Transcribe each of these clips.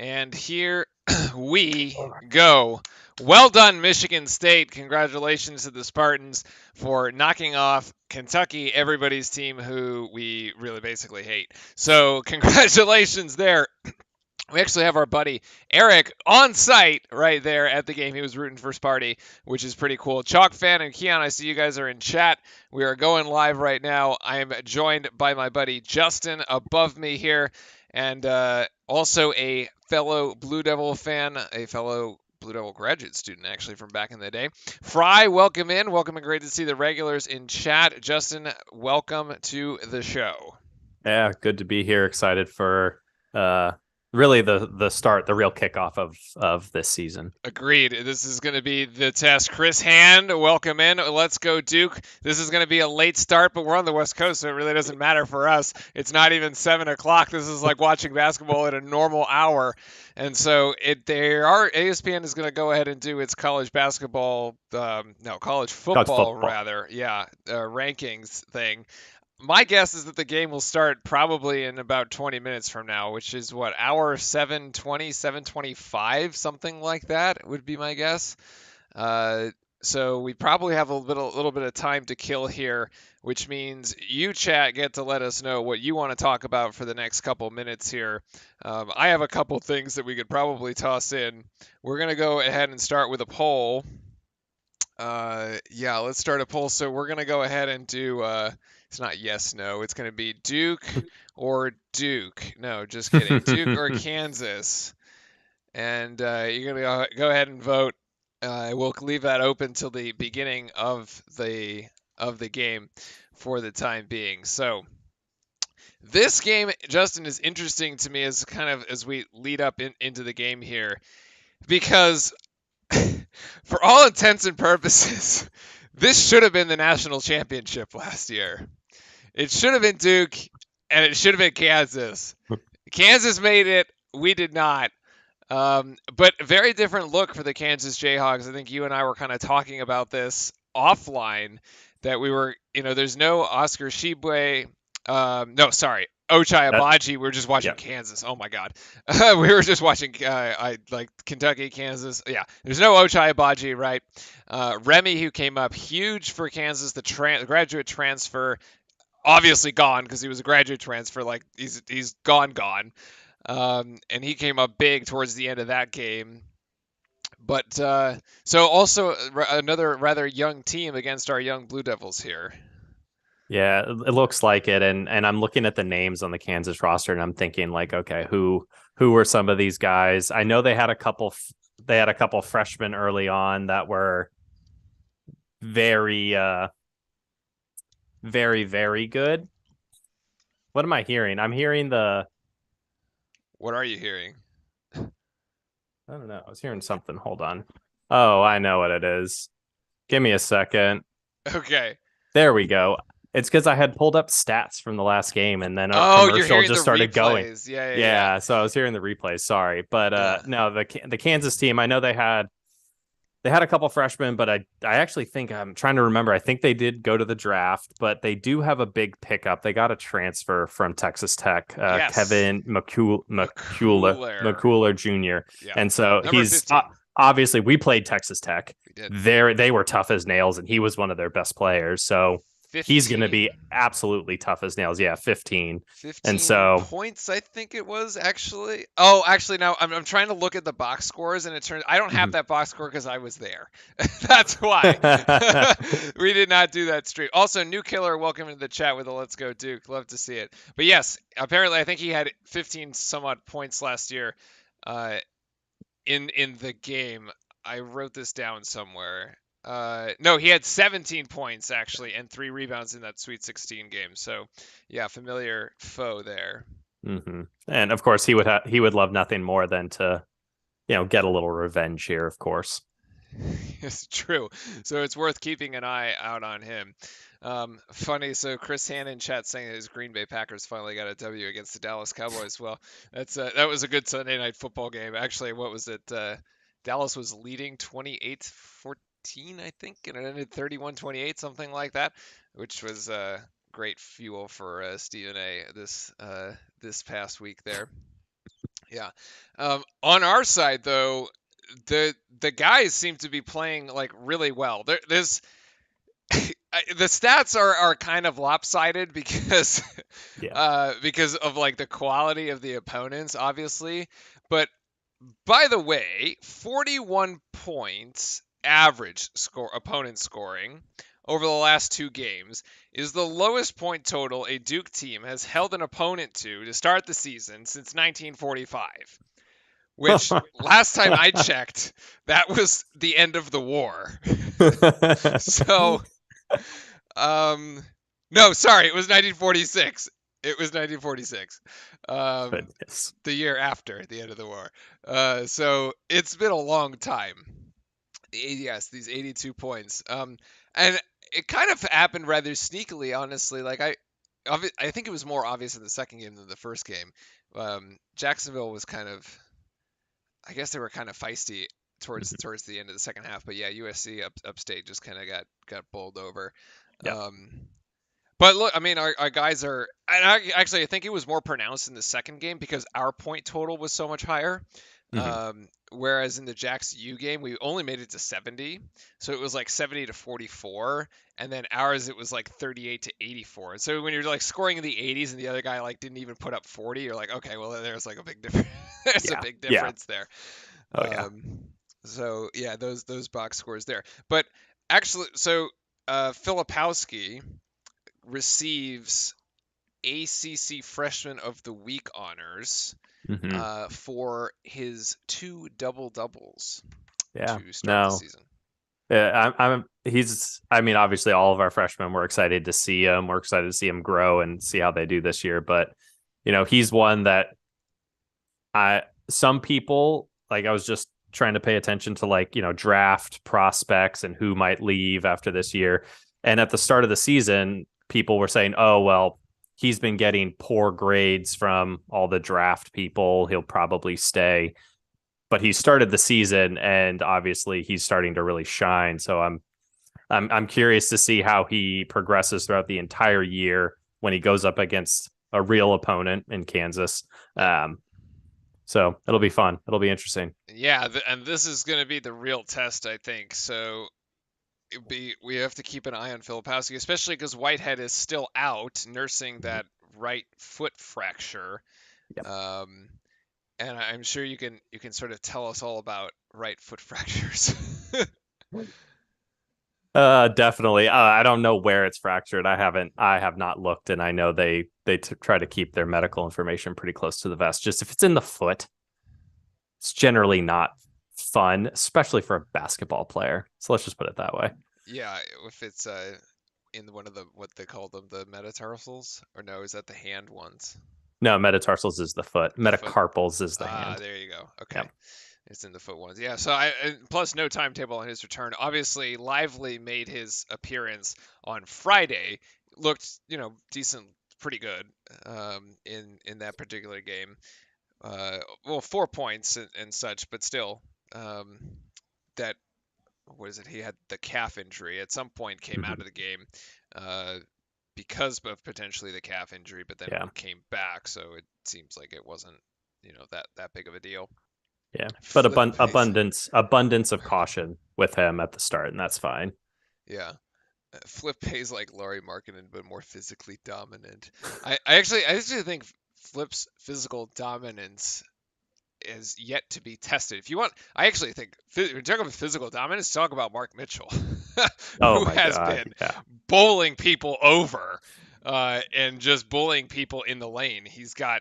And here we go. Well done, Michigan State. Congratulations to the Spartans for knocking off Kentucky, everybody's team who we really basically hate. So, congratulations there. We actually have our buddy Eric on site right there at the game. He was rooting for Sparty, which is pretty cool. Chalk fan and Keon, I see you guys are in chat. We are going live right now. I am joined by my buddy Justin above me here, and also a fellow Blue Devil fan, a fellow Blue Devil graduate student actually from back in the day. Fry, welcome in. Welcome and great to see the regulars in chat. Justin, welcome to the show. Yeah, good to be here. Excited for really the start, the real kickoff of this season. Agreed. This is going to be the test. Chris Hand, welcome in. Let's go, Duke. This is going to be a late start, but we're on the West Coast, so it really doesn't matter for us. It's not even 7 o'clock. This is like watching basketball at a normal hour. And so ESPN is going to go ahead and do its college basketball, college football, rather, rankings thing. My guess is that the game will start probably in about 20 minutes from now, which is what, hour 7:20, 7:25, something like that would be my guess. So we probably have a little bit of time to kill here, which means you chat get to let us know what you want to talk about for the next couple minutes here. I have a couple things that we could probably toss in. We're going to go ahead and start with a poll. Let's start a poll. So we're going to go ahead and do... it's not yes, no. It's going to be Duke or Duke. No, just kidding. Duke or Kansas. And you're going to go ahead and vote. We'll leave that open till the beginning of the game for the time being. So this game, Justin, is interesting to me as we lead up into the game here, because for all intents and purposes, this should have been the national championship last year. It should have been Duke, and it should have been Kansas. Kansas made it. We did not. But very different look for the Kansas Jayhawks. I think you and I were kind of talking about this offline, that we were, there's no Oscar Tshiebwe. Ochai Agbaji. We were just watching Kansas. Oh my God, we were just watching Kentucky, Kansas. Yeah, there's no Ochai Agbaji, right? Remy, who came up huge for Kansas, the graduate transfer, obviously gone because he was a graduate transfer. Like he's gone. And he came up big towards the end of that game. But so also another rather young team against our young Blue Devils here. Yeah, it looks like it, and I'm looking at the names on the Kansas roster, and I'm thinking like, okay, who were some of these guys? I know they had a couple freshmen early on that were very very, very good. What am I hearing? I'm hearing the... What are you hearing? I don't know. I was hearing something. Hold on. Oh, I know what it is. Give me a second. Okay. There we go. It's because I had pulled up stats from the last game, and then a commercial just started going. Yeah. So I was hearing the replays. Sorry, but no, the Kansas team. I know they had a couple freshmen, but I actually think, I'm trying to remember, I think they did go to the draft, but they do have a big pickup. They got a transfer from Texas Tech, Kevin McCullar Jr. Yeah. And so he's obviously, we played Texas Tech. They were tough as nails, and he was one of their best players. So 15. He's going to be absolutely tough as nails. Yeah, 15. 15 and so points, I think it was actually. Oh, actually, now I'm trying to look at the box scores, and it turns I don't have that box score because I was there. That's why we did not do that stream. Also, New Killer, welcome into the chat with a Let's Go Duke. Love to see it. But yes, apparently, I think he had 15 somewhat points last year in the game. I wrote this down somewhere. No, he had 17 points actually and 3 rebounds in that Sweet 16 game. So, yeah, familiar foe there. Mm-hmm. And of course, he would love nothing more than to, get a little revenge here. Of course, it's true. So it's worth keeping an eye out on him. Funny. So Chris Hannon in chat saying that his Green Bay Packers finally got a W against the Dallas Cowboys. Well, that was a good Sunday night football game. Actually, what was it? Dallas was leading 28-14. I think, and it ended 31-28, something like that, which was great fuel for Stephen A. this past week there. Yeah. On our side, though, the guys seem to be playing like really well. There's the stats are kind of lopsided Yeah. because of like the quality of the opponents, obviously. But by the way, 41 points average score opponent scoring over the last two games is the lowest point total a Duke team has held an opponent to start the season since 1945. Which last time I checked, that was the end of the war. So, um, no, sorry, it was 1946. It was 1946. Goodness. The year after the end of the war. So it's been a long time. Yes, these 82 points. And it kind of happened rather sneakily, honestly. I think it was more obvious in the second game than the first game. Jacksonville was kind of, I guess they were kind of feisty towards the end of the second half. But yeah, USC upstate just kind of got bowled over. Yeah. Um, but look, I mean, our guys are, and I think it was more pronounced in the second game because our point total was so much higher. Hmm. Whereas in the Jacks U game, we only made it to 70, so it was like 70 to 44, and then ours it was like 38 to 84. So when you're like scoring in the 80s and the other guy like didn't even put up 40, you're like, okay, well there's like a big difference. There's a Yeah. big Yeah. difference there. Oh yeah. So yeah, those box scores there. But actually, so Filipowski receives ACC Freshman of the Week honors Hmm. for his two double doubles Yeah. to start the No. season. Yeah, I mean, obviously all of our freshmen were excited to see him. We're excited to see him grow and see how they do this year. But, he's one that some people, like, I was just trying to pay attention to, like, draft prospects and who might leave after this year. And at the start of the season, people were saying, oh, well, he's been getting poor grades from all the draft people. He'll probably stay. But he started the season and obviously he's starting to really shine. So I'm curious to see how he progresses throughout the entire year when he goes up against a real opponent in Kansas. So it'll be fun. It'll be interesting. Yeah, and this is going to be the real test, I think. So we have to keep an eye on Filipowski, especially because Whitehead is still out nursing that right foot fracture. Yep. And I'm sure you can sort of tell us all about right foot fractures. Definitely. I don't know where it's fractured. I have not looked, and I know they try to keep their medical information pretty close to the vest. Just if it's in the foot, it's generally not fun, especially for a basketball player. So let's just put it that way. Yeah, if it's in one of the what they call them, the metatarsals, or no, is that the hand ones? No, metatarsals is the foot. The foot. Metacarpals is the Ah, hand. there you go. Okay. Yep. It's in the foot ones. Yeah, so plus no timetable on his return. Obviously, Lively made his appearance on Friday. Looked, decent, pretty good in that particular game. Well, 4 points and such, but still, that what is it? He had the calf injury at some point, came out Mm-hmm. of the game uh, because of potentially the calf injury, but then Yeah. came back. So it seems like it wasn't, that big of a deal. Yeah. But Flip pays. abundance of caution with him at the start, and that's fine. Yeah. Flip pays like Laurie Markkinen, but more physically dominant. I actually think Flip's physical dominance is yet to be tested. If you want, I actually think when you talk about physical dominance, talk about Mark Mitchell, Oh who my has God. been Yeah. bowling people over and just bullying people in the lane. He's got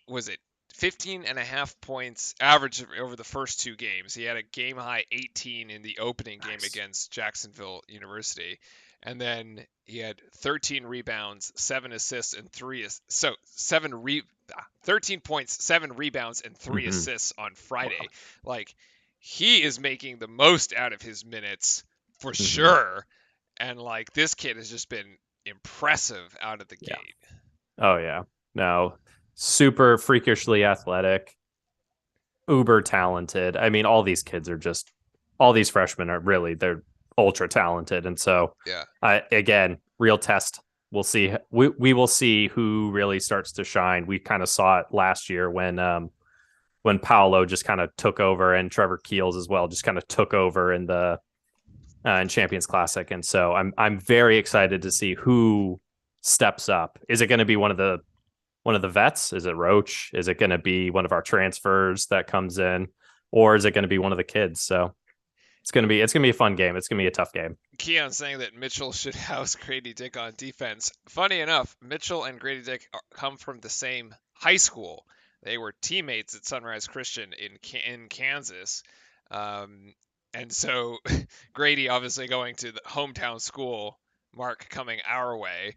was it 15 and a half points average over the first two games. He had a game high 18 in the opening game Nice. against Jacksonville University. And then he had 13 rebounds, 7 assists, and 13 points, 7 rebounds, and three Mm-hmm. assists on Wow. Friday. Like, he is making the most out of his minutes for Mm-hmm. sure. And like, this kid has just been impressive out of the Yeah. gate. Oh yeah. No. Super freakishly athletic, uber talented. I mean, all these freshmen are really they're ultra talented. And so Yeah. again, real test we'll see. We will see who really starts to shine. We kind of saw it last year when Paolo just kind of took over, and Trevor Keels as well just kind of took over in the in Champions Classic. And so I'm very excited to see who steps up. Is it going to be one of the vets? Is it Roach? Is it going to be one of our transfers that comes in, or is it going to be one of the kids? So it's gonna be a fun game. It's gonna be a tough game. Keon saying that Mitchell should house Grady Dick on defense. Funny enough, Mitchell and Grady Dick come from the same high school. They were teammates at Sunrise Christian in Kansas. Um, and so Grady obviously going to the hometown school, Mark coming our way.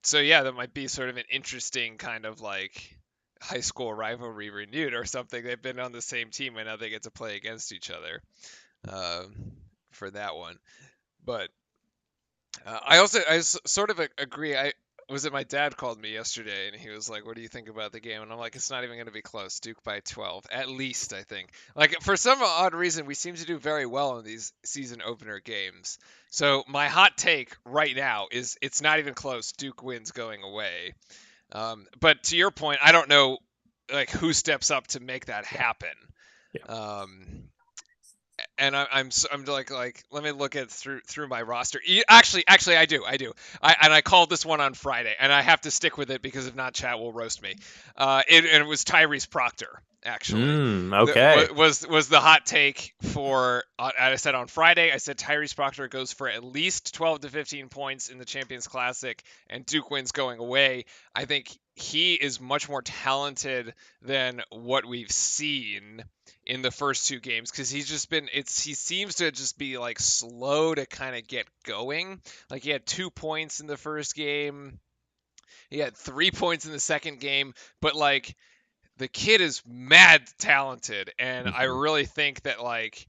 So yeah, that might be sort of an interesting kind of like high school rivalry renewed or something. They've been on the same team and now they get to play against each other for that one. But sort of agree. I was it my dad called me yesterday and he was like, "What do you think about the game?" And I'm like, "It's not even going to be close. Duke by 12 at least, I think." Like for some odd reason, we seem to do very well in these season opener games. So my hot take right now is it's not even close. Duke wins going away. But to your point, I don't know like who steps up to make that happen. Yeah. And I'm like let me look at through my roster. Actually, I called this one on Friday, and I have to stick with it because if not, chat will roast me. And it was Tyrese Proctor actually. Okay. Was the hot take for I said on Friday. I said Tyrese Proctor goes for at least 12 to 15 points in the Champions Classic, and Duke wins going away. I think he is much more talented than what we've seen in the first two games because he's just been he seems to just be like slow to kind of get going. Like he had 2 points in the first game, he had 3 points in the second game, but like the kid is mad talented, and I Mm-hmm. really think that like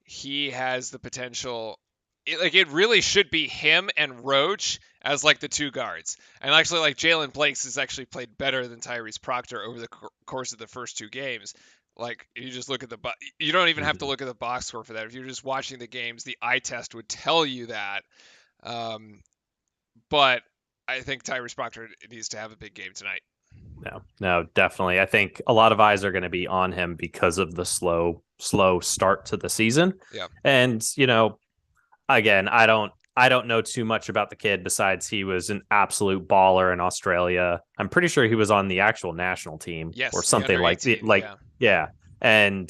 he has the potential. It really should be him and Roach as like the two guards. And actually, like Jalen Blakes has actually played better than Tyrese Proctor over the course of the first two games. Like you just look at you don't even have to Mm-hmm. look at the box score for that. If you're just watching the games, the eye test would tell you that. Um, but I think Tyrese Proctor needs to have a big game tonight. No, definitely. I think a lot of eyes are going to be on him because of the slow start to the season. Yeah. And, again, I don't know too much about the kid besides he was an absolute baller in Australia. I'm pretty sure he was on the actual national team or Yes, the something under like 18. like Yeah. yeah. And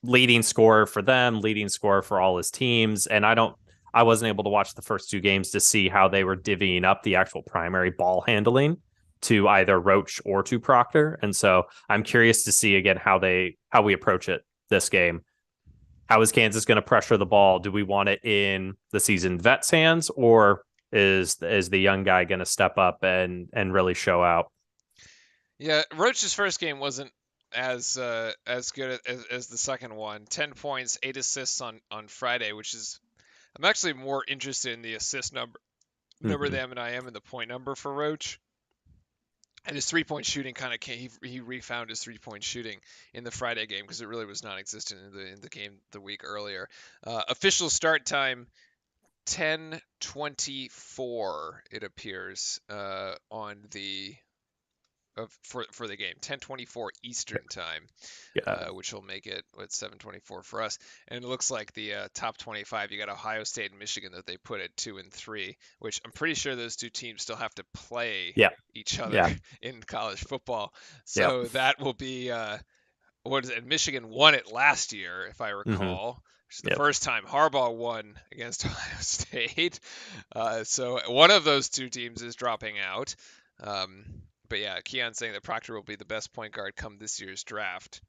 leading scorer for them, leading scorer for all his teams. And I wasn't able to watch the first two games to see how they were divvying up the actual primary ball handling to either Roach or to Proctor. And so I'm curious to see again how we approach it this game. How is Kansas going to pressure the ball? Do we want it in the seasoned vets' hands, or is the young guy going to step up and really show out? Yeah, Roach's first game wasn't as good as the second one. 10 points, 8 assists on Friday, which is I'm actually more interested in the assist number Mm-hmm. than I am in the point number for Roach. And his 3 point shooting kind of came. He refound his 3 point shooting in the Friday game because it really was non-existent in the game the week earlier. Official start time 10:24 it appears on the for the game 10:24 Eastern time, Yeah. which will make it 7:24 for us. And it looks like the top 25 you got Ohio State and Michigan that they put at 2 and 3, which I'm pretty sure those two teams still have to play Yeah. each other Yeah. in college football. Yeah. So that will be what is it? Michigan won it last year, if I Mm-hmm. recall. Which is the Yep. first time Harbaugh won against Ohio State. So one of those two teams is dropping out. Um, but yeah, Keon saying that Proctor will be the best point guard come this year's draft.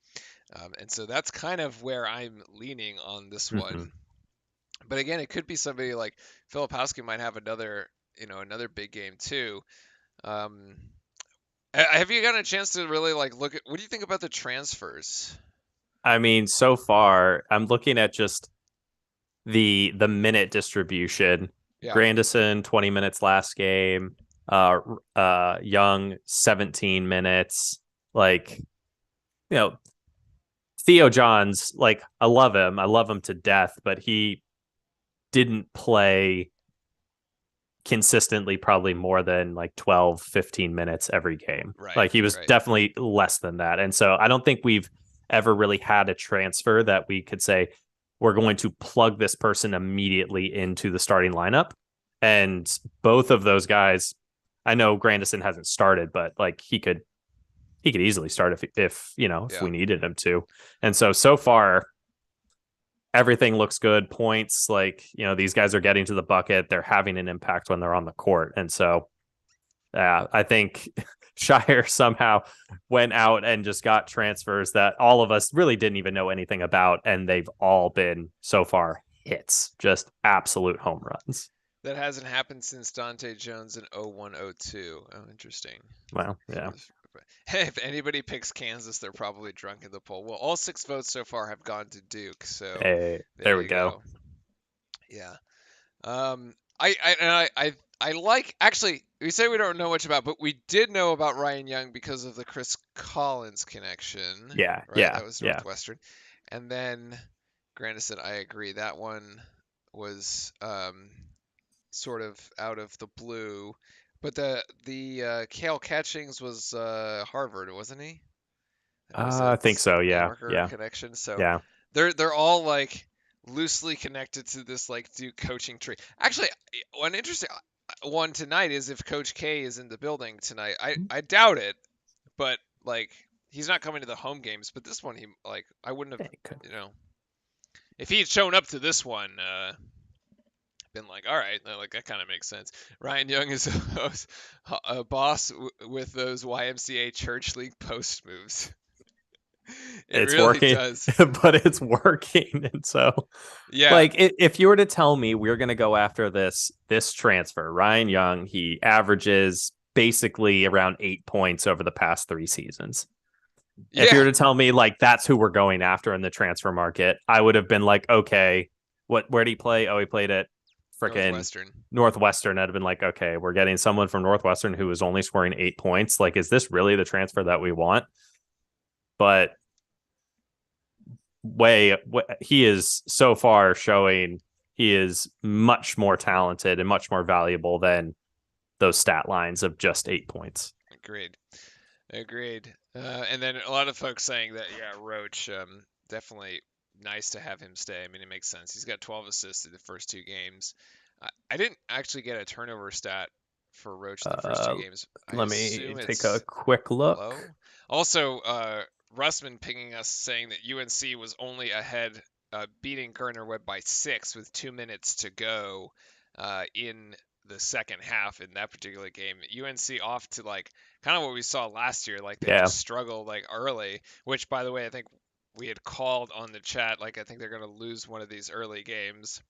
And so that's kind of where I'm leaning on this Mm-hmm. one. But again, it could be somebody like Filipowski might have another big game too. Um, have you gotten a chance to really like look at what do you think about the transfers? I mean, so far, I'm looking at just the minute distribution. Yeah. Grandison 20 minutes last game. Young 17 minutes. Like, Theo Johns, like, I love him. I love him to death, but he didn't play consistently probably more than like 12, 15 minutes every game. Right, Like he was right. definitely less than that. And so I don't think we've ever really had a transfer that we could say we're going to plug this person immediately into the starting lineup. And both of those guys, I know Grandison hasn't started, but like he could easily start if if Yeah. we needed him to. And so far everything looks good. Points, like, these guys are getting to the bucket. They're having an impact when they're on the court. And so I think Shire somehow went out and just got transfers that all of us really didn't even know anything about. And they've all been so far hits, just absolute home runs. That hasn't happened since Dante Jones in 0102. Oh, interesting. Well, yeah. If anybody picks Kansas, they're probably drunk in the poll. Well, all 6 votes so far have gone to Duke, so Hey, there there we you go. go. Yeah. I like, actually, we say we don't know much about, but we did know about Ryan Young because of the Chris Collins connection, Yeah, right? yeah, That was yeah. Northwestern. And then Grandison, I agree, that one was sort of out of the blue. But the Kale Catchings was Harvard, wasn't he? That was I a think so. New Yeah, Yorker yeah, connection. So yeah. they're all like loosely connected to this like Duke coaching tree. Actually, one interesting one tonight is if Coach K is in the building tonight. I doubt it, but like he's not coming to the home games. But this one, he like I wouldn't have, you know, if he had shown up to this one, been like, all right, like that kind of makes sense. Ryan Young is a boss with those YMCA Church League post moves. It It's really working, does. but it's working. And so, Yeah, like, if you were to tell me we're going to go after this transfer, Ryan Young, he averages basically around 8 points over the past 3 seasons. If you were yeah. to tell me like that's who we're going after in the transfer market, I would have been like, okay, where did he play? Oh, he played at freaking Northwestern. Northwestern. I'd have been like, okay, we're getting someone from Northwestern who is only scoring 8 points. Like, is this really the transfer that we want? But he is so far showing he is much more talented and much more valuable than those stat lines of just 8 points. Agreed. Agreed. And then a lot of folks saying that, yeah, Roach, definitely nice to have him stay. I mean, it makes sense. He's got 12 assists in the first 2 games. I didn't actually get a turnover stat for Roach in the first two Uh, games. I Let me assume take a it's quick look. low. Also, Russman pinging us saying that UNC was only ahead, beating Gardner Webb by 6 with 2 minutes to go in the second half in that particular game. UNC off to like kind of what we saw last year, like they Yeah. just struggled like early, which by the way, I think we had called on the chat, like I think they're going to lose one of these early games.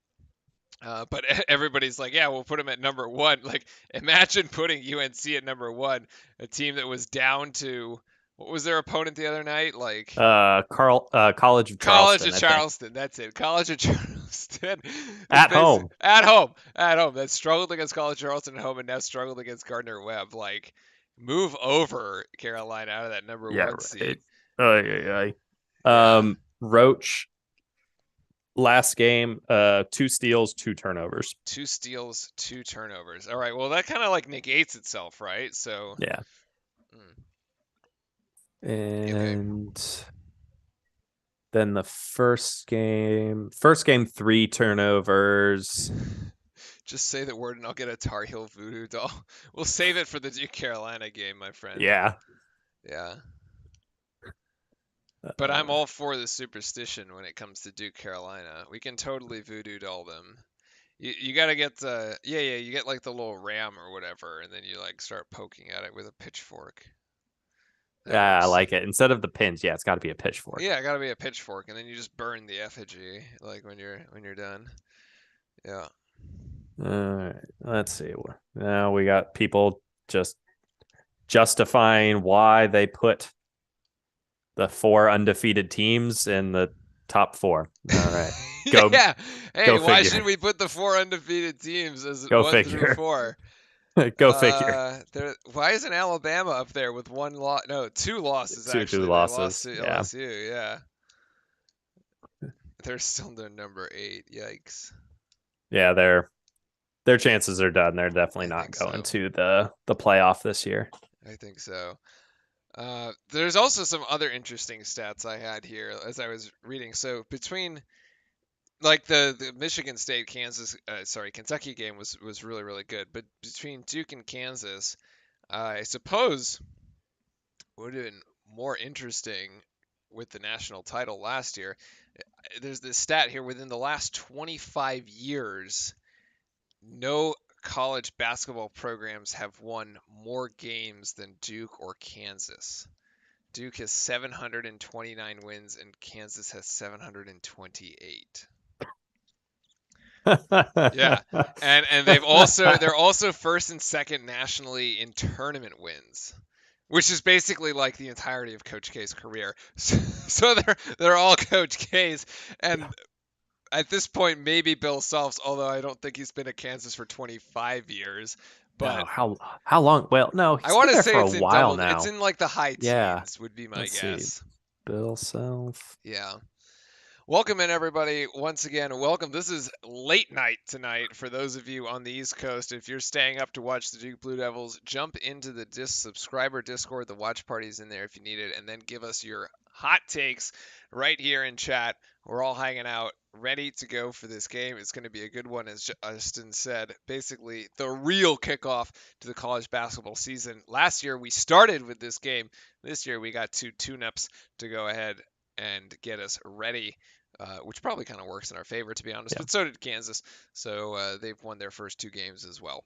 But everybody's like, yeah, we'll put them at number one. Like, imagine putting UNC at number one, a team that was down to what was their opponent the other night? Like College of College of Charleston, I think. Charleston. That's it. College of Charleston. That's At basic home. at home. At home. That struggled against College of Charleston at home and now struggled against Gardner Webb. Like, move over Carolina out of that number Yeah, one seat. right. Oh, Yeah. Roach last game, 2 steals, 2 turnovers. 2 steals, 2 turnovers. All right. Well, that kind of like negates itself, right? So, Yeah. okay. And then the first game, 3 turnovers. Just say the word and I'll get a Tar Heel voodoo doll. We'll save it for the Duke Carolina game, my friend. Yeah. Yeah. But I'm all for the superstition when it comes to Duke Carolina. We can totally voodoo doll them. You gotta get the you get like the little ram or whatever, and then you like start poking at it with a pitchfork. That I works. like it. Instead of the pins, yeah, it's got to be a pitchfork. Yeah, it gotta be a pitchfork, and then you just burn the effigy like when you're done. Yeah. All right. Let's see. Now we got people just justifying why they put the 4 undefeated teams in the top 4. All right. Go. Yeah. Hey, Go why figure. should we put the 4 undefeated teams as Go 1 through 4? Go figure. Why isn't Alabama up there with one loss? No, 2 losses Two actually. They lost losses. to Yeah. LSU. Yeah. They're still the number 8. Yikes. Yeah, their chances are done. They're definitely I not think going so. to the playoff this year. I think so. There's also some other interesting stats I had here as I was reading. So between like the Michigan State Kentucky game was really really good, but between Duke and Kansas, I suppose would have been more interesting with the national title last year. There's this stat here within the last 25 years, no college basketball programs have won more games than Duke or Kansas. Duke has 729 wins and Kansas has 728. Yeah. And they're also first and second nationally in tournament wins, which is basically like the entirety of Coach K's career. So they're all Coach K's, and at this point maybe Bill Self's, although I don't think he's been at Kansas for 25 years, No, but how long? Well, no, I he's want been to there say for a while it's now. in like the high Yeah. teens would be my Let's see. guess. Bill Self. Yeah. Welcome in, everybody. Once again, welcome. This is late night tonight for those of you on the East Coast. If you're staying up to watch the Duke Blue Devils, jump into the subscriber Discord. The watch party's in there if you need it, and then give us your hot takes right here in chat. We're all hanging out, ready to go for this game. It's going to be a good one, as Justin said. Basically, the real kickoff to the college basketball season. Last year, we started with this game. This year, we got 2 tune-ups to go ahead and get us ready, which probably kind of works in our favor, to be honest. Yeah. But so did Kansas, so they've won their first 2 games as well.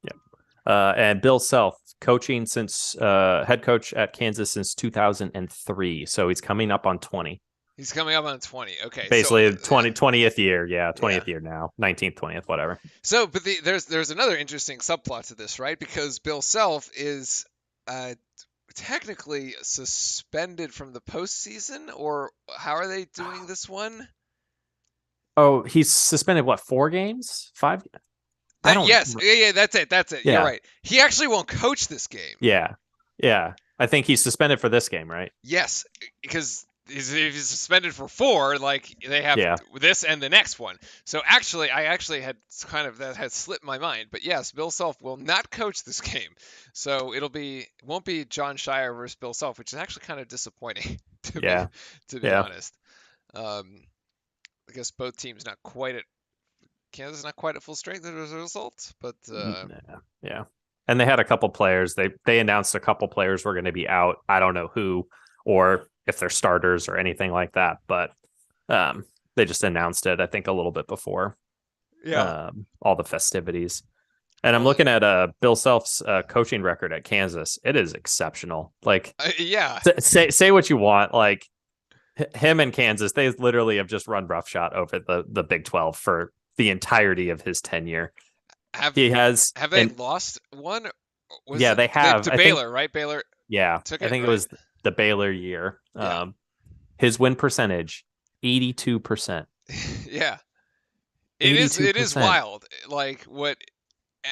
Yeah. And Bill Self, coaching since head coach at Kansas since 2003. So he's coming up on 20. He's coming up on 20. Okay, Basically, so 20th year. Yeah, 20th yeah. year now. 19th, 20th, whatever. So, but there's another interesting subplot to this, right? Because Bill Self is technically suspended from the postseason, or how are they doing this one? Oh, he's suspended, what, 4 games? 5? I don't. Yes, yeah, that's it. You're Yeah. right. He actually won't coach this game. Yeah. Yeah. I think he's suspended for this game, right? Yes, because if he's suspended for 4, like they have this and the next one. So I actually had kind of that had slipped my mind. But yes, Bill Self will not coach this game, so it won't be John Shire versus Bill Self, which is actually kind of disappointing to be honest. I guess both teams not quite at Kansas not quite at full strength as a result, but yeah. And they had a couple players. They announced a couple players were going to be out. I don't know who or if they're starters or anything like that, but they just announced it, I think, a little bit before all the festivities. And I'm looking at Bill Self's coaching record at Kansas. It is exceptional. Like, say what you want. Like, him and Kansas, they literally have just run roughshod over the Big 12 for the entirety of his tenure. Have they lost one? They have. To Baylor, right? Baylor. Yeah, I think it was the Baylor year. His win percentage, 82%. Yeah, it is wild. Like what,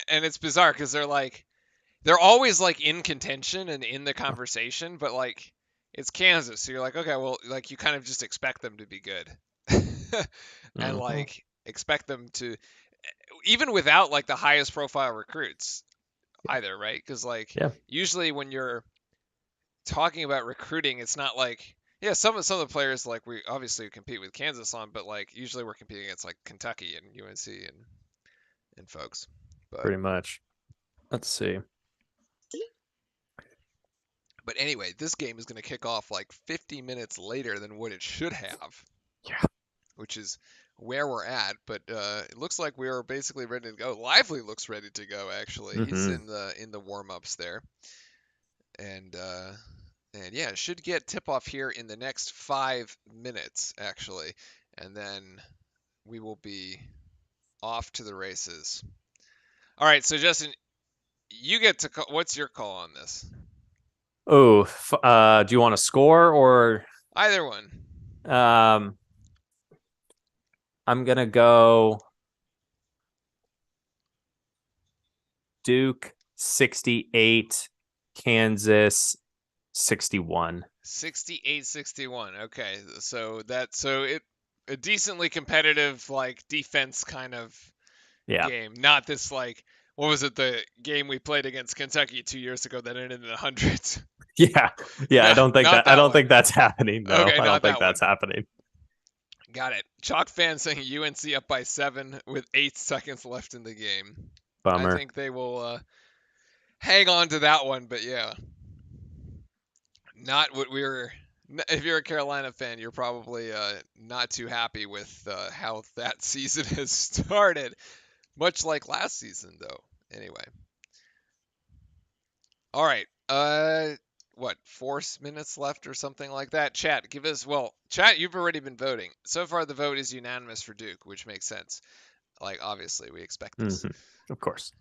and it's bizarre because they're always like in contention and in the conversation, but like it's Kansas, so you're like, okay, well, like you kind of just expect them to be good, and like expect them to, even without like the highest profile recruits either, right? Because like usually when you're talking about recruiting, it's not like some of the players like we obviously compete with Kansas on, but like usually we're competing against like Kentucky and UNC and folks. But, pretty much. Let's see. But anyway, this game is going to kick off like 50 minutes later than what it should have. Yeah. Which is where we're at, but it looks like we are basically ready to go. Lively looks ready to go. Actually, he's in the warm-ups there, and yeah, should get tip-off here in the next 5 minutes actually, and then we will be off to the races. All right, so Justin, you get to call. What's your call on this? Oh, do you want to score or either one? I'm going to go Duke 68, Kansas 61. 68-61. Okay. So a decently competitive like defense kind of Yeah. game, not this like what was it, the game we played against Kentucky 2 years ago that ended in the hundreds? Yeah. Yeah. No, not I that don't one. think that's happening. No, Okay, I don't not think that one. that's happening. Got it. Chalk fan saying UNC up by 7 with 8 seconds left in the game. I Bummer. think they will hang on to that one, but yeah, not what we were. If you're a Carolina fan, you're probably not too happy with how that season has started. Much like last season, though. Anyway, all right. What 4 minutes left or something like that? Chat, give us. Well, chat, you've already been voting. So far, the vote is unanimous for Duke, which makes sense. Like, obviously, we expect this. Of course.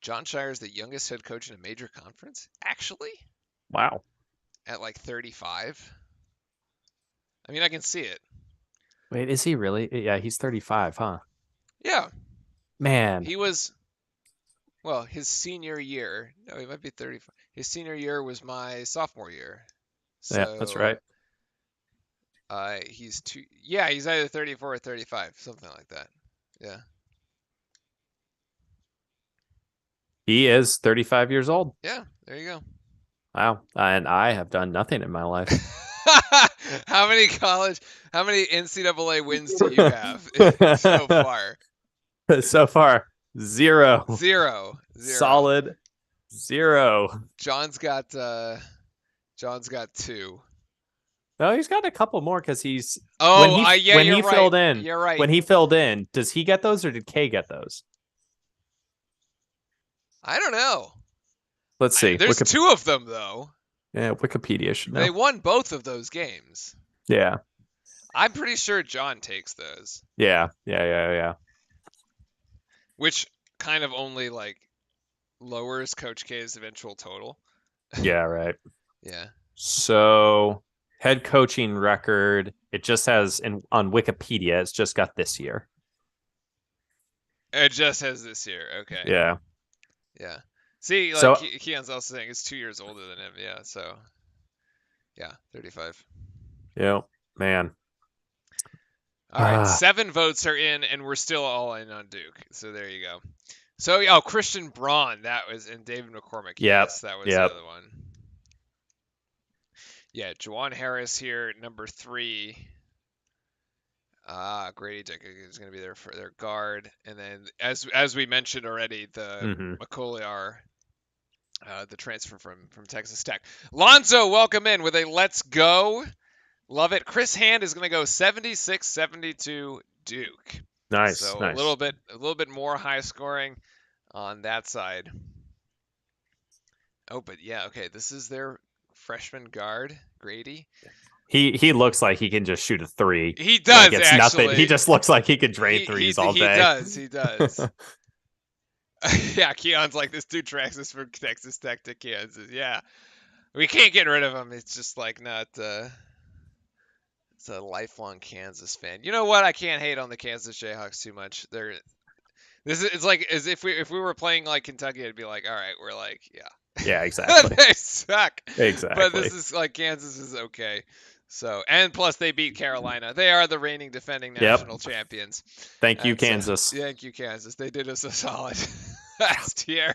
John Shire is the youngest head coach in a major conference. Actually, Wow. at like 35. I mean, I can see it. Wait, is he really? Yeah, he's 35, huh? Yeah, Man. he was. Well, his senior year. No, he might be 35. His senior year was my sophomore year. Yeah, that's right. So he's two. Yeah, he's either 34 or 35, something like that. Yeah. He is 35 years old. Yeah, there you go. Wow. And I have done nothing in my life. How many NCAA wins do you have so far? So far, zero. Zero. Solid zero. John's got 2. No, he's got a couple more because he's Yeah, when you're he right. filled in. You're right. When he filled in, does he get those or did Kay get those? I don't know. Let's see. There's 2 of them though. Yeah, Wikipedia should know. They won both of those games. Yeah. I'm pretty sure John takes those. Yeah. Which kind of only like lowers Coach K's eventual total. Yeah, right. Yeah. So head coaching record, it just has on Wikipedia, it's just got this year. It just has this year. Okay. Yeah. Yeah. See, like so, Keon's also saying he's 2 years older than him. Yeah. So, yeah, 35. Yeah, man. All right, 7 votes are in, and we're still all in on Duke. So there you go. So, Christian Braun, that was, and David McCormick. Yes, that was the other one. Yeah, Juwan Harris here, number 3. Grady Dick is going to be there for their guard, and then as we mentioned already, the McColiar, the transfer from Texas Tech. Lonzo, welcome in with a let's go. Love it. Chris Hand is going to go 76-72 Duke. Nice. So nice. a little bit more high scoring on that side. Oh, but yeah, okay. This is their freshman guard, Grady. He looks like he can just shoot a 3. He does, like it's actually. Nothing. He just looks like he could drain threes all day. He does. Yeah, Keon's like, this dude transfers from Texas Tech to Kansas. Yeah. We can't get rid of him. It's just like not it's a lifelong Kansas fan. You know what? I can't hate on the Kansas Jayhawks too much. It's like as if we were playing like Kentucky, it'd be like, all right, we're like, yeah. Yeah, exactly. They suck. Exactly. But this is like Kansas is okay. So, and plus they beat Carolina. They are the reigning defending national champions. Thank you, Kansas. Thank you, Kansas. They did us a solid last year.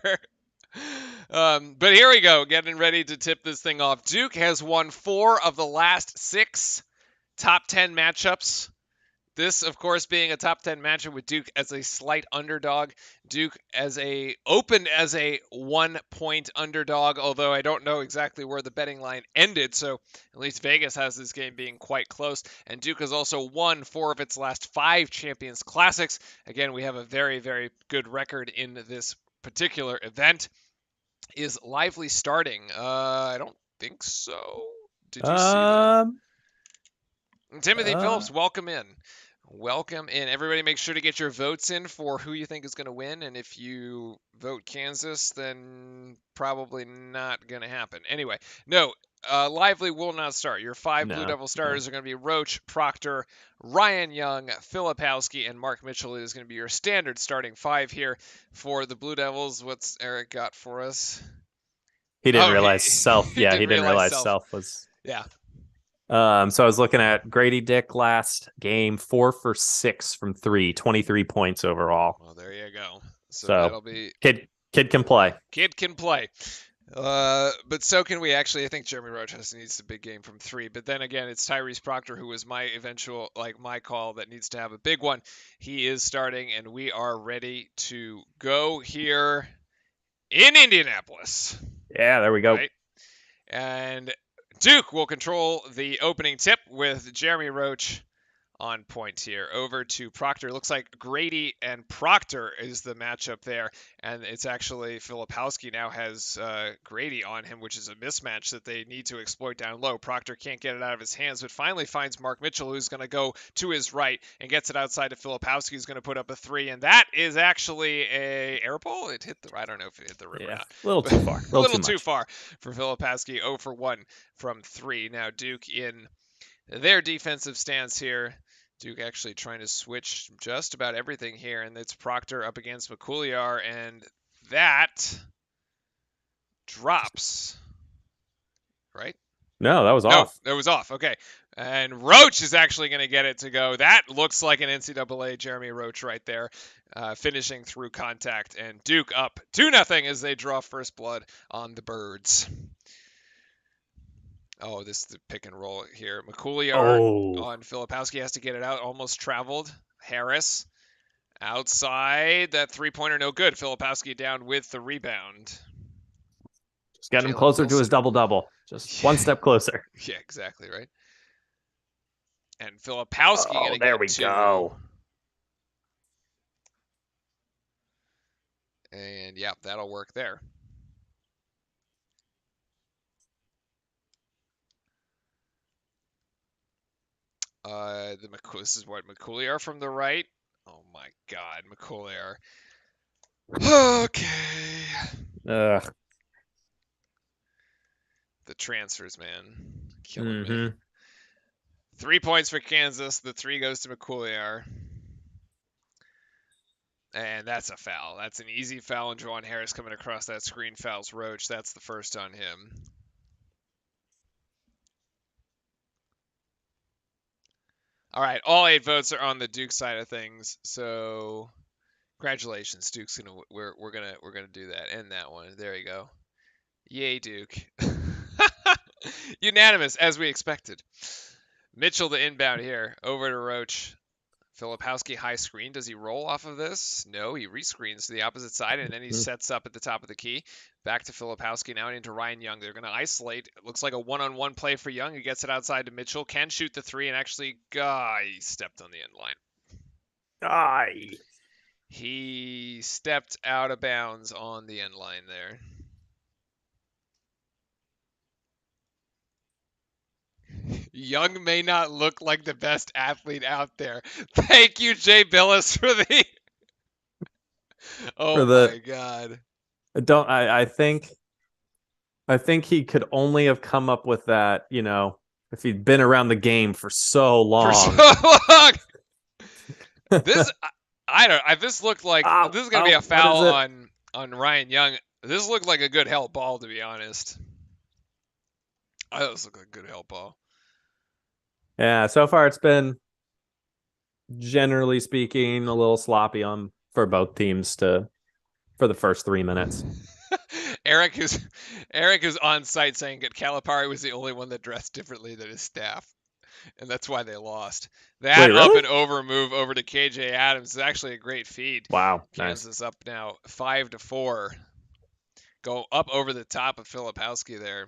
But here we go, getting ready to tip this thing off. Duke has won 4 of the last 6 top 10 matchups. This, of course, being a top 10 matchup with Duke as a slight underdog. Duke opened as a 1-point underdog, although I don't know exactly where the betting line ended, so at least Vegas has this game being quite close. And Duke has also won 4 of its last 5 Champions Classics. Again, we have a very, very good record in this particular event. Is Lively starting? I don't think so. Did you see that? Timothy Phillips, welcome in. Welcome in. Everybody make sure to get your votes in for who you think is going to win. And if you vote Kansas, then probably not going to happen. Anyway, no, Lively will not start. Your 5 Blue Devil starters are going to be Roach, Proctor, Ryan Young, Filipowski, and Mark Mitchell. It is going to be your standard starting 5 here for the Blue Devils. What's Eric got for us? He didn't realize Self. Yeah, he didn't realize Self was. Yeah. So I was looking at Grady Dick last game, 4 for 6 from three, 23 points overall. Well, there you go. So So that'll be kid can play. kid can play. But so can we actually. I think Jeremy Roach needs a big game from 3. But then again, it's Tyrese Proctor who was my eventual, like my call that needs to have a big one. He is starting, and we are ready to go here in Indianapolis. Yeah, there we go. Right? And Duke will control the opening tip with Jeremy Roach on point here. Over to Proctor. Looks like Grady and Proctor is the matchup there. And it's actually Filipowski now has Grady on him, which is a mismatch that they need to exploit down low. Proctor can't get it out of his hands, but finally finds Mark Mitchell, who's going to go to his right and gets it outside to Filipowski, who's going to put up a 3. And that is actually a air ball. It hit the, I don't know if it hit the rim or not. A little too far. A little too far for Filipowski. 0 for 1 from 3. Now Duke in their defensive stance here. Duke actually trying to switch just about everything here, and it's Proctor up against McCouliar, and that drops. Right? No, that was off. No, it was off. Okay. And Roach is actually going to get it to go. That looks like an NCAA Jeremy Roach right there, finishing through contact, and Duke up 2-0 as they draw first blood on the Birds. Oh, this is the pick and roll here. McCouliar on Filipowski has to get it out. Almost traveled. Harris outside. That 3-pointer no good. Filipowski down with the rebound. Just get him closer to his double-double. Just one step closer. Yeah, exactly, right? And Filipowski going to get there we go. And yeah, that'll work there. This is what McCouliar from the right. Oh my God, McCouliar. Okay. Ugh. The transfers, man, killing me. 3 points for Kansas. The 3 goes to McCouliar. And that's a foul. That's an easy foul, and Juwan Harris coming across that screen fouls Roach. That's the first on him. All right, all 8 votes are on the Duke side of things. So, congratulations, Duke's gonna. We're gonna do that. End that one. There you go. Yay, Duke. Unanimous, as we expected. Mitchell the inbound here. Over to Roach. Filipowski high screen. Does he roll off of this? No, he rescreens to the opposite side, and then he sets up at the top of the key. Back to Filipowski now into Ryan Young. They're going to isolate. It looks like a one-on-one play for Young. He gets it outside to Mitchell. Can shoot the 3, and actually, he stepped on the end line. He stepped out of bounds on the end line there. Young may not look like the best athlete out there. Thank you, Jay Billis, for the. My God. I think he could only have come up with that, if he'd been around the game for so long. This this looked like this is gonna be a foul on Ryan Young. This looked like a good help ball, to be honest. I thought this looked like a good help ball. Yeah, so far it's been, generally speaking, a little sloppy for both teams for the first 3 minutes. Eric who's on site saying that Calipari was the only one that dressed differently than his staff, and that's why they lost. That up and over move over to KJ Adams is actually a great feed. Wow, Kansas up now 5-4. Go up over the top of Filipowski there.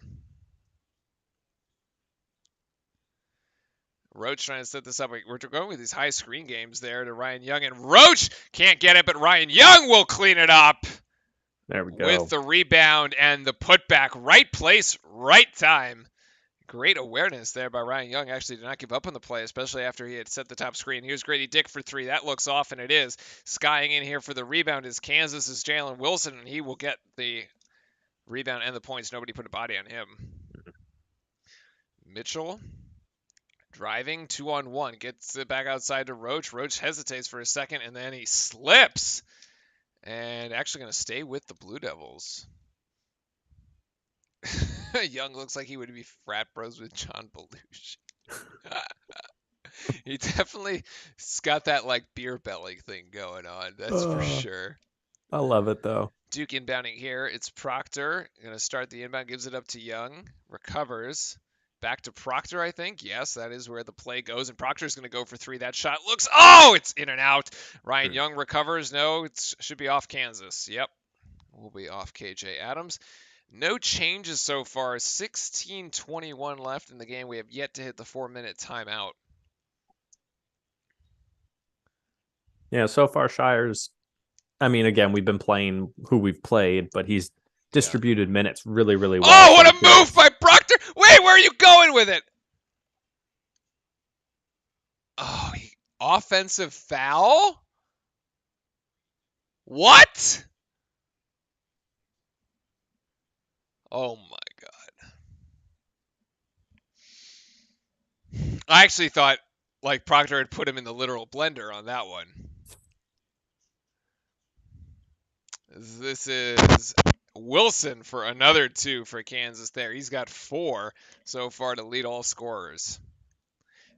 Roach trying to set this up. We're going with these high screen games there to Ryan Young, and Roach can't get it, but Ryan Young will clean it up. There we go. With the rebound and the putback. Right place, right time. Great awareness there by Ryan Young. Actually did not give up on the play, especially after he had set the top screen. Here's Grady Dick for 3. That looks off, and it is. Skying in here for the rebound is Kansas' Jalen Wilson, and he will get the rebound and the points. Nobody put a body on him. Mitchell driving 2-on-1. Gets it back outside to Roach. Roach hesitates for a second, and then he slips. And actually going to stay with the Blue Devils. Young looks like he would be frat bros with John Belushi. He definitely has got that like beer belly thing going on. That's for sure. I love it though. Duke inbounding here. It's Proctor. Going to start the inbound, gives it up to Young. Recovers. Back to Proctor, I think. Yes, that is where the play goes. And Proctor's going to go for three. That shot looks. Oh, it's in and out. Ryan Young recovers. No, it should be off Kansas. Yep. Will be off KJ Adams. No changes so far. 16:21 left in the game. We have yet to hit the 4-minute timeout. Yeah, so far Shire's. I mean, again, we've been playing who we've played, but he's distributed minutes really, really well. Oh, what a move by Proctor! Wait, where are you going with it? Oh, offensive foul? What? Oh my God. I actually thought like Proctor had put him in the literal blender on that one. This is Wilson for another 2 for Kansas there. He's got 4 so far to lead all scorers.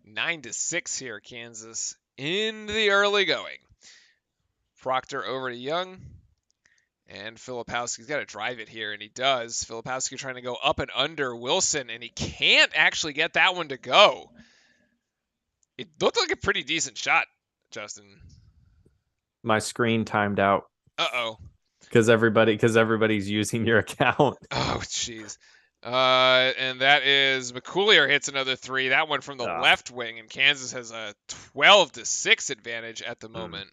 9-6 here, Kansas in the early going. Proctor over to Young. And Filipowski's got to drive it here, and he does. Filipowski trying to go up and under Wilson, and he can't actually get that one to go. It looked like a pretty decent shot, Justin. My screen timed out. Uh-oh. Because everybody's using your account. Oh, jeez. And that is McCoolier hits another 3. That one from the left wing, and Kansas has a 12-6 advantage at the moment.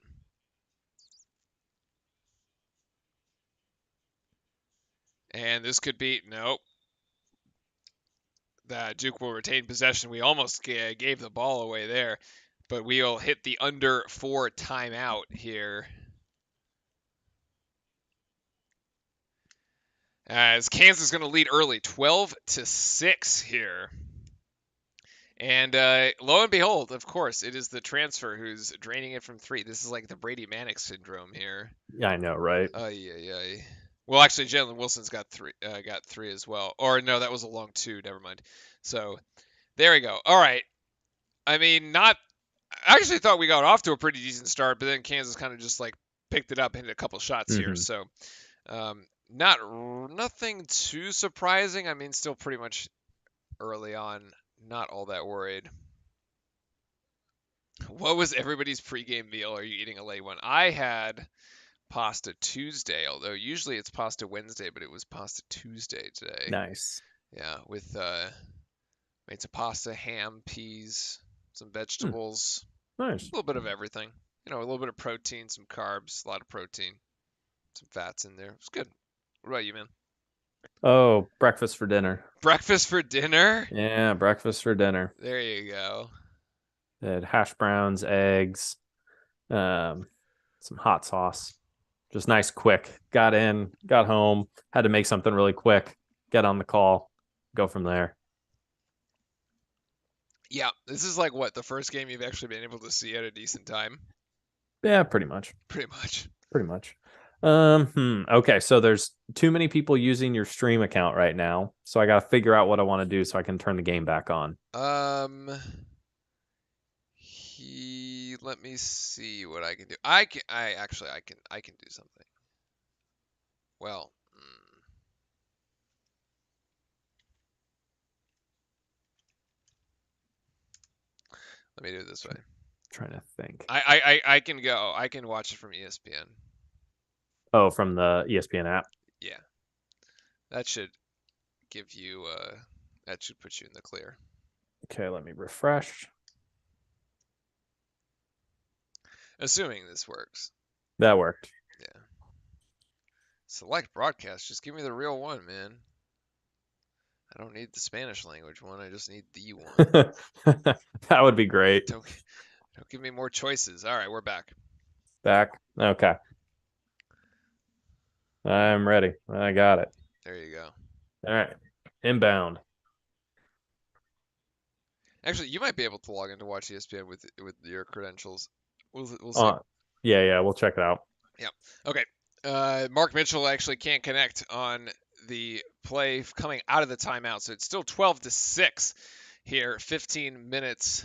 And this could be, nope. Duke will retain possession. We almost gave the ball away there, but we'll hit the under 4 timeout here. As Kansas is going to lead early, 12-6 here. And lo and behold, of course, it is the transfer who's draining it from 3. This is like the Brady Manick syndrome here. Yeah, I know, right? Yeah. Well, actually, Jalen Wilson's got 3 as well. Or no, that was a long 2. Never mind. So there we go. All right. I mean, I actually thought we got off to a pretty decent start, but then Kansas kind of just like picked it up and hit a couple shots here. So nothing too surprising. I mean, still pretty much early on. Not all that worried. What was everybody's pregame meal? Are you eating a late one? I had pasta Tuesday, although usually it's pasta Wednesday, but it was pasta Tuesday today. Nice. Yeah, with made some pasta, ham, peas, some vegetables. Nice. A little bit of everything. You know, a little bit of protein, some carbs, a lot of protein, some fats in there. It's good. What about you, man? Oh, breakfast for dinner. Breakfast for dinner? Yeah, breakfast for dinner. There you go. Had hash browns, eggs, some hot sauce. Just nice, quick. Got in, got home, had to make something really quick, get on the call, go from there. Yeah, this is like what, the first game you've actually been able to see at a decent time? Yeah, pretty much. Pretty much. Okay, so there's too many people using your stream account right now, so I got to figure out what I want to do so I can turn the game back on. Let me see what I can do. I can do something. Well, let me do it this way. Trying to think. I can go. I can watch it from ESPN. Oh, from the ESPN app? Yeah. That should give you that should put you in the clear. Okay, let me refresh. Assuming this works. That worked. Yeah. Select broadcast. Just give me the real one, man. I don't need the Spanish language one. I just need the one. That would be great. Don't give me more choices. All right, we're back. Back. Okay. I'm ready. I got it. There you go. All right. Inbound. Actually, you might be able to log in to watch ESPN with your credentials. We'll see. Yeah, we'll check it out. Yeah. Okay. Mark Mitchell actually can't connect on the play coming out of the timeout, so it's still 12-6 here. 15 minutes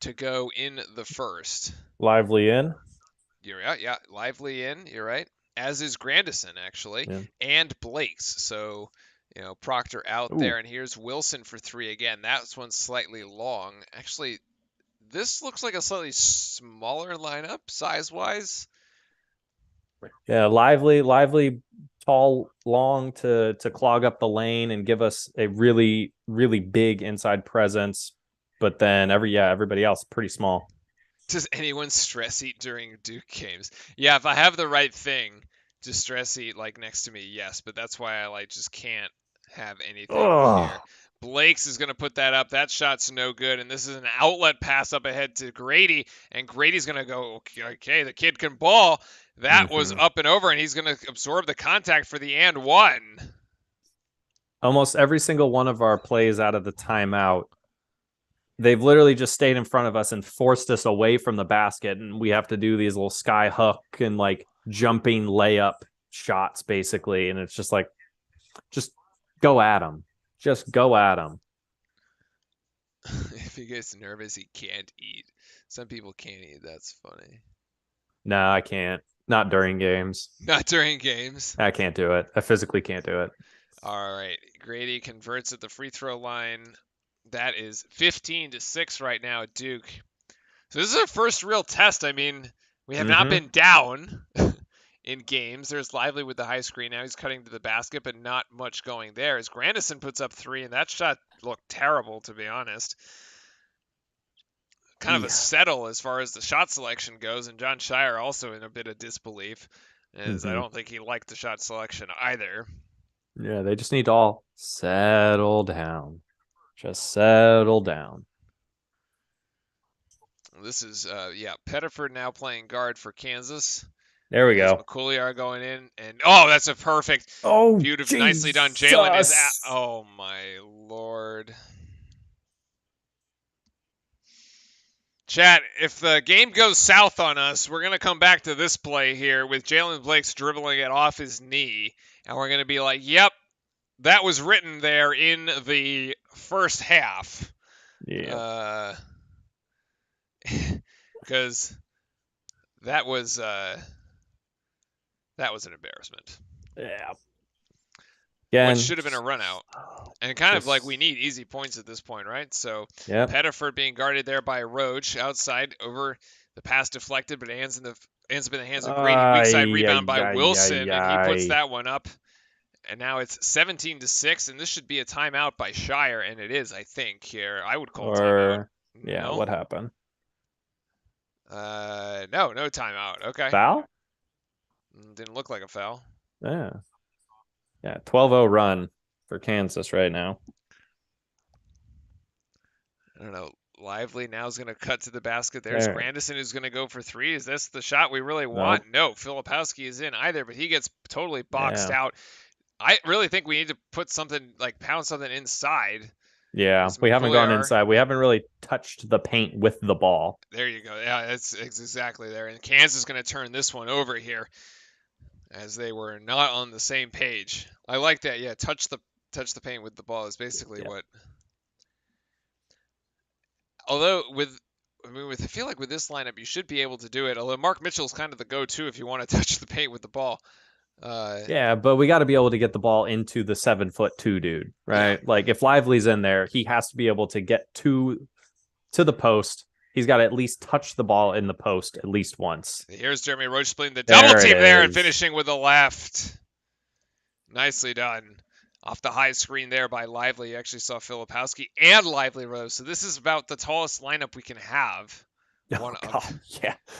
to go in the first. Lively in. You're right. Yeah, Lively in. You're right. As is Grandison actually, Yeah. and Blake's. So Proctor out Ooh. there, and here's Wilson for three again. That one's slightly long. Actually, this looks like a slightly smaller lineup size-wise. Yeah, lively, tall, long to clog up the lane and give us a really, really big inside presence. But then everybody else pretty small. Does anyone stress eat during Duke games? Yeah, if I have the right thing to stress eat like next to me, yes. But that's why I just can't have anything here. Oh. Blake's is going to put that up. That shot's no good. And this is an outlet pass up ahead to Grady. And Grady's going to go, okay, the kid can ball. That was up and over, and he's going to absorb the contact for the and one. Almost every single one of our plays out of the timeout, they've literally just stayed in front of us and forced us away from the basket. And we have to do these little sky hook and jumping layup shots, basically. And it's just just go at them. Just go at them. If he gets nervous, he can't eat. Some people can't eat. That's funny. No, I can't. Not during games. Not during games. I can't do it. I physically can't do it. All right. Grady converts at the free throw line. That is 15-6 right now at Duke. So this is our first real test. I mean, we have not been down in games. There's Lively with the high screen. Now he's cutting to the basket, but not much going there. As Grandison puts up three, and that shot looked terrible, to be honest. Kind of a settle as far as the shot selection goes, and John Shire also in a bit of disbelief, as I don't think he liked the shot selection either. Yeah, they just need to all settle down. Just settle down. This is, Pettiford now playing guard for Kansas. There we go. McCouliar going in, and that's a perfect, beautiful, nicely done. Jalen is at, oh my lord. Chat, if the game goes south on us, we're going to come back to this play here with Jalen Blake's dribbling it off his knee, and we're going to be like, yep, that was written there in the first half. Yeah. Because that was an embarrassment. Yeah. Which should have been a run out. And kind of like we need easy points at this point, right? So Pettiford being guarded there by Roach outside over the pass deflected, but ends up in the hands of Grady. Weak side rebound by Wilson, and he puts that one up. And now it's 17-6, and this should be a timeout by Shire, and it is, I think, here. I would call timeout. Yeah, no? What happened? No timeout. Okay. Foul? Didn't look like a foul. Yeah. Yeah, 12-0 run for Kansas right now. I don't know. Lively now is going to cut to the basket. There's Grandison who's going to go for three. Is this the shot we really want? No. Filipowski is in either, but he gets totally boxed out. I really think we need to put something, pound something inside. Yeah, we haven't gone inside. We haven't really touched the paint with the ball. There you go. Yeah, it's exactly there. And Kansas is going to turn this one over here, as they were not on the same page. I like that. Yeah, touch the paint with the ball is basically what. Although I feel like with this lineup you should be able to do it. Although Mark Mitchell's kind of the go-to if you want to touch the paint with the ball. Yeah, but we got to be able to get the ball into the 7'2" dude, right? Yeah. If Lively's in there, he has to be able to get to the post. He's got to at least touch the ball in the post at least once. Here's Jeremy Roach splitting the double team there and finishing with the left. Nicely done. Off the high screen there by Lively. You actually saw Filipowski and Lively Rose. So this is about the tallest lineup we can have. Yeah.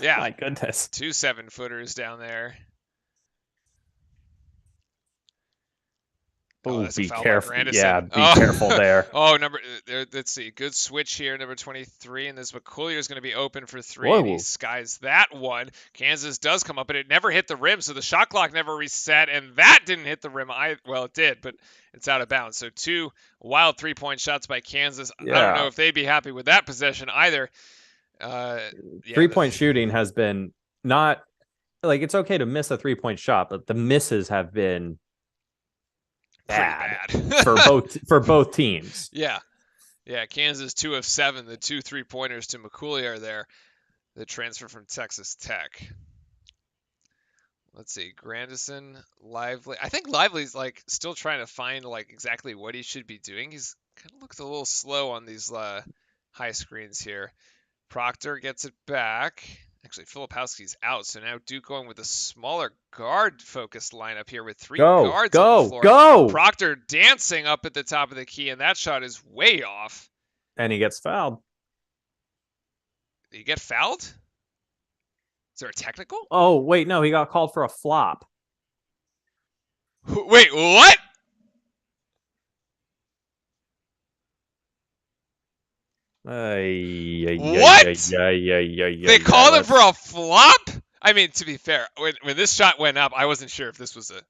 My goodness. 2 7-footers down there. Oh, be careful. Yeah, be careful there. Let's see. Good switch here, number 23. And this McCouliar is going to be open for three. And he skies that one. Kansas does come up, but it never hit the rim. So the shot clock never reset. And that didn't hit the rim. Well, it did, but it's out of bounds. So 2 wild 3-point shots by Kansas. Yeah. I don't know if they'd be happy with that possession either. 3-point shooting has been not it's okay to miss a 3-point shot, but the misses have been bad for both teams. Yeah. Yeah, Kansas 2 of 7. The 2 3-pointers to McCooley are there. The transfer from Texas Tech. Let's see, Grandison, Lively. I think Lively's like still trying to find like exactly what he should be doing. He's kind of looks a little slow on these high screens here. Proctor gets it back. Actually, Filipowski's out, so now Duke going with a smaller guard-focused lineup here with 3 Go, guards on the go, floor. go! Proctor dancing up at the top of the key, and that shot is way off. And he gets fouled. Did he get fouled? Is there a technical? Oh, wait, no, he got called for a flop. Wait, what? What? They called him for a flop? I mean, to be fair, when this shot went up, I wasn't sure if this was a.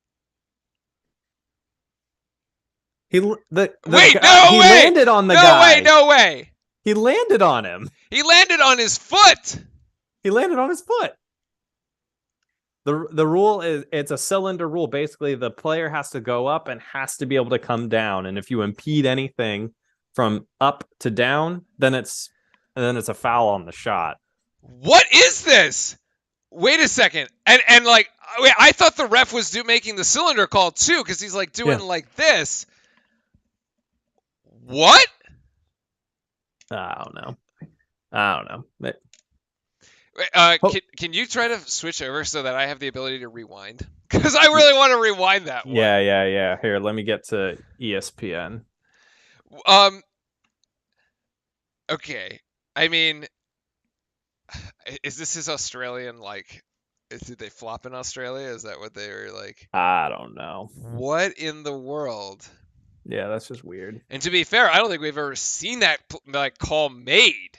He landed on the guy. No way. He landed on him. He landed on his foot. He landed on his foot. The rule is it's a cylinder rule. Basically, the player has to go up and has to be able to come down. And if you impede anything from up to down, then it's a foul on the shot. What is this? Wait a second. And like, I thought the ref was making the cylinder call too, because he's like doing like this. What? I don't know. Can you try to switch over so that I have the ability to rewind? Because I really want to rewind that one. Yeah. Here, let me get to ESPN. Okay. I mean, is this his Australian, like, did they flop in Australia? Is that what they were like? I don't know. What in the world? Yeah, that's just weird. And to be fair, I don't think we've ever seen that like call made.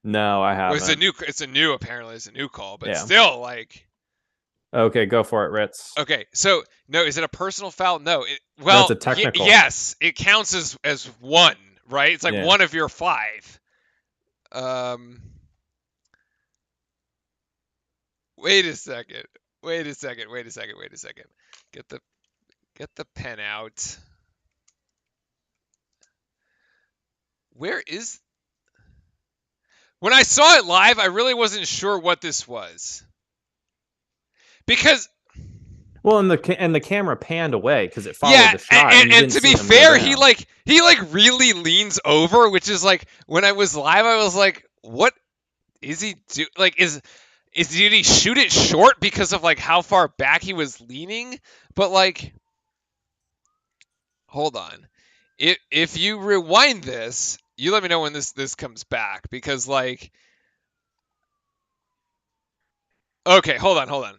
No, I haven't. It's a new call, but still, like. Okay, go for it, Ritz. Okay, so no, is it a personal foul? No, it's a technical. Yes, it counts as one, right? It's like one of your 5. Wait a second. Get the pen out. Where is? When I saw it live, I really wasn't sure what this was. Because and the camera panned away because it followed the shot. And to be fair, he really leans over, which is like when I was live, I was like, what is he do? Like, did he shoot it short because of like how far back he was leaning? But like, hold on, if you rewind this, you let me know when this comes back, because like, okay, hold on.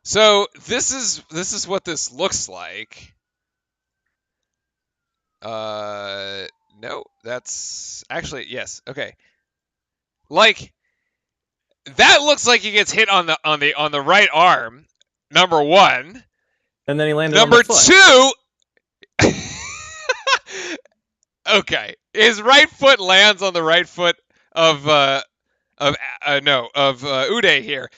So this is what this looks like. No, that's actually, yes. Okay. Like, that looks like he gets hit on the right arm, number 1. And then he landed number on the foot. 2. Okay. His right foot lands on the right foot of Uday here.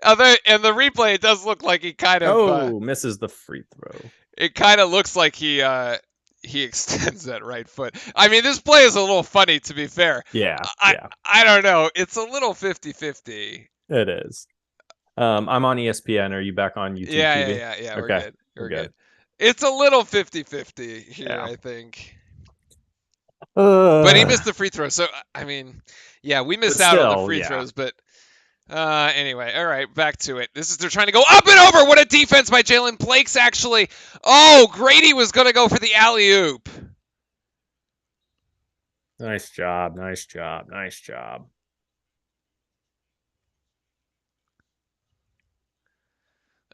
And the replay, it does look like he kind of misses the free throw. It kind of looks like he extends that right foot. I mean, this play is a little funny, to be fair. Yeah. I don't know. It's a little 50-50. It is. I'm on ESPN. Are you back on YouTube? Yeah. Okay. We're good. It's a little 50-50 here, I think. But he missed the free throw. So, I mean, we missed out on the free throws, but anyway, all right, back to it. They're trying to go up and over. What a defense by Jalen Blakes, actually. Oh, Grady was going to go for the alley-oop. Nice job.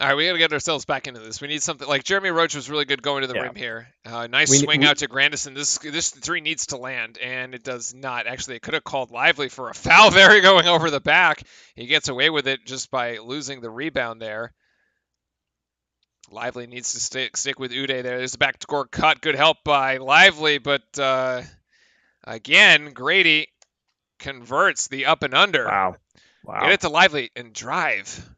All right, we got to get ourselves back into this. We need something like Jeremy Roach was really good going to the rim here. Nice swing out to Grandison. This 3 needs to land, and it does not. Actually, it could have called Lively for a foul there going over the back. He gets away with it just by losing the rebound there. Lively needs to stick with Uday there. There's a backdoor cut. Good help by Lively, but again, Grady converts the up and under. Wow. Get it to Lively and drive.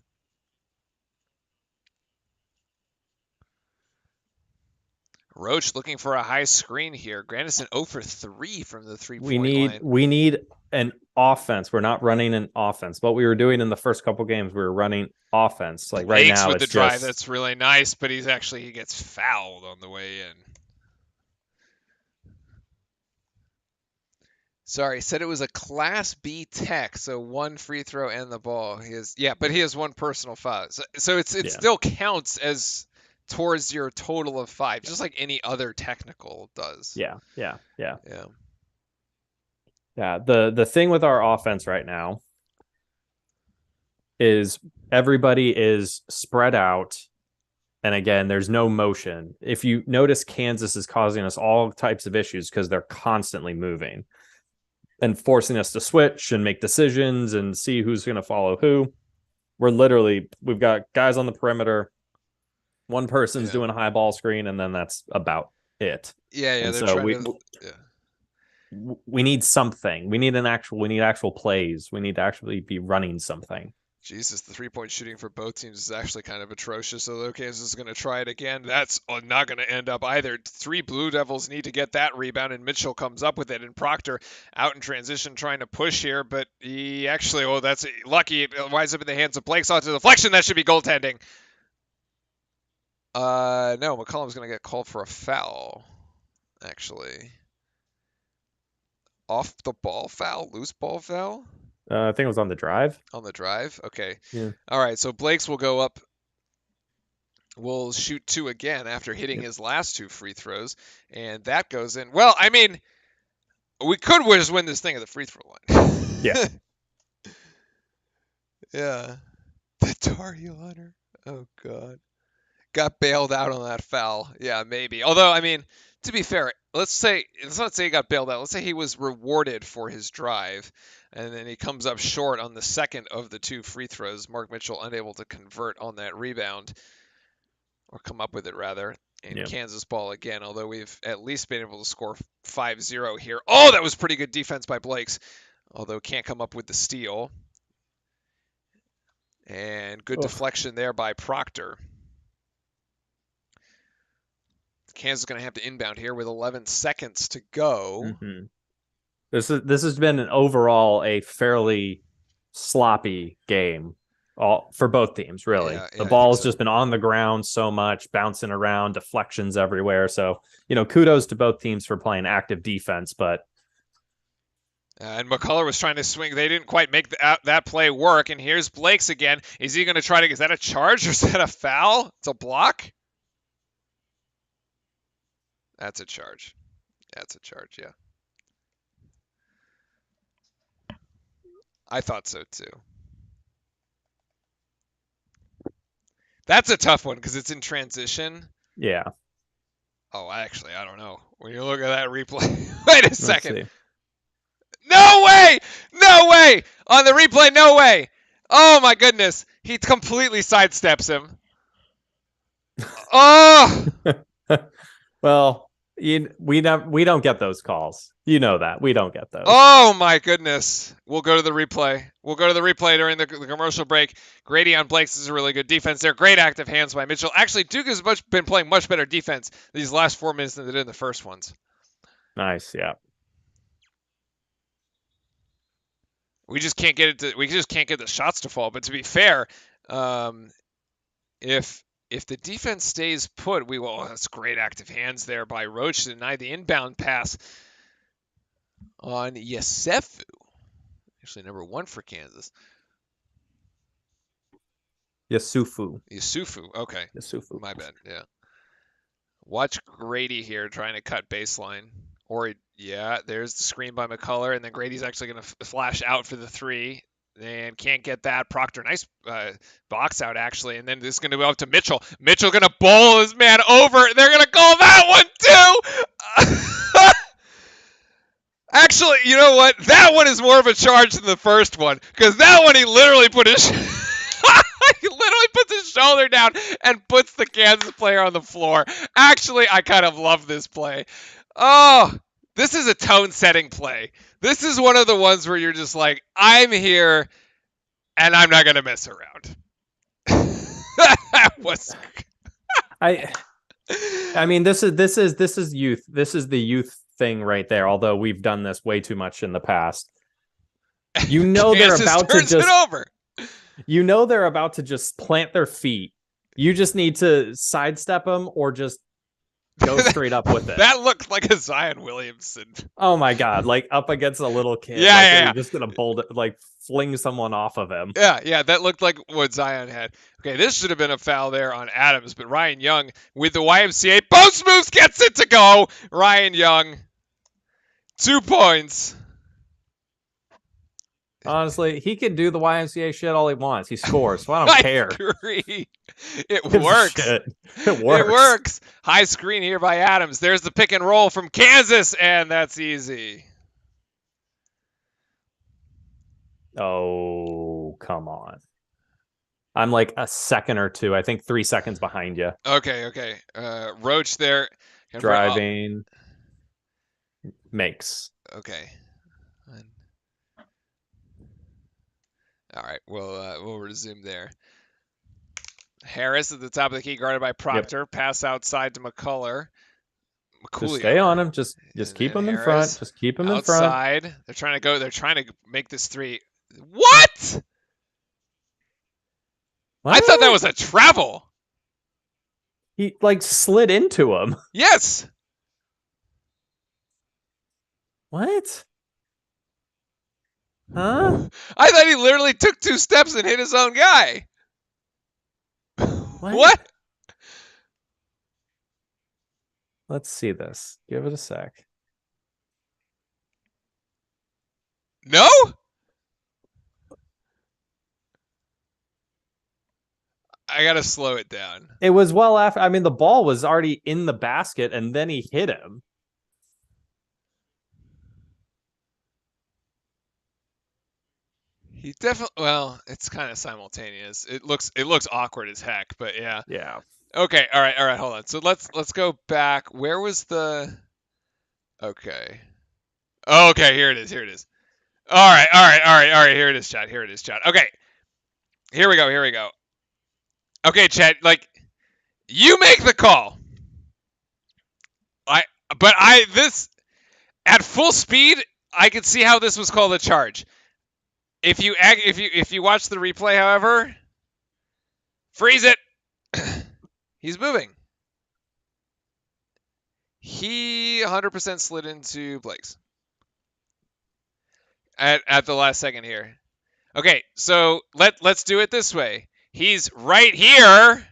Roach looking for a high screen here. Grandison 0 for 3 from the We three-point need line. we need an offense. We're not running an offense. What we were doing in the first couple games, we were running offense. Like right Blake's now, with the it's drive. just That's really nice, but he gets fouled on the way in. Sorry, said it was a Class B tech, so 1 free throw and the ball. But he has 1 personal foul, so it yeah. still counts as towards your total of 5, just like any other technical does. Yeah. Yeah. Yeah. The thing with our offense right now is everybody is spread out. And again, there's no motion. If you notice, Kansas is causing us all types of issues because they're constantly moving and forcing us to switch and make decisions and see who's going to follow who. We've got guys on the perimeter. One person's doing a high ball screen, and then that's about it. Yeah, and they're so trying to. we need something. We need actual plays. We need to actually be running something. Jesus, the 3-point shooting for both teams is actually kind of atrocious. Although Kansas is going to try it again, that's not going to end up either. 3 Blue Devils need to get that rebound, and Mitchell comes up with it. And Proctor out in transition trying to push here, but he actually, that's lucky. It winds up in the hands of Blake. Saw to the deflection. That should be goaltending. No, McCollum's going to get called for a foul, actually. Off the ball foul? Loose ball foul? I think it was on the drive. On the drive? Okay. Yeah. All right, so Blake's will go up. Will shoot 2 again after hitting his last 2 free throws, and that goes in. Well, I mean, we could just win this thing at the free throw line. Yeah. Yeah. The Tar Heel Hunter. Oh, God. Got bailed out on that foul. Yeah, maybe. Although, I mean, to be fair, let's not say he got bailed out. Let's say he was rewarded for his drive, and then he comes up short on the second of the 2 free throws. Mark Mitchell unable to convert on that rebound, or come up with it rather. And Kansas ball again, although we've at least been able to score 5-0 here. Oh, that was pretty good defense by Blakes, although can't come up with the steal. And good deflection there by Proctor. Kansas is going to have to inbound here with 11 seconds to go. Mm-hmm. This has been a fairly sloppy game for both teams, really. The ball's just been on the ground so much, bouncing around, deflections everywhere. So, kudos to both teams for playing active defense, but and McCullough was trying to swing. They didn't quite make that play work. And here's Blake's again. Is he going to try to? Is that a charge or is that a foul? It's a block. That's a charge. That's a charge, yeah. I thought so too. That's a tough one because it's in transition. Yeah. Oh, I don't know. When you look at that replay, wait a second. No way! No way! On the replay, no way! Oh my goodness. He completely sidesteps him. Oh! Well, we don't get those calls. You know that. We don't get those. Oh my goodness. We'll go to the replay. We'll go to the replay during the commercial break. Grady on Blake's is a really good defense there. Great active hands by Mitchell. Actually, Duke has been playing much better defense these last 4 minutes than they did in the first ones. Nice, yeah. We just can't get the shots to fall. But to be fair, if the defense stays put, we will. Oh, that's great active hands there by Roach to deny the inbound pass on Yesefu. Actually, number 1 for Kansas. Yesufu. Okay. Yesufu. My bad. Yeah. Watch Grady here trying to cut baseline. There's the screen by McCullough, and then Grady's actually going to flash out for the 3. And can't get that. Proctor, nice box out, actually. And then this is going to go up to Mitchell. Mitchell going to bowl his man over. They're going to call that one, too. Actually, you know what? That one is more of a charge than the first one. Because that one, he literally put his... he literally puts his shoulder down and puts the Kansas player on the floor. Actually, I kind of love this play. Oh, this is a tone-setting play. This is one of the ones where you're just like, I'm here, and I'm not going to mess around. That was... I mean, this is youth. This is the youth thing right there. Although we've done this way too much in the past. You know they're Kansas about to turns it just over. you know they're about to just plant their feet. You just need to sidestep them or just go straight up with it. That looked like a Zion Williamson. Oh my god, like up against a little kid. Yeah, like yeah, you're just gonna like fling someone off of him. yeah, that looked like what Zion had. Okay, this should have been a foul there on Adams, but Ryan Young with the YMCA post moves gets it to go. Ryan Young, 2 points. Honestly, he can do the YMCA shit all he wants. He scores, so I don't care. Agree. It works. It works. It works. High screen here by Adams. There's the pick and roll from Kansas, and that's easy. Oh, come on. I'm like a second or two. I think 3 seconds behind you. Okay. Roach there. Driving. Makes. Okay. All right, we'll resume there. Harris at the top of the key, guarded by Proctor. Yep. Pass outside to McCullough. Just stay on him. Just keep him in front. Just keep him in front. Outside. They're trying to go. They're trying to make this three. What? I thought that was a travel. He like slid into him. Yes. What? Huh? I thought he literally took 2 steps and hit his own guy. What? Let's see this. Give it a sec. No? I gotta slow it down. It was well after. I mean, the ball was already in the basket, and then he hit him. He definitely. Well, it's kind of simultaneous. It looks awkward as heck, but yeah. Yeah. Okay. All right. Hold on. So let's go back. Where was the? Okay. Okay. Here it is. All right. Here it is, Chad. Okay. Here we go. Okay, Chad. Like, you make the call. This at full speed, I could see how this was called a charge. If you watch the replay, however, freeze it. He's moving. He 100% slid into Blake's at the last second here. Okay, so let's do it this way. He's right here.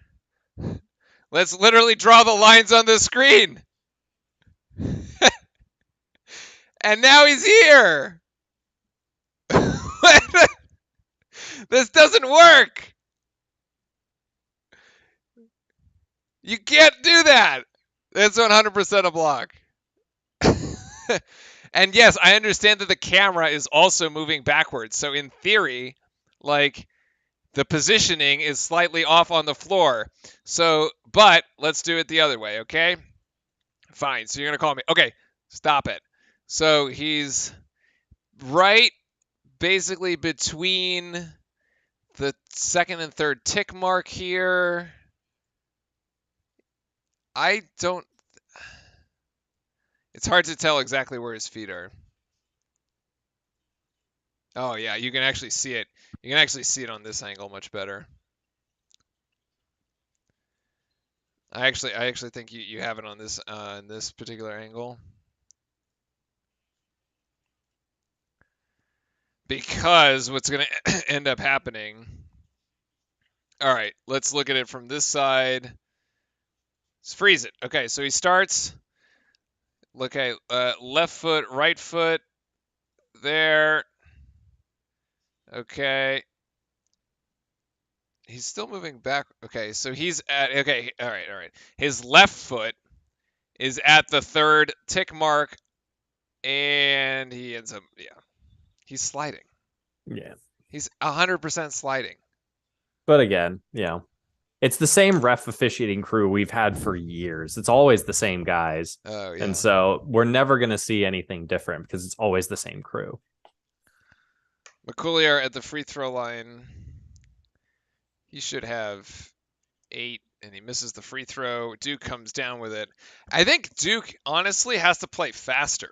Let's literally draw the lines on the screen. And now he's here. This doesn't work. You can't do that. That's 100% a block. And yes, I understand that the camera is also moving backwards. So in theory, like, the positioning is slightly off on the floor. So, but let's do it the other way, okay? Fine. So you're going to call me. Okay, stop it. So he's right basically between the second and third tick mark here. It's hard to tell exactly where his feet are. Oh yeah, you can actually see it. You can actually see it on this angle much better. I actually think you have it on this in this particular angle. Because what's going to end up happening. All right, let's look at it from this side. Let's freeze it. Okay, so he starts. Okay, left foot, right foot. There. Okay. He's still moving back. Okay, so he's at. Okay, all right. His left foot is at the third tick mark, and he ends up. Yeah. He's sliding. Yeah. He's 100% sliding. But again, it's the same ref officiating crew we've had for years. It's always the same guys. Oh, yeah. And so we're never going to see anything different because it's always the same crew. McCullough at the free throw line. He should have 8 and he misses the free throw. Duke comes down with it. I think Duke honestly has to play faster.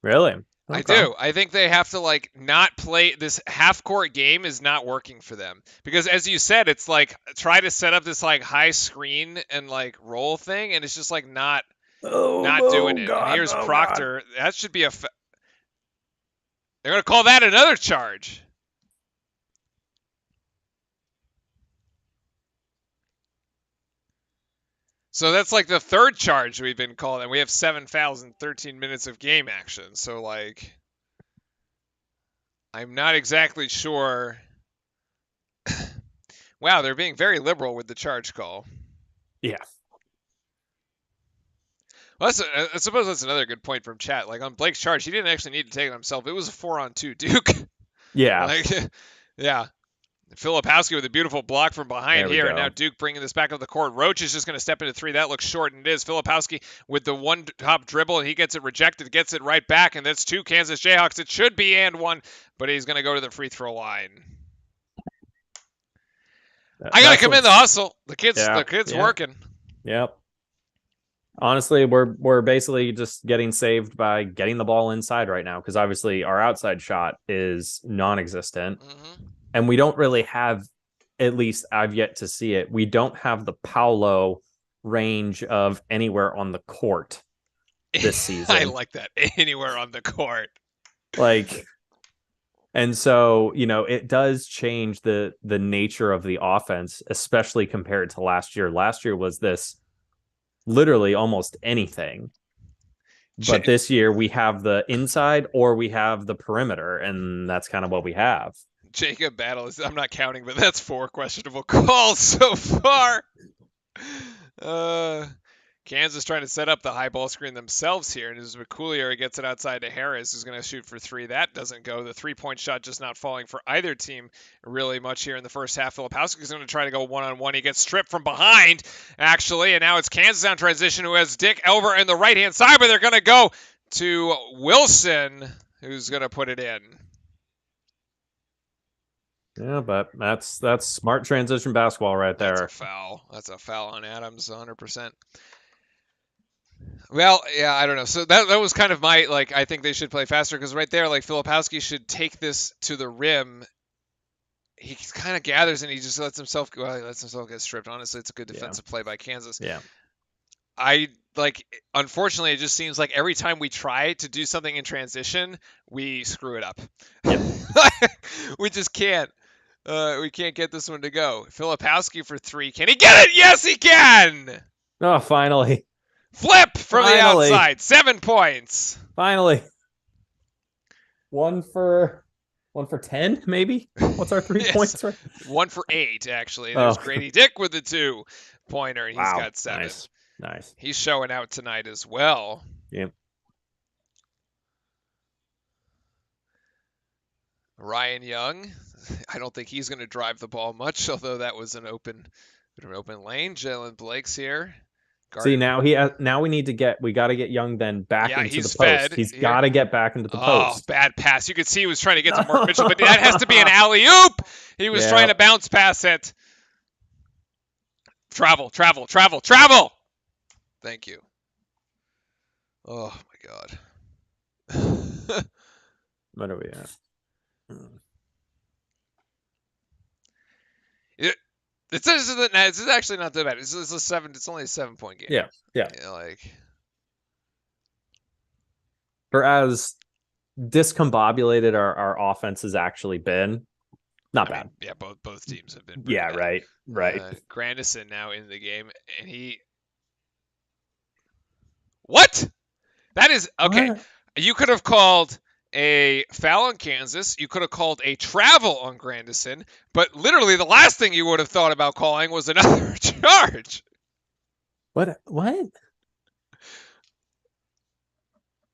Really? I Okay. do. I think they have to like not play this half court game is not working for them because as you said, it's like try to set up this like high screen and like roll thing, and it's just like not doing it. And God! here's Oh God! Proctor. That should be they're gonna call that another charge. So that's like the third charge we've been called, and we have 7 fouls in 13 minutes of game action. So like, I'm not exactly sure. Wow, they're being very liberal with the charge call. Yeah. Well, I suppose that's another good point from chat. Like on Blake's charge, he didn't actually need to take it himself. It was a 4-on-2 Duke. Yeah. Like, yeah. Filipowski with a beautiful block from behind here, and now Duke bringing this back up the court. Roach is just going to step into three. That looks short, and it is. Filipowski with the one top dribble, and he gets it rejected, gets it right back, and that's 2 Kansas Jayhawks. It should be and 1, but he's going to go to the free throw line. I got to come in the hustle. The kid's working. Yep. Honestly, we're basically just getting saved by getting the ball inside right now because obviously our outside shot is non-existent. Mm-hmm. And we don't really have, at least I've yet to see it, we don't have the Paolo range of anywhere on the court this season. I like that. Anywhere on the court. Like, and so, you know, it does change the nature of the offense, especially compared to last year. Last year was this literally almost anything. But this year we have the inside or we have the perimeter, and that's kind of what we have. Jacob Battle is, I'm not counting, but that's 4 questionable calls so far. Kansas trying to set up the high ball screen themselves here, and as McCoolier gets it outside to Harris, who's going to shoot for 3. That doesn't go. The 3-point shot just not falling for either team really much here in the first half. Filipowski is going to try to go one-on-one. He gets stripped from behind, actually, and now it's Kansas on transition, who has Dick Elver in the right-hand side, but they're going to go to Wilson, who's going to put it in. Yeah, but that's smart transition basketball right there. That's a foul. That's a foul on Adams, 100%. Well, yeah, I don't know. So that was kind of my, like, I think they should play faster because right there, like, Filipowski should take this to the rim. He kind of gathers and he just lets himself get stripped. Honestly, it's a good defensive play by Kansas. Yeah. Unfortunately, it just seems like every time we try to do something in transition, we screw it up. Yep. We just can't. We can't get this one to go. Filipowski for 3. Can he get it? Yes, he can. Oh, finally. Flip from the outside. 7 points. Finally. One for 10, maybe? What's our 3 points? Right? 1 for 8, actually. There's Grady Dick with the 2-pointer, and he's got 7. Nice. He's showing out tonight as well. Yeah. Ryan Young, I don't think he's going to drive the ball much, although that was an open lane. Jalen Blake's here. See, now we got to get Young then back into the post. Fed. He's got to get back into the post. Oh, bad pass. You could see he was trying to get to Mark Mitchell, but that has to be an alley-oop. He was trying to bounce pass it. Travel. Thank you. Oh, my God. What are we at? This is actually not that bad. It's only a 7-point game. Yeah. Like, for as discombobulated our offense has actually been, not bad. Yeah, both teams have been. Yeah, bad. Right. Grandison now in the game, and he. What? That is okay. What? You could have called a foul on Kansas. You could have called a travel on Grandison, but literally the last thing you would have thought about calling was another charge. What?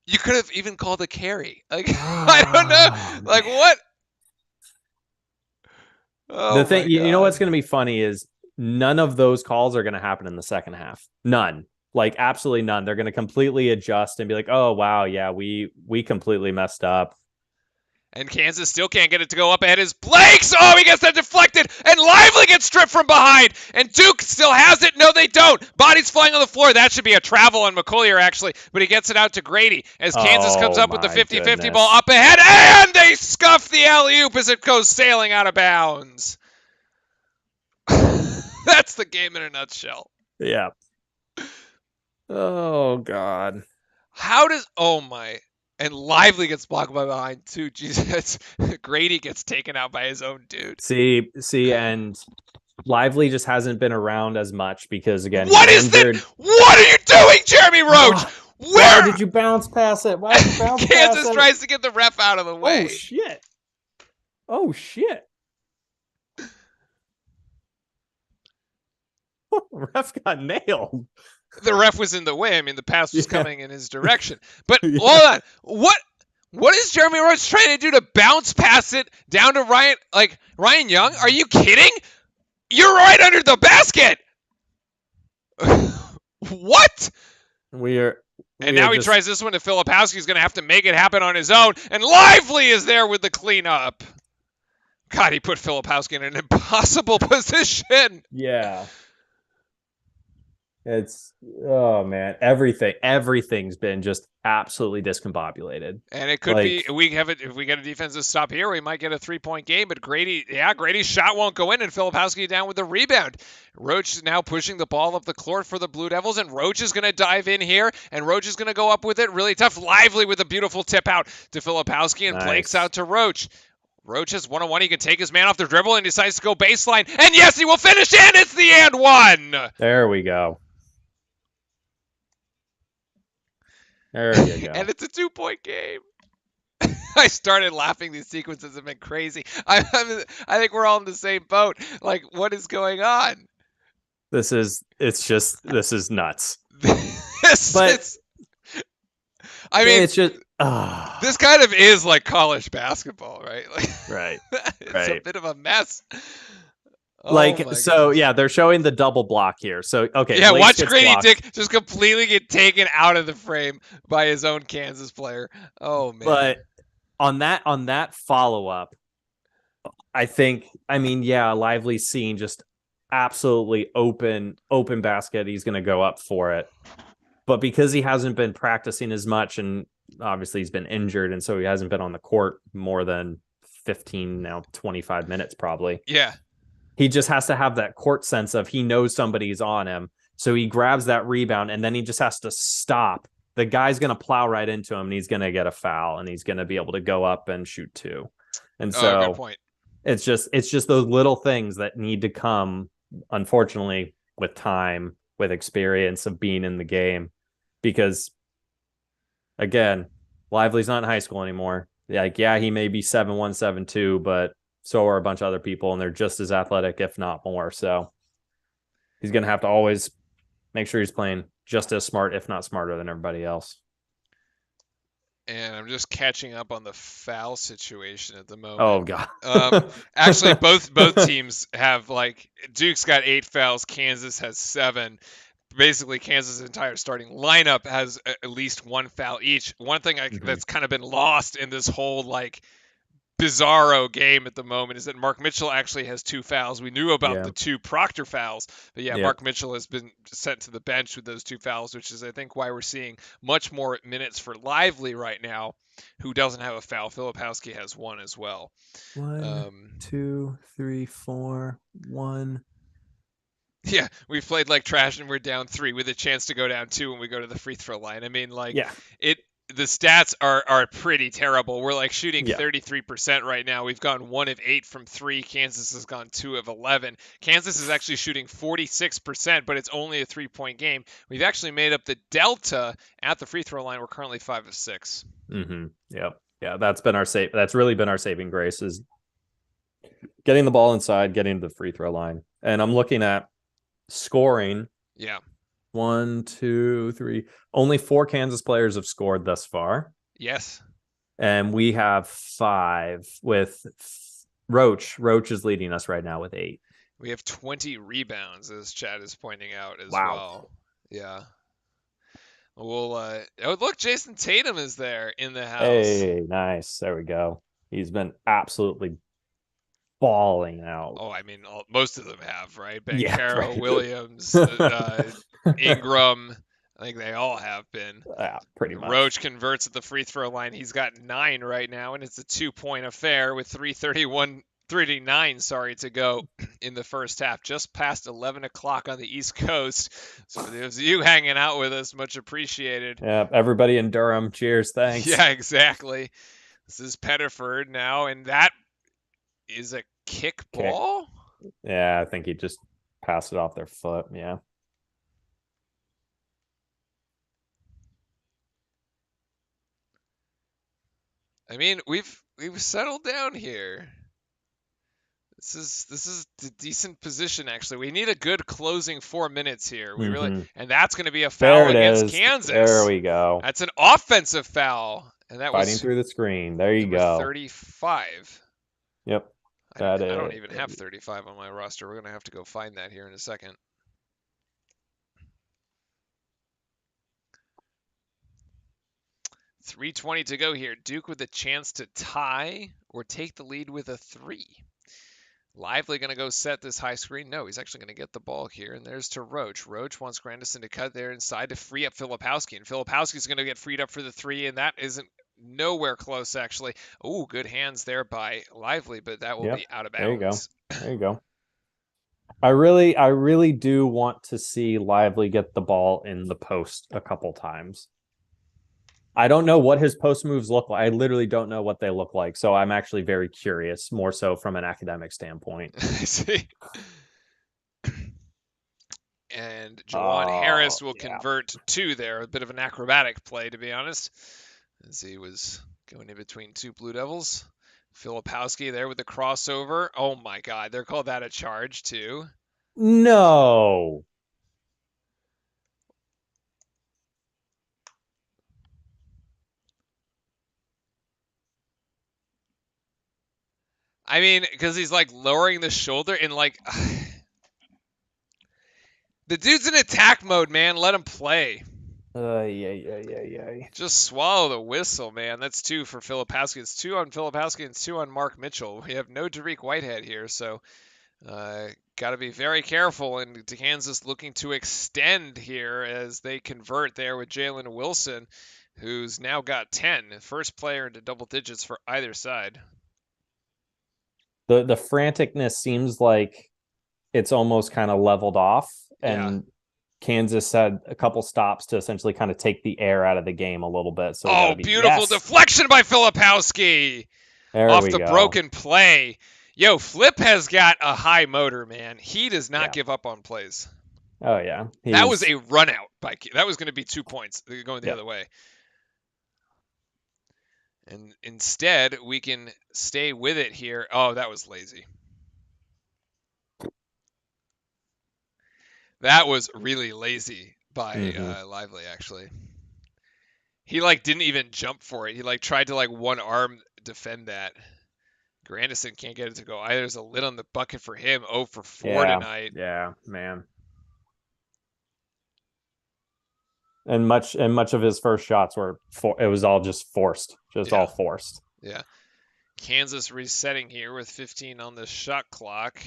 You could have even called a carry. Like, I don't know. Like, what? Oh, the thing, you know what's going to be funny is none of those calls are going to happen in the second half. None. Like, absolutely none. They're going to completely adjust and be like, oh, wow, yeah, we completely messed up. And Kansas still can't get it to go up ahead as Blake's. Oh, he gets that deflected, and Lively gets stripped from behind. And Duke still has it. No, they don't. Bodies flying on the floor. That should be a travel on McCollier, actually, but he gets it out to Grady as Kansas comes Oh up with the my 50-50 ball goodness. up ahead, and they scuff the alley-oop as it goes sailing out of bounds. That's the game in a nutshell. Yeah. Oh God. How does... Oh, my... And Lively gets blocked by behind too. Jesus, Grady gets taken out by his own dude. See, and Lively just hasn't been around as much because again What he's is injured. that? What are you doing, Jeremy Roach? Why did you bounce past it? Why did you bounce past Kansas it? tries to get the ref out of the way. Oh shit! Oh shit! Ref got nailed. The ref was in the way. I mean, the pass was coming in his direction. But Yeah. hold on. What is Jeremy Roach trying to do to bounce past it down to Ryan Young? Are you kidding? You're right under the basket. What? And now he tries this one to Filipowski. He's going to have to make it happen on his own. And Lively is there with the cleanup. God, he put Filipowski in an impossible position. Yeah. It's man, everything's been just absolutely discombobulated. And it could be if we get a defensive stop here, we might get a 3-point game. But Grady's shot won't go in, and Filipowski down with the rebound. Roach is now pushing the ball up the court for the Blue Devils, and Roach is going to dive in here, and Roach is going to go up with it really tough. Lively with a beautiful tip out to Filipowski, and Blake's out to Roach. Roach has one-on-one. He can take his man off the dribble and decides to go baseline. And yes, he will finish, and it's the and one. There we go. There you go. And it's a 2-point game. I started laughing. These sequences have been crazy. I think we're all in the same boat. Like, what is going on? This is nuts. I mean, it's just this kind of is like college basketball, right? Like, right. It's a bit of a mess. They're showing the double block here. So okay, yeah, Blake's watch Grady blocked. Dick just completely get taken out of the frame by his own Kansas player. Oh man! But on that follow up, Lively's seeing just absolutely open basket. He's going to go up for it, but because he hasn't been practicing as much, and obviously he's been injured, and so he hasn't been on the court more than 25 minutes probably. Yeah. He just has to have that court sense of he knows somebody's on him. So he grabs that rebound and then he just has to stop. The guy's going to plow right into him and he's going to get a foul and he's going to be able to go up and shoot two. And so good point. It's just those little things that need to come, unfortunately, with time, with experience of being in the game. Because again, Lively's not in high school anymore. He may be 7'1", 7'2", but so are a bunch of other people, and they're just as athletic, if not more. So he's going to have to always make sure he's playing just as smart, if not smarter than everybody else. And I'm just catching up on the foul situation at the moment. Oh, God. Actually, both teams have, Duke's got 8 fouls. Kansas has 7. Basically, Kansas' entire starting lineup has at least 1 foul each. One thing that's kind of been lost in this whole, bizarro game at the moment is that Mark Mitchell actually has 2 fouls. We knew about the 2 Proctor fouls, but Mark Mitchell has been sent to the bench with those 2 fouls, which is I think why we're seeing much more minutes for Lively right now, who doesn't have a foul. Filipowski has 1 as well. 1, 2, 3, 4, 1. Yeah, we played like trash and we're down 3 with a chance to go down 2 when we go to the free throw line. I mean, the stats are pretty terrible. We're shooting 33% right now. We've gone 1 of 8 from 3. Kansas has gone 2 of 11. Kansas is actually shooting 46%, but it's only a 3-point game. We've actually made up the delta at the free throw line. We're currently 5 of 6. Mm-hmm. Yep. Yeah, that's really been our saving grace, is getting the ball inside, getting to the free throw line. And I'm looking at scoring. Yeah. 1, 2, 3. Only 4 Kansas players have scored thus far. Yes. And we have 5 with Roach. Roach is leading us right now with 8. We have 20 rebounds, as Chad is pointing out as well. Yeah. Well, look, Jason Tatum is there in the house. Hey, nice. There we go. He's been absolutely balling out. Oh, I mean, most of them have, right? Yeah, Caro, right. Williams, Ingram. I think they all have been. Yeah, pretty much. Roach converts at the free throw line. He's got 9 right now, and it's a 2-point affair with 3:39, sorry, to go in the first half. Just past 11 o'clock on the East Coast. So for those of you hanging out with us, much appreciated. Yeah, everybody in Durham, cheers, thanks. Yeah, exactly. This is Pettiford now, and that is a kick Kick. ball. Yeah, I think he just passed it off their foot. Yeah. I mean, we've settled down here. This is a decent position actually. We need a good closing 4 minutes here. We really, Mm-hmm. and that's going to be a There foul it against is. There Kansas. we go. That's an offensive foul, and that Fighting was through the screen. There you number go. 35. Yep. That I don't is. even have 35 on my roster. We're gonna have to go find that here in a second. 3:20 to go here. Duke with a chance to tie or take the lead with a 3. Lively going to go set this high screen. No, he's actually going to get the ball here. And there's to Roach. Roach wants Grandison to cut there inside to free up Filipowski. And Filipowski's going to get freed up for the 3, and that isn't nowhere close, actually. Oh, good hands there by Lively, but that will Yep. be out of There you go. bounds. There you go. I really do want to see Lively get the ball in the post a couple times. I don't know what his post moves look like. I literally don't know what they look like. So I'm actually very curious, more so from an academic standpoint. I see. And Jawan Oh, Harris will yeah. convert 2 there. A bit of an acrobatic play, to be honest, as he was going in between 2 Blue Devils. Filipowski there with the crossover. Oh my God, they're called that a charge too. No. I mean, because he's like lowering the shoulder and like the dude's in attack mode, man. Let him play. Yeah. Just swallow the whistle, man. That's 2 for Filipowski. It's 2 on Filipowski and 2 on Mark Mitchell. We have no Derek Whitehead here, so got to be very careful. And Kansas looking to extend here as they convert there with Jalen Wilson, who's now got 10. First player into double digits for either side. The franticness seems like it's almost kind of leveled off, Yeah. and Kansas had a couple stops to essentially kind of take the air out of the game a little bit. So we got Oh, to be beautiful yes. deflection by Filipowski There off we the go. broken play. Yo, Flip has got a high motor, man. He does not give up on plays. Oh yeah, That was a run out by that was going to be 2 points going the other way. And instead, we can stay with it here. Oh, that was lazy. That was really lazy by Lively, actually. He like didn't even jump for it. He like tried to like one arm defend that. Grandison can't get it to go either. There's a lid on the bucket for him. 0 for 4 tonight. Yeah, man. And much of his first shots were it was all just forced, all forced. Yeah. Kansas resetting here with 15 on the shot clock.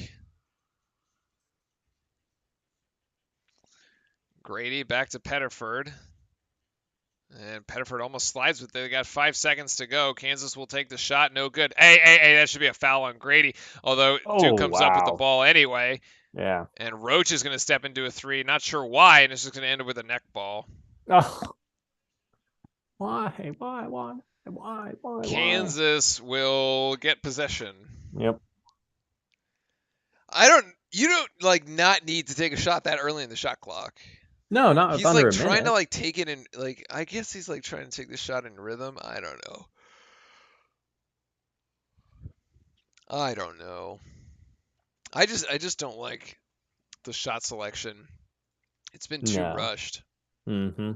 Grady back to Pettiford. And Pettiford almost slides with it. They got 5 seconds to go. Kansas will take the shot. No good. Hey, that should be a foul on Grady. Although Duke comes up with the ball anyway. Yeah. And Roach is going to step into a 3. Not sure why. And it's just going to end up with a neck ball. Oh. Why? Kansas will get possession. Yep. You don't like not need to take a shot that early in the shot clock. No, not he's under like a trying minute. to like take it in like I guess he's like trying to take the shot in rhythm. I don't know. I just don't like the shot selection. It's been too rushed. Mm-hmm.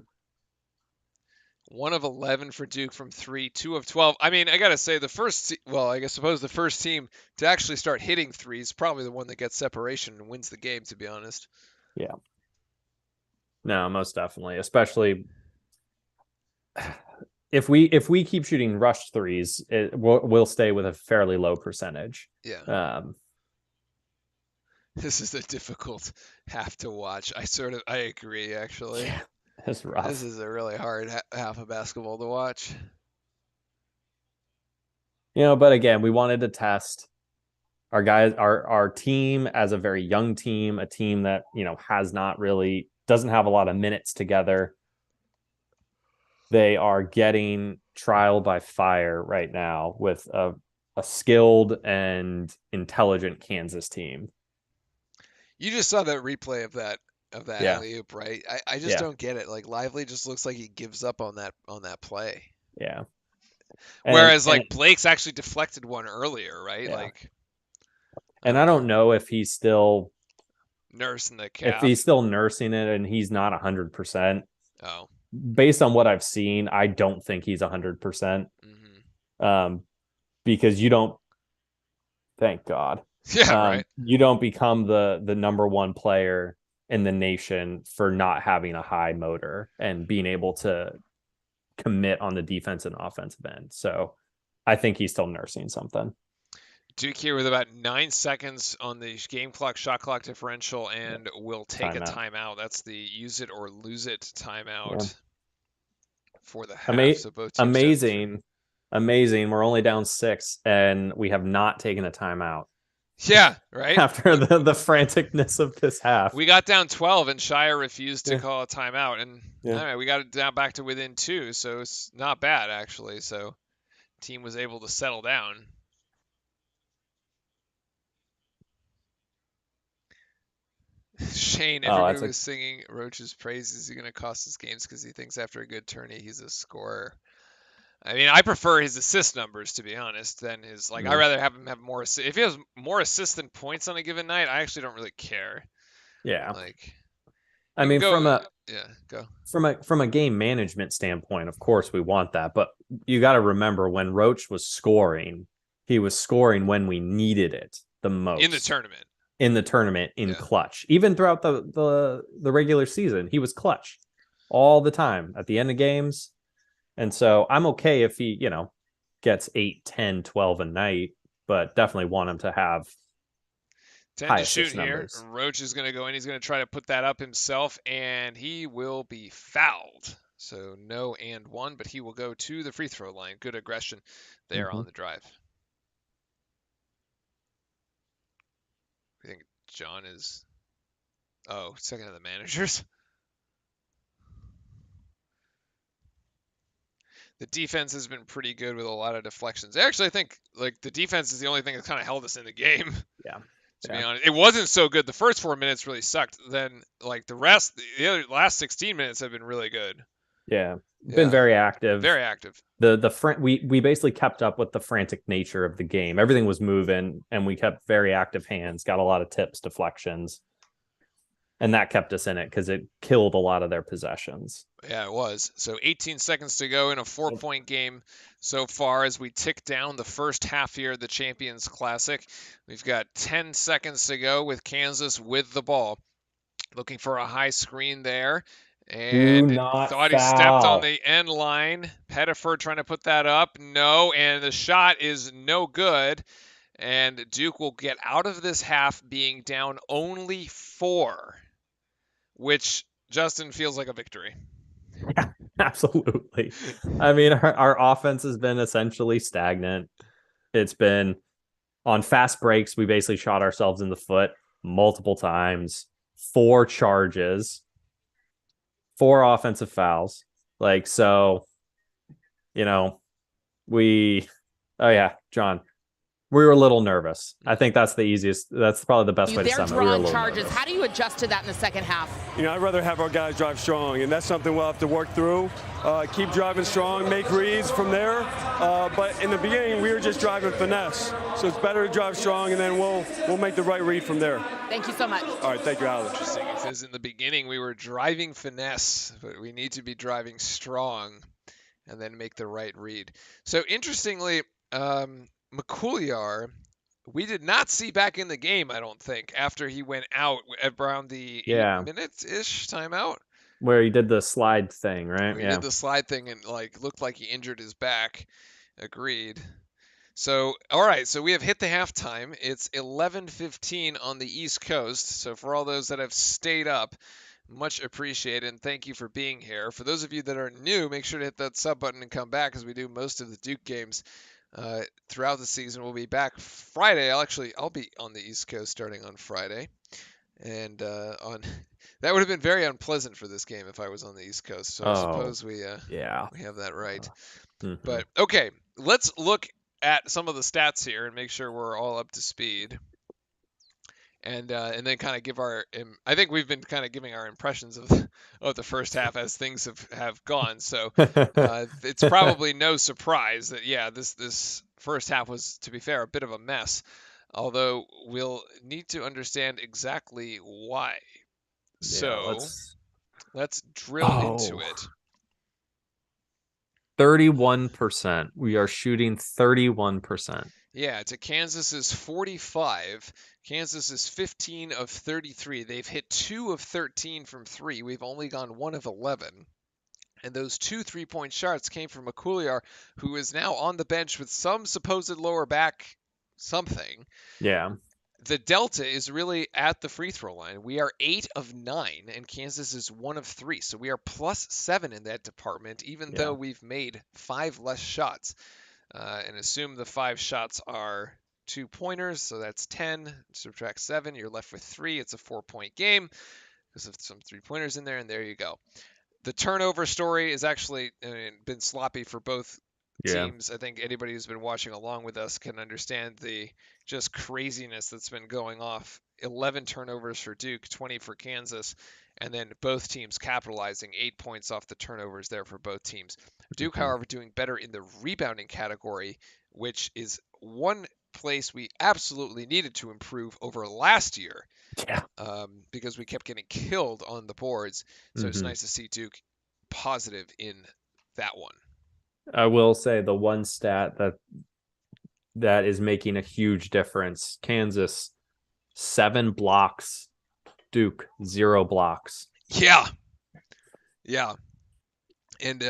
1 of 11 for Duke from 3, 2 of 12. I mean, I gotta say the first the first team to actually start hitting threes probably the one that gets separation and wins the game, to be honest. Yeah. No, most definitely. Especially if we keep shooting rush threes, we'll stay with a fairly low percentage. Yeah. Um, This is a difficult half to watch. I agree actually. yeah, it's This rough. is a really hard half of basketball to watch. But again, we wanted to test our guys, our team as a very young team, a team that has not really doesn't have a lot of minutes together. They are getting trial by fire right now with a skilled and intelligent Kansas team. You just saw that replay of that Yeah, alley oop, right? I just yeah, don't get it. Like Lively just looks like he gives up on that play. yeah, Whereas and like Blake's actually deflected one earlier, right? yeah, Like I and don't I know. don't know if he's still Nursing the if calf. he's still nursing it and he's not 100%. Oh. Based on what I've seen, I don't think he's 100%. Hmm. Um, because you don't, thank God, Yeah, right. you don't become the number one player in the nation for not having a high motor and being able to commit on the defense and offensive end. So I think he's still nursing something. Duke here with about 9 seconds on the game clock, shot clock differential, Yeah. and will take a Timeout. timeout. That's the use it or lose it Yeah. timeout for the half. Ama- So both teams down 3. amazing. Amazing. We're only down 6 and we have not taken a timeout Yeah, right. after the franticness of this half. We got down 12 and Shire refused to Yeah. call a timeout, and Yeah. all right, we got it down back to within 2, so it's not bad actually. So team was able to settle down. Shane, everybody was singing Roach's praises. Is he going to cost us games because he thinks after a good tourney he's a scorer? I mean, I prefer his assist numbers to be honest than his I'd rather have him have more if he has more assists than points on a given night. I actually don't really care. Yeah. Like I you can mean, go, go. from a game management standpoint, of course we want that, but you got to remember when Roach was scoring, he was scoring when we needed it the most In the tournament. In the tournament, in Yeah. clutch. Even throughout the regular season, he was clutch all the time at the end of games. And so I'm okay if he, gets 8, 10, 12 a night, but definitely want him to have 10 high to shoot assist here. numbers. Roach is going to go in. He's going to try to put that up himself, and he will be fouled. So no and 1, but he will go to the free throw line. Good aggression there on the drive. I think John is, second of the managers. The defense has been pretty good with a lot of deflections. Actually, I think like the defense is the only thing that kind of held us in the game. Yeah. To be honest, it wasn't so good. The first 4 minutes really sucked. Then like the last 16 minutes have been really good. Yeah. Been very active. Very active. We basically kept up with the frantic nature of the game. Everything was moving, and we kept very active hands. Got a lot of tips, deflections, and that kept us in it because it killed a lot of their possessions. Yeah, it was. So 18 seconds to go in a 4-point game so far as we tick down the first half here of the Champions Classic. We've got 10 seconds to go with Kansas with the ball. Looking for a high screen there. And thought he stepped on the end line. Pettiford trying to put that up. No, and the shot is no good. And Duke will get out of this half being down only 4, which, Justin, feels like a victory. Yeah, absolutely. I mean, our offense has been essentially stagnant. It's been on fast breaks. We basically shot ourselves in the foot multiple times. 4 charges. 4 offensive fouls. Oh yeah, John, we were a little nervous. I think that's probably the best way to sum it. We were a little charges. nervous. How do you adjust to that in the second half? I'd rather have our guys drive strong, and that's something we'll have to work through. Keep driving strong, make reads from there. But in the beginning, we were just driving finesse. So it's better to drive strong, and then we'll make the right read from there. Thank you so much. All right, thank you, Alex. Interesting. It says in the beginning we were driving finesse, but we need to be driving strong and then make the right read. So interestingly, McCouliar, we did not see back in the game, I don't think, after he went out around the 8 minutes-ish timeout. Where he did the slide thing, right? He Yeah. did the slide thing and like looked like he injured his back. Agreed. So, all right, so we have hit the halftime. It's 11:15 on the East Coast. So for all those that have stayed up, much appreciated, and thank you for being here. For those of you that are new, make sure to hit that sub button and come back as we do most of the Duke games throughout the season. We'll be back Friday. I'll be on the East Coast starting on Friday, and on that would have been very unpleasant for this game if I was on the East Coast. So I suppose we yeah. we have that right. Mhm. But okay, let's look at some of the stats here and make sure we're all up to speed. And then kind of give our. I think we've been kind of giving our impressions of the first half as things have gone. So it's probably no surprise that this first half was, to be fair, a bit of a mess. Although we'll need to understand exactly why. So let's drill into it. 31%. We are shooting 31%. Yeah, to Kansas's 45. Kansas is 15 of 33. They've hit 2 of 13 from 3. We've only gone 1 of 11. And those 2 3-point shots came from McCouliar, who is now on the bench with some supposed lower back something. Yeah. The delta is really at the free throw line. We are 8 of 9, and Kansas is 1 of 3. So we are +7 in that department, even though we've made 5 less shots. And assume the 5 shots are 2-pointers, so that's 10. Subtract 7, you're left with 3. It's a 4-point game because of some 3-pointers in there, and there you go. The turnover story is actually been sloppy for both teams. I think anybody who's been watching along with us can understand the just craziness that's been going off. 11 turnovers for Duke, 20 for Kansas, and then both teams capitalizing 8 points off the turnovers there for both teams. Duke, however, doing better in the rebounding category, which is one place we absolutely needed to improve over last year. Yeah. Because we kept getting killed on the boards. So it's nice to see Duke positive in that one. I will say the one stat that is making a huge difference. Kansas, 7 blocks. Duke, 0 blocks. Yeah. And they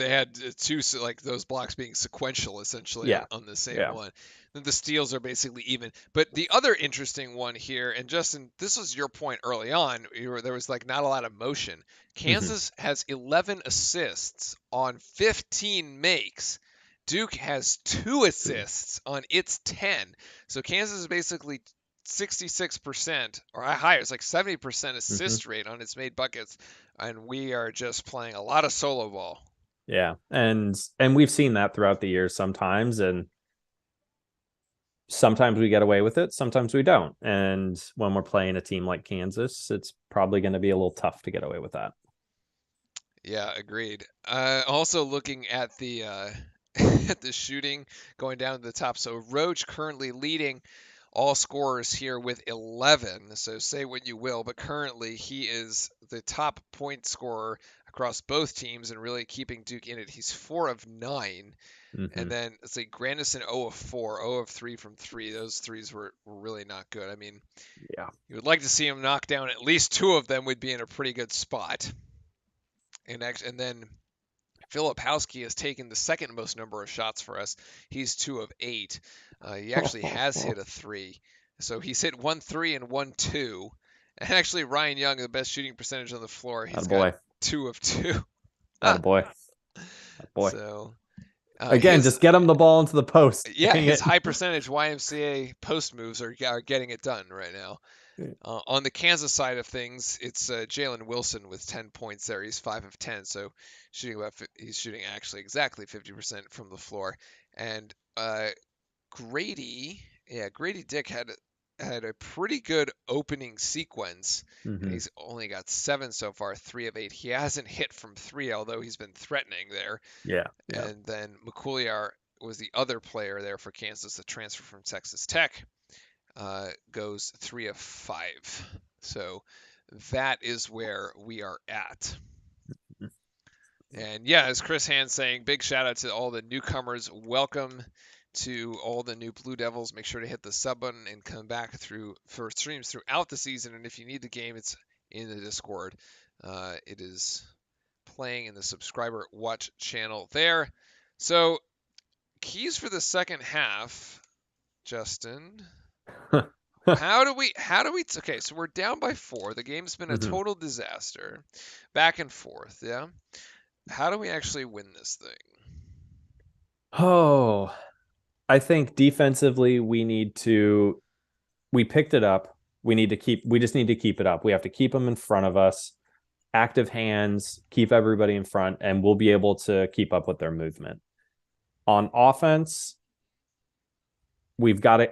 had 2, like those blocks being sequential essentially on the same one. Then the steals are basically even. But the other interesting one here, and Justin, this was your point early on, there was like not a lot of motion. Kansas has 11 assists on 15 makes. Duke has 2 assists on its 10. So Kansas is basically 66% or higher. It's like 70% assist rate on its made buckets, and we are just playing a lot of solo ball. Yeah, and we've seen that throughout the years sometimes, and sometimes we get away with it, sometimes we don't. And when we're playing a team like Kansas, it's probably going to be a little tough to get away with that. Yeah, agreed. Also looking at the at the shooting going down to the top. So Roach currently leading all scorers here with 11. So say what you will, but currently he is the top point scorer across both teams and really keeping Duke in it. He's 4 of 9. And then let's say Grandison 0 of 4, 0 of 3 from 3. Those threes were really not good. I mean, you would like to see him knock down at least 2 of them would be in a pretty good spot. And then Philip Howsky has taken the second most number of shots for us. He's 2 of 8. He actually has hit a 3. So he's hit 1 3 and 1 2. And actually, Ryan Young, the best shooting percentage on the floor, he's got 2 of 2. Attaboy. So, again, just get him the ball into the post. Yeah, his high percentage YMCA post moves are getting it done right now. On the Kansas side of things, it's Jalen Wilson with 10 points there. He's 5 of 10, so he's shooting actually exactly 50% from the floor. And Grady Dick had a pretty good opening sequence. He's only got 7 so far, 3 of 8. He hasn't hit from 3, although he's been threatening there. And then McCouliar was the other player there for Kansas, the transfer from Texas Tech. Goes 3 of 5. So that is where we are at. And yeah, as Chris Hand saying, big shout out to all the newcomers. Welcome to all the new Blue Devils. Make sure to hit the sub button and come back for streams throughout the season. And if you need the game, it's in the Discord. It is playing in the subscriber watch channel there. So keys for the second half, Justin. How do we okay, so we're down by 4. The game's been a total disaster. Back and forth, yeah. How do we actually win this thing? Oh, I think defensively we picked it up. We just need to keep it up. We have to keep them in front of us, active hands, keep everybody in front, and we'll be able to keep up with their movement. On offense, we've got to,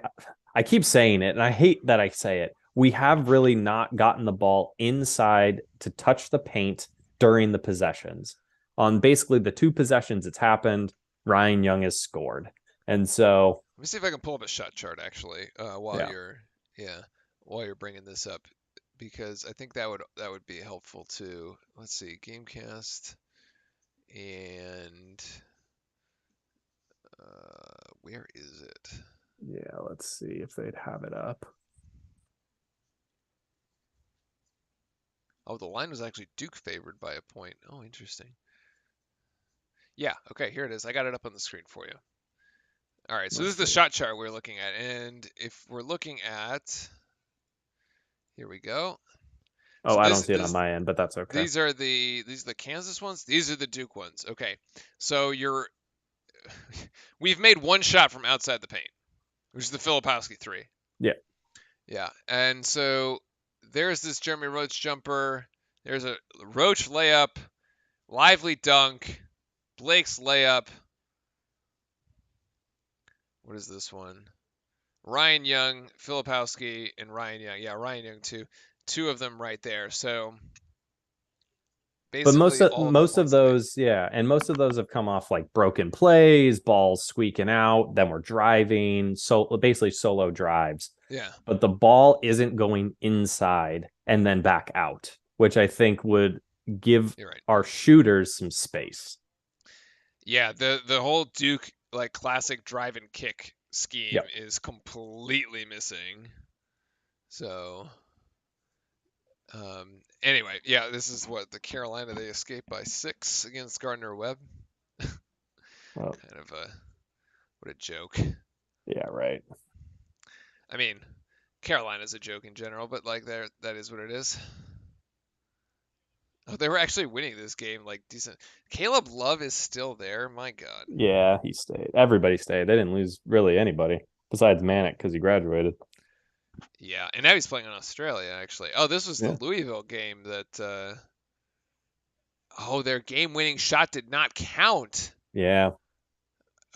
I keep saying it, and I hate that I say it. We have really not gotten the ball inside to touch the paint during the possessions. On basically the 2 possessions it's happened, Ryan Young has scored. And so let me see if I can pull up a shot chart actually while you're bringing this up, because I think that would be helpful too. Let's see, Gamecast, and where is it? Yeah, let's see if they'd have it up. Oh, the line was actually Duke favored by a point. Oh, interesting. Yeah, okay, here it is. I got it up on the screen for you. All right, so this is the shot chart we're looking at. And if we're looking at, here we go. Oh, so I don't see it on my end, but that's okay. These are the Kansas ones. These are the Duke ones. Okay, so we've made 1 shot from outside the paint, which is the Filipowski 3. Yeah. Yeah, and so there's this Jeremy Roach jumper. There's a Roach layup, Lively dunk, Blake's layup. What is this one? Ryan Young, Filipowski, and Ryan Young. Yeah, Ryan Young too. 2 of them right there. So basically, but most of those, yeah, and most of those have come off like broken plays, balls squeaking out. Then we're driving, so basically solo drives. Yeah. But the ball isn't going inside and then back out, which I think would give our shooters some space. Yeah, the whole Duke like classic drive and kick scheme is completely missing. So anyway, yeah, this is what the Carolina, they escaped by 6 against Gardner-Webb. Kind of what a joke. Yeah, right. I mean, Carolina's a joke in general, but like that is what it is. Oh, they were actually winning this game like decent. Caleb Love is still there. My God. Yeah, he stayed. Everybody stayed. They didn't lose really anybody besides Manic because he graduated. Yeah, and now he's playing in Australia actually. Oh, this was the Louisville game that. Their game-winning shot did not count. Yeah.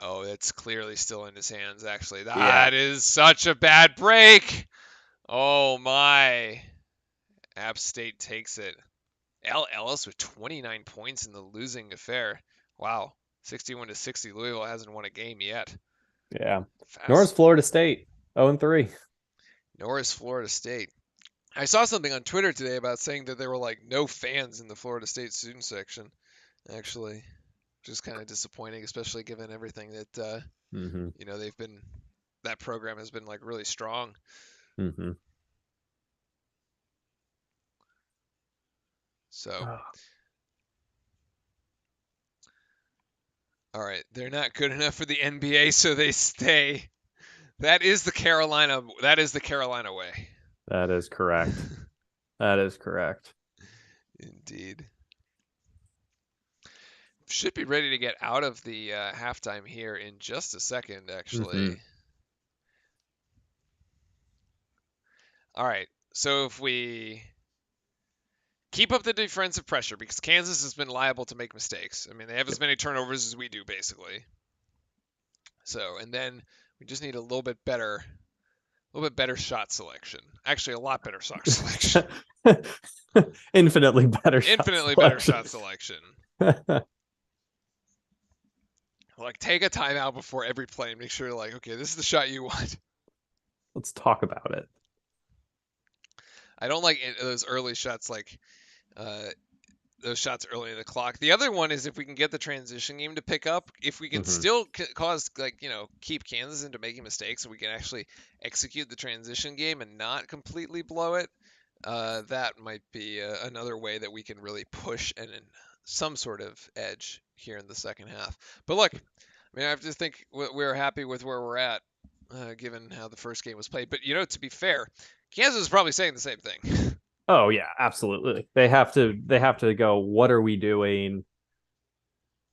Oh, it's clearly still in his hands. Actually, that is such a bad break. Oh my. App State takes it. Al Ellis with 29 points in the losing affair. Wow. 61-60. Louisville hasn't won a game yet. Yeah. Nor is Florida State. 0-3. Nor is Florida State. I saw something on Twitter today about saying that there were like no fans in the Florida State student section, actually, which is kind of disappointing, especially given everything that that program has been like really strong. Mm-hmm. So, all right, they're not good enough for the NBA, so they stay. That is the Carolina way. That is correct. That is correct. Indeed. Should be ready to get out of the halftime here in just a second, actually. Mm-hmm. All right, so if we keep up the defensive pressure, because Kansas has been liable to make mistakes. I mean, they have as many turnovers as we do, basically. So, and then we just need a little bit better shot selection. Actually, a lot better shot selection. Infinitely better shot selection. Like, take a timeout before every play and make sure, like, okay, this is the shot you want. Let's talk about it. I don't like those early shots, like those shots early in the clock. The other one is if we can get the transition game to pick up, if we can still cause, like, keep Kansas into making mistakes, so we can actually execute the transition game and not completely blow it, that might be another way that we can really push some sort of edge here in the second half. But look, I mean, I have to think we're happy with where we're at, given how the first game was played. But to be fair, Kansas is probably saying the same thing. Oh yeah, absolutely. They have to go, what are we doing?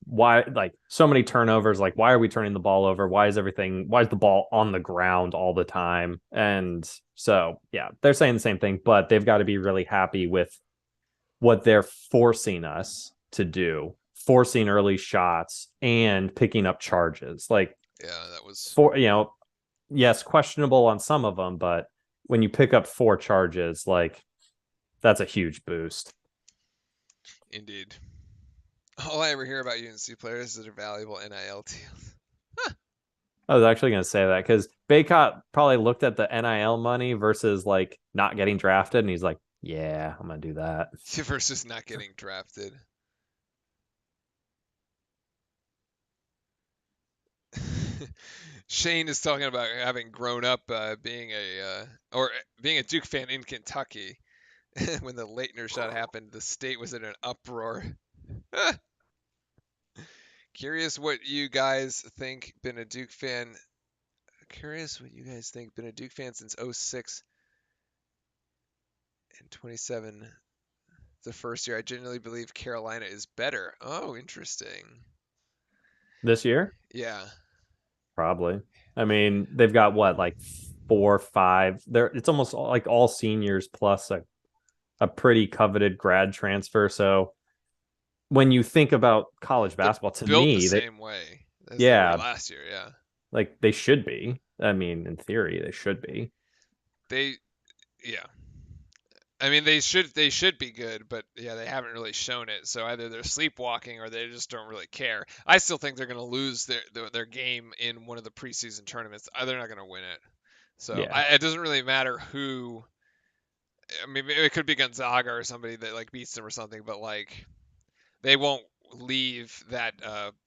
Why, like, so many turnovers, like why are we turning the ball over? Why is the ball on the ground all the time? And so yeah, they're saying the same thing, but they've got to be really happy with what they're forcing us to do, forcing early shots and picking up charges. Like, yeah, that was yes, questionable on some of them, but when you pick up 4 charges, like, that's a huge boost. Indeed. All I ever hear about UNC players is that are valuable NIL deals. I was actually going to say that because Baycott probably looked at the NIL money versus like not getting drafted, and he's like, "Yeah, I'm going to do that." Versus not getting drafted. Shane is talking about having grown up being a Duke fan in Kentucky. When the Leitner shot happened, the state was in an uproar. Curious what you guys think. Been a Duke fan. Curious what you guys think. Been a Duke fan since 06 and 27. The first year. I genuinely believe Carolina is better. Oh, interesting. This year? Yeah. Probably. I mean, they've got what, like 4 or 5. It's almost like all seniors plus a pretty coveted grad transfer. So when you think about college basketball, to built me, the same way as they yeah, were last year. Yeah. like they should be. I mean, in theory, they should be. Yeah. I mean, they should be good, but yeah, they haven't really shown it. So either they're sleepwalking or they just don't really care. I still think they're going to lose their game in one of the preseason tournaments. They're not going to win it. So Yeah. it doesn't really matter who. I mean, it could be Gonzaga or somebody that like beats them or something, but like they won't leave that.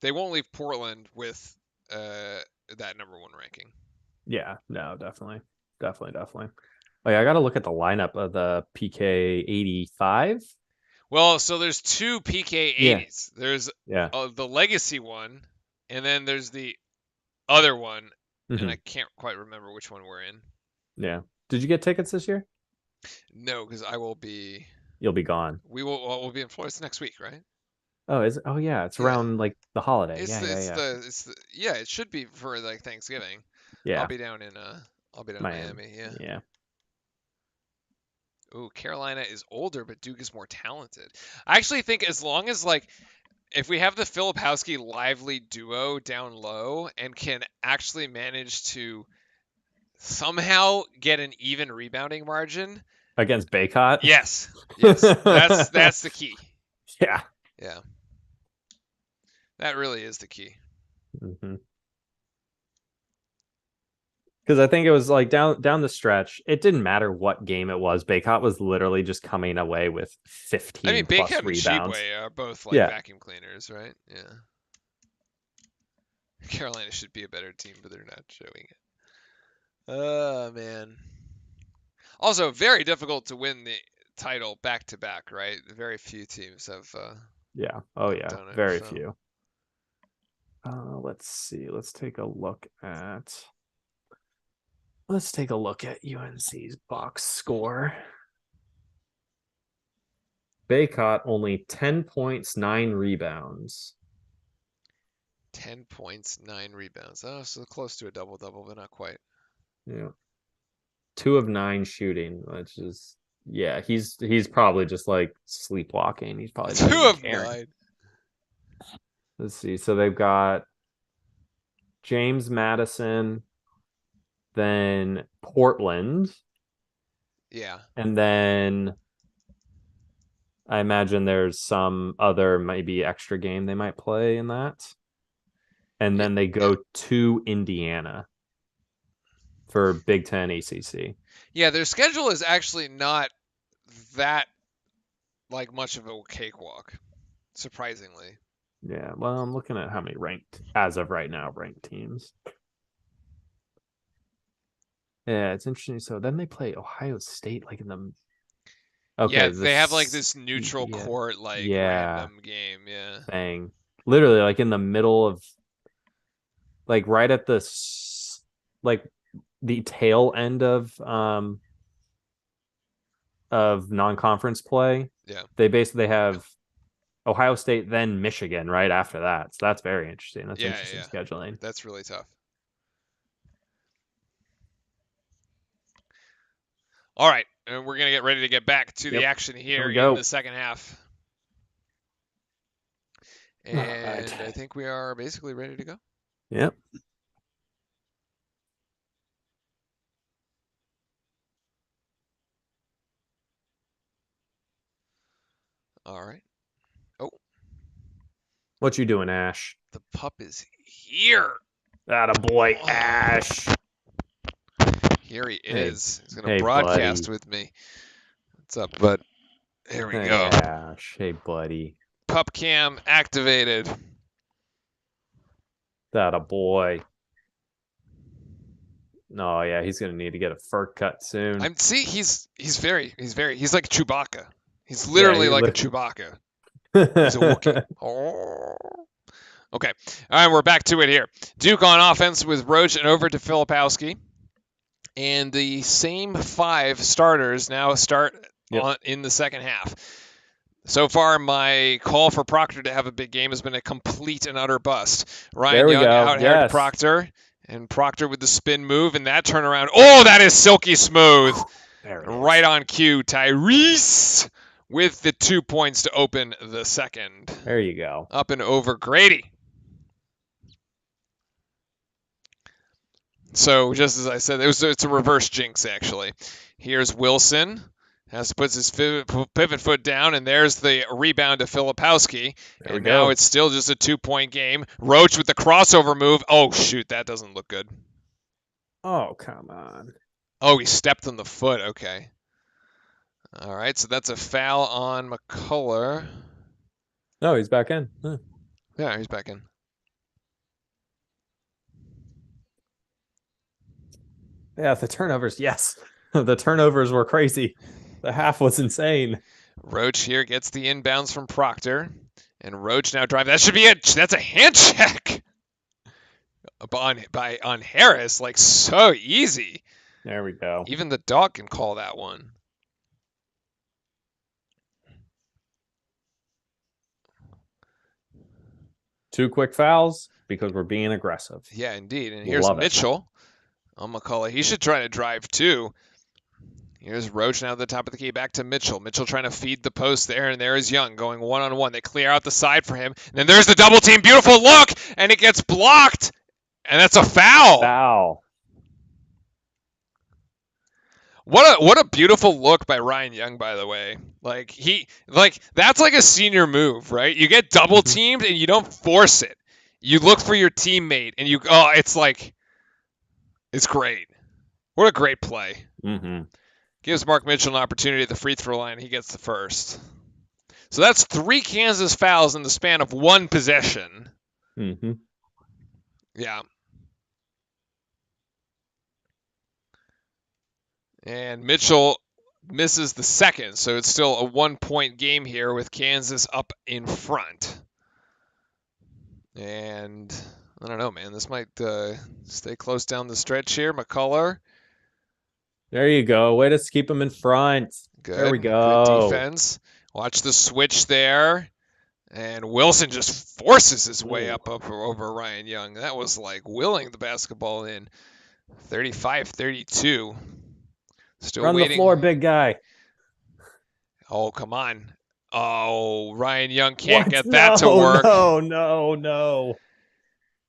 They won't leave Portland with that #1 ranking. Yeah. No, definitely. Like, I got to look at the lineup of the PK 85. Well, so there's 2 PK 80s. There's Yeah. the legacy one, and then there's the other one, and I can't quite remember which one we're in. Yeah. Did you get tickets this year? No, because I will be. You'll be gone. We'll be in Florida next week, right? Oh, is it? Oh, yeah. It's around like the holiday. It's Yeah. it should be for like Thanksgiving. Yeah. I'll be down in Miami. Yeah. Yeah. Ooh, Carolina is older, but Duke is more talented. I actually think as long as like if we have the Filipowski Lively duo down low and can actually manage to somehow get an even rebounding margin Against Baycott? Yes. That's the key. Yeah. Yeah. That really is the key. Because I think it was like down the stretch, it didn't matter what game it was. Baycott was literally just coming away with 15 I mean, plus Baycott and rebounds. Sheboy are both like vacuum cleaners, right? Yeah. Carolina should be a better team, but they're not showing it. Oh, man. Also, very difficult to win the title back to back, right? Very few teams have. Yeah. Oh, yeah. Done it, Very so. few. Let's see. Let's take a look at UNC's box score. Baycott only 10 points, 9 rebounds. 10 points, 9 rebounds. Oh, so close to a double-double, but not quite. Yeah. 2 of 9 shooting, which is he's probably just like sleepwalking. He's probably 2 of 9. Let's see. So they've got James Madison, then Portland. Yeah. And then I imagine there's some other maybe extra game they might play in that. And then they go to Indiana for Big Ten ACC. Yeah, their schedule is actually not that like much of a cakewalk, surprisingly. Yeah, well, I'm looking at how many as of right now, ranked teams. Yeah, it's interesting. So then they play Ohio State like in the Okay, Yeah, they have like this neutral court like random game. Yeah. Thing. Literally, like in the middle of, like right at the like the tail end of non-conference play. Yeah. They basically have Ohio State, then Michigan right after that. So that's very interesting. That's interesting scheduling. That's really tough. All right, and we're gonna get ready to get back to the action here in the second half. And I think we are basically ready to go. Yep. All right. Oh. What you doing, Ash? The pup is here. Atta boy, Ash. Here he is. He's going to broadcast with me. What's up, bud? Here we go. Ash. Hey, buddy. Pup cam activated. Atta boy. No, yeah, he's going to need to get a fur cut soon. He's like Chewbacca. He's literally like a Chewbacca. He's a Wookiee. Oh. Okay. All right, we're back to it here. Duke on offense with Roach and over to Filipowski. And the same 5 starters now start in the second half. So far, my call for Proctor to have a big game has been a complete and utter bust. Ryan Young out-aired Proctor, and Proctor with the spin move, and that turnaround. Oh, that is silky smooth. Right on cue. Tyrese with the 2 points to open the second. There you go. Up and over Grady. So just as I said, it's a reverse jinx, actually. Here's Wilson. Puts his pivot foot down, and there's the rebound to Filipowski. And now it's still just a 2-point game. Roach with the crossover move. Oh, shoot, that doesn't look good. Oh, come on. Oh, he stepped on the foot. Okay. All right, so that's a foul on McCullough. No, he's back in. Huh. Yeah, he's back in. Yeah, the turnovers, yes. The turnovers were crazy. The half was insane. Roach here gets the inbounds from Proctor. And Roach now drive. That should be it. That's a hand check on Harris. Like, so easy. There we go. Even the dog can call that one. Two quick fouls because we're being aggressive. Yeah, indeed. And here's Mitchell on McCullough. He should try to drive too. Here's Roach now at the top of the key. Back to Mitchell. Mitchell trying to feed the post there, and there is Young going one-on-one. They clear out the side for him. And then there's the double team. Beautiful look, and it gets blocked. And that's a foul. Foul. What a beautiful look by Ryan Young, by the way. That's like a senior move, right? You get double teamed and you don't force it. You look for your teammate and it's great. What a great play. Mm-hmm. Gives Mark Mitchell an opportunity at the free throw line. He gets the first. So that's 3 Kansas fouls in the span of 1 possession. Mm-hmm. Yeah. And Mitchell misses the second, so it's still a 1-point game here with Kansas up in front. And I don't know, man. This might stay close down the stretch here. McCullough. There you go. Way to keep him in front. Good. There we go. Good defense. Watch the switch there. And Wilson just forces his way up over Ryan Young. That was like willing the basketball in. 35-32. Still Run waiting. The floor, big guy. Oh, come on. Oh, Ryan Young can't get that to work. No.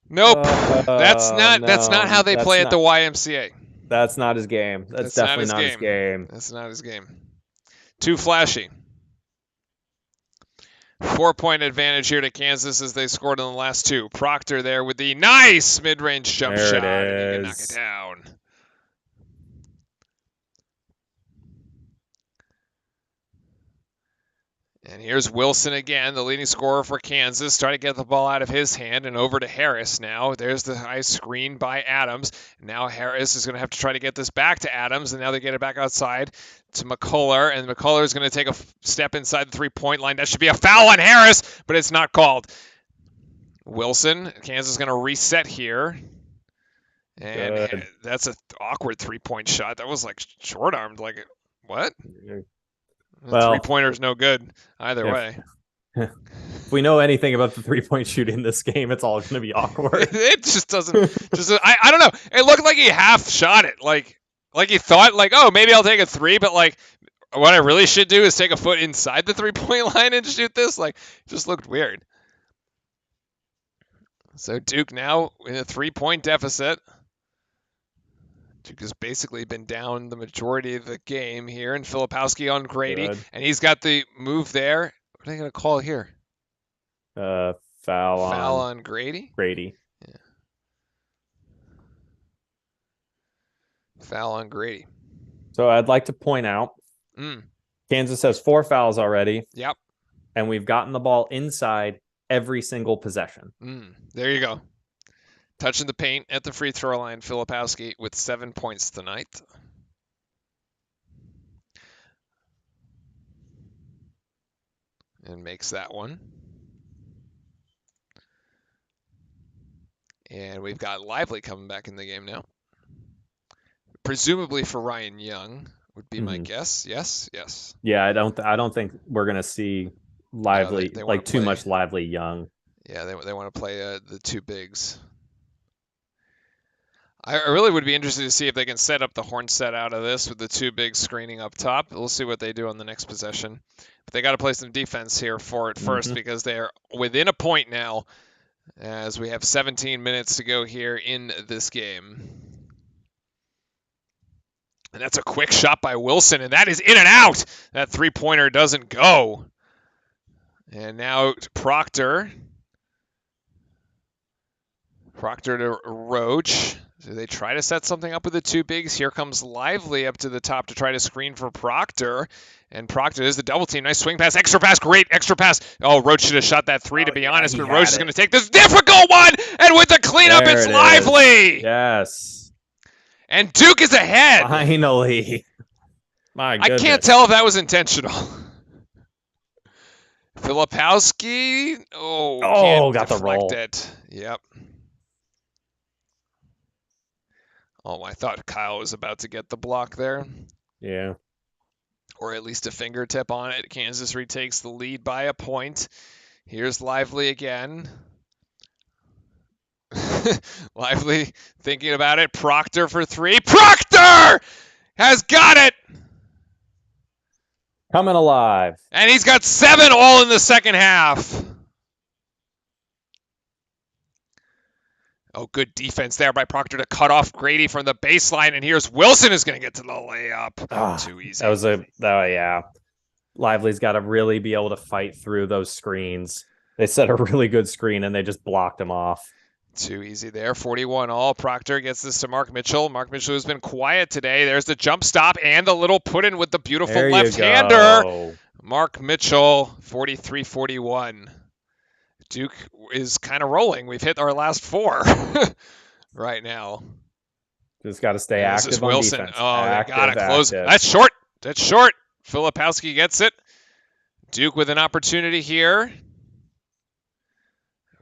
Nope. That's not how they play at the YMCA. That's not his game. That's definitely not his game. That's not his game. Too flashy. 4-point advantage here to Kansas as they scored in the last 2. Proctor there with the nice mid-range jump shot. And he can knock it down. And here's Wilson again, the leading scorer for Kansas, trying to get the ball out of his hand and over to Harris now. There's the high screen by Adams. Now Harris is going to have to try to get this back to Adams, and now they get it back outside to McCullough, and McCullough is going to take a step inside the three-point line. That should be a foul on Harris, but it's not called. Wilson, Kansas is going to reset here. And Good. that's an awkward three-point shot. That was like short-armed. Like, what? Well, three-pointer is no good either way. If we know anything about the 3-point shoot in this game, it's all going to be awkward. It just doesn't. I don't know. It looked like he half shot it. Like he thought, like, oh, maybe I'll take a three, but like, what I really should do is take a foot inside the 3-point line and shoot this. Like, it just looked weird. So Duke now in a 3-point deficit. Duke has basically been down the majority of the game here, and Filipowski on Grady, Good. and he's got the move there. What are they going to call here? Foul on Grady? Grady. Yeah. Foul on Grady. So I'd like to point out, Kansas has 4 fouls already. Yep. And we've gotten the ball inside every single possession. There you go. Touching the paint at the free throw line, Filipowski with 7 points tonight. And makes that one. And we've got Lively coming back in the game now. Presumably for Ryan Young would be my guess. Yes. Yeah, I don't think we're gonna see Lively they like too much Lively Young. Yeah, they want to play the two bigs. I really would be interested to see if they can set up the horn set out of this with the two bigs screening up top. We'll see what they do on the next possession. But they got to play some defense here for it first because they are within a point now as we have 17 minutes to go here in this game. And that's a quick shot by Wilson, and that is in and out. That three-pointer doesn't go. And now Proctor. Proctor to Roach. Do they try to set something up with the two bigs? Here comes Lively up to the top to try to screen for Proctor. And Proctor is the double team. Nice swing pass. Extra pass. Great extra pass. Oh, Roach should have shot that three, to be honest. But Roach is going to take this difficult one. And with the cleanup, it's Lively. Yes. And Duke is ahead. Finally. My goodness. I can't tell if that was intentional. Filipowski. Oh, got the roll. It. Yep. Oh, I thought Kyle was about to get the block there. Yeah. Or at least a fingertip on it. Kansas retakes the lead by a point. Here's Lively again. Lively thinking about it. Proctor for three. Proctor has got it! Coming alive. And he's got 7 all in the second half. Oh, good defense there by Proctor to cut off Grady from the baseline. And here's Wilson is going to get to the layup. Too easy. That was yeah. Lively's got to really be able to fight through those screens. They set a really good screen and they just blocked him off. Too easy there. 41 all. Proctor gets this to Mark Mitchell. Mark Mitchell has been quiet today. There's the jump stop and the little put in with the beautiful left-hander. Mark Mitchell, 43-41. Duke is kind of rolling. We've hit our last 4 right now. Just got to stay active. This is Wilson. On defense. Oh, active, they got to close. Active. That's short. That's short. Filipowski gets it. Duke with an opportunity here.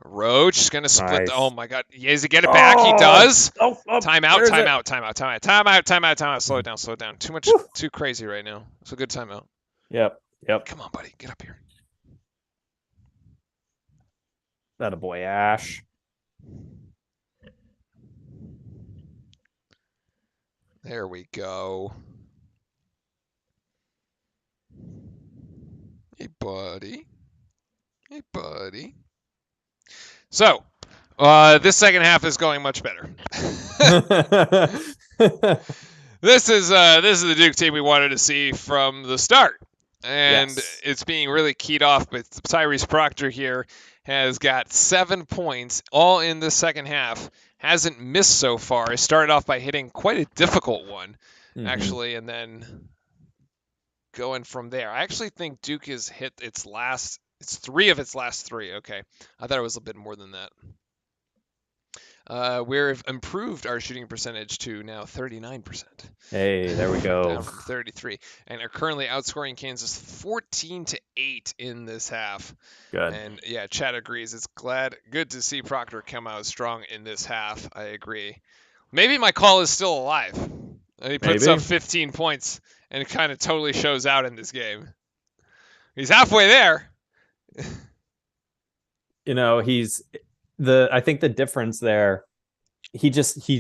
Roach is going to split. Nice. Oh, my God. Does he get it back? He does. Timeout. Timeout. Slow it down. Too crazy right now. It's a good timeout. Yep. Come on, buddy. Get up here. That a boy, Ash. There we go. Hey, buddy. So, this second half is going much better. This is the Duke team we wanted to see from the start. And It's being really keyed off, but Tyrese Proctor here has got 7 points, all in the second half. Hasn't missed so far. He started off by hitting quite a difficult one, actually, and then going from there. I actually think Duke has hit it's 3 of its last 3. Okay. I thought it was a bit more than that. We've improved our shooting percentage to now 39%. Hey, there we go. Down from 33, and are currently outscoring Kansas 14-8 in this half. Good. And yeah, Chad agrees. It's good to see Proctor come out strong in this half. I agree. Maybe my call is still alive. And he puts up 15 points, and it kind of totally shows out in this game. He's halfway there. I think the difference there, he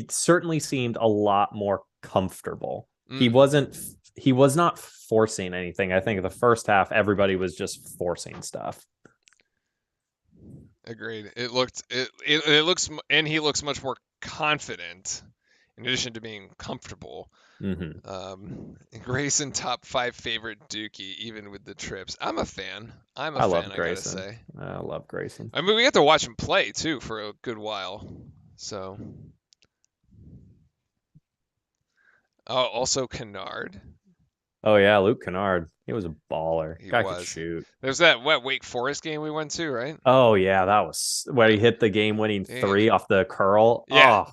certainly seemed a lot more comfortable. He was not forcing anything. I think the first half everybody was just forcing stuff. Agreed. It looks and he looks much more confident in addition to being comfortable. Grayson top 5 favorite Dookie, even with the trips. I'm a fan. I love Grayson. I gotta say. I love Grayson. I mean, we have to watch him play too for a good while. So. Oh, also Kennard. Oh yeah, Luke Kennard. He was a baller. He Guy was. could shoot. There's that Wake Forest game we went to, right? Oh yeah, that was where he hit the game-winning 3 off the curl. Yeah. Oh.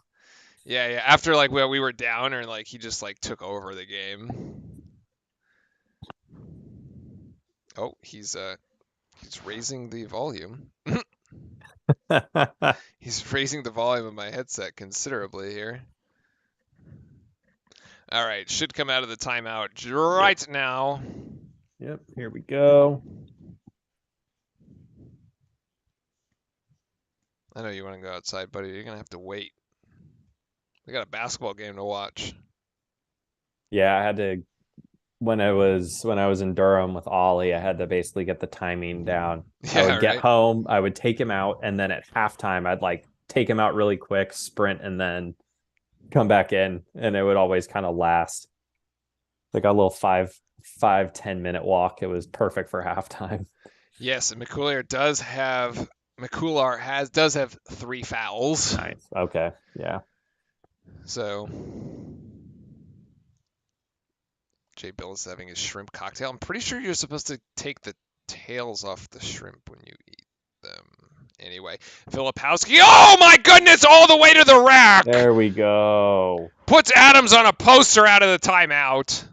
Yeah. After we were down, or he just took over the game. Oh, he's raising the volume. He's raising the volume of my headset considerably here. All right, should come out of the timeout right now. Yep, here we go. I know you want to go outside, buddy. You're gonna have to wait. We got a basketball game to watch. Yeah, I had to when I was in Durham with Ollie, I had to basically get the timing down. Yeah, I would get home, I would take him out, and then at halftime I'd take him out really quick, sprint, and then come back in, and it would always kind of last like a little 5-10 minute walk. It was perfect for halftime. Yes, and McCullard does have 3 fouls. Nice. Okay. Yeah. So Jay Bill is having his shrimp cocktail. I'm pretty sure you're supposed to take the tails off the shrimp when you eat them. Anyway, Filipowski. Oh my goodness! All the way to the rack. There we go. Puts Adams on a poster out of the timeout.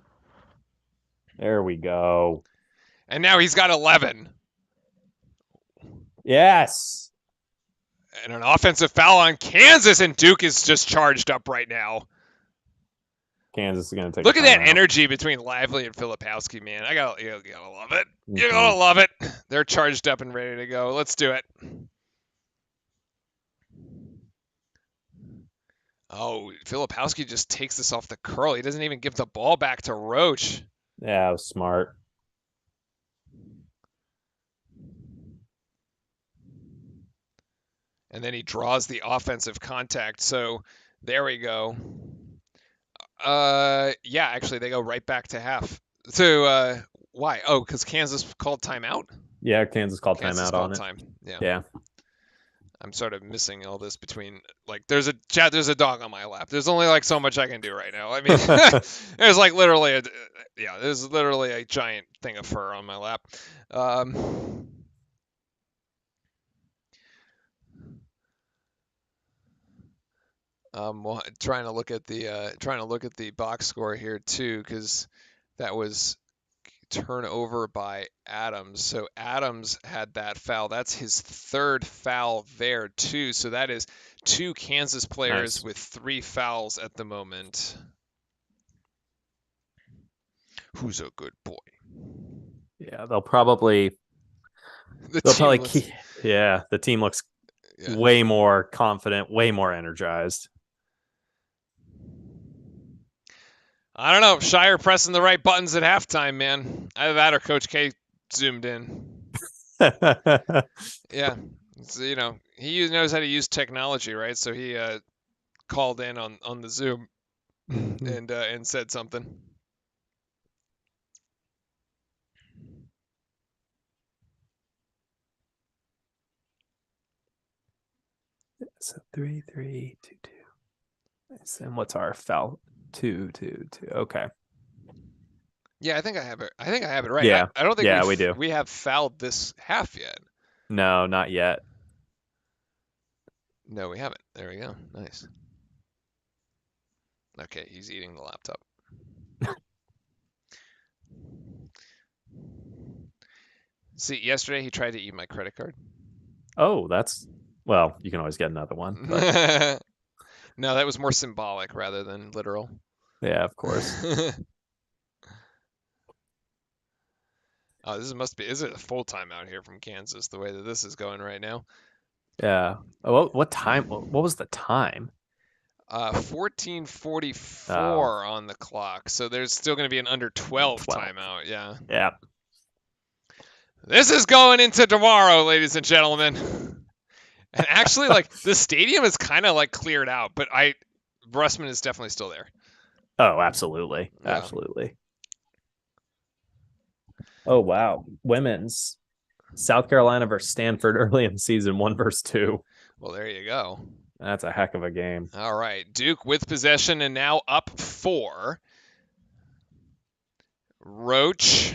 There we go. And now he's got 11. Yes. And an offensive foul on Kansas, and Duke is just charged up right now. Kansas is going to take. Look at that energy between Lively and Filipowski, man. You gotta love it. You gotta love it. They're charged up and ready to go. Let's do it. Oh, Filipowski just takes this off the curl. He doesn't even give the ball back to Roach. Yeah, it was smart. And then he draws the offensive contact. So there we go. Yeah, actually, they go right back to half. So why? Oh, because Kansas called timeout? Yeah, Kansas called timeout on it. Yeah. I'm sort of missing all this between there's a dog on my lap. There's only so much I can do right now. I mean, there's literally a giant thing of fur on my lap. Well, trying to look at the box score here too, because that was turnover by Adams. So Adams had that foul. That's his 3rd foul there too. So that is 2 Kansas players with 3 fouls at the moment. Who's a good boy? Yeah, they'll probably keep. Yeah, the team looks way more confident, way more energized. I don't know. Shire pressing the right buttons at halftime, man. Either that or Coach K zoomed in. Yeah. So, he knows how to use technology, right? So he called in on the Zoom and said something. So 3-3-2-2. And what's our foul? 2-2-2. Okay. Yeah, I think I have it. I think I have it right. Yeah. I don't think Yeah, we do. we have fouled this half yet. No, not yet. No, we haven't. There we go. Nice. Okay, he's eating the laptop. See, yesterday he tried to eat my credit card. Oh, well, you can always get another one. But... No, that was more symbolic rather than literal. Yeah, of course. Oh, is it a full time out here from Kansas, the way that this is going right now? Yeah. Oh, what time? What was the time? 14:44 on the clock. So there's still going to be an under 12 timeout. Yeah. Yeah. This is going into tomorrow, ladies and gentlemen. And actually, like, the stadium is kind of like cleared out, but Russman is definitely still there. Oh, absolutely. Yeah. Absolutely. Oh, wow. Women's South Carolina versus Stanford early in the season, 1-2. Well, there you go. That's a heck of a game. All right. Duke with possession and now up 4. Roach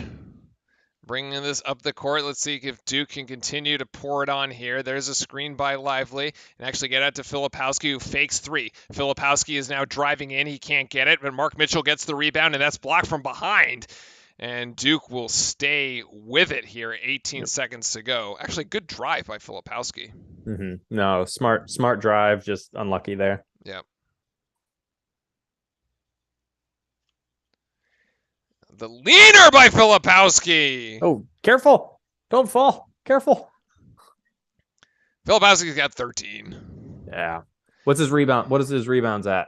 bringing this up the court. Let's see if Duke can continue to pour it on here. There's a screen by Lively and actually get out to Filipowski, who fakes 3. Filipowski is now driving in. He can't get it, but Mark Mitchell gets the rebound, and that's blocked from behind. And Duke will stay with it here. 18 seconds to go. Actually, good drive by Filipowski. Mm-hmm. No, smart drive, just unlucky there. Yep. The leaner by Filipowski. Oh, careful. Don't fall. Careful. Filipowski's got 13. Yeah. What's his rebound? What is his rebounds at?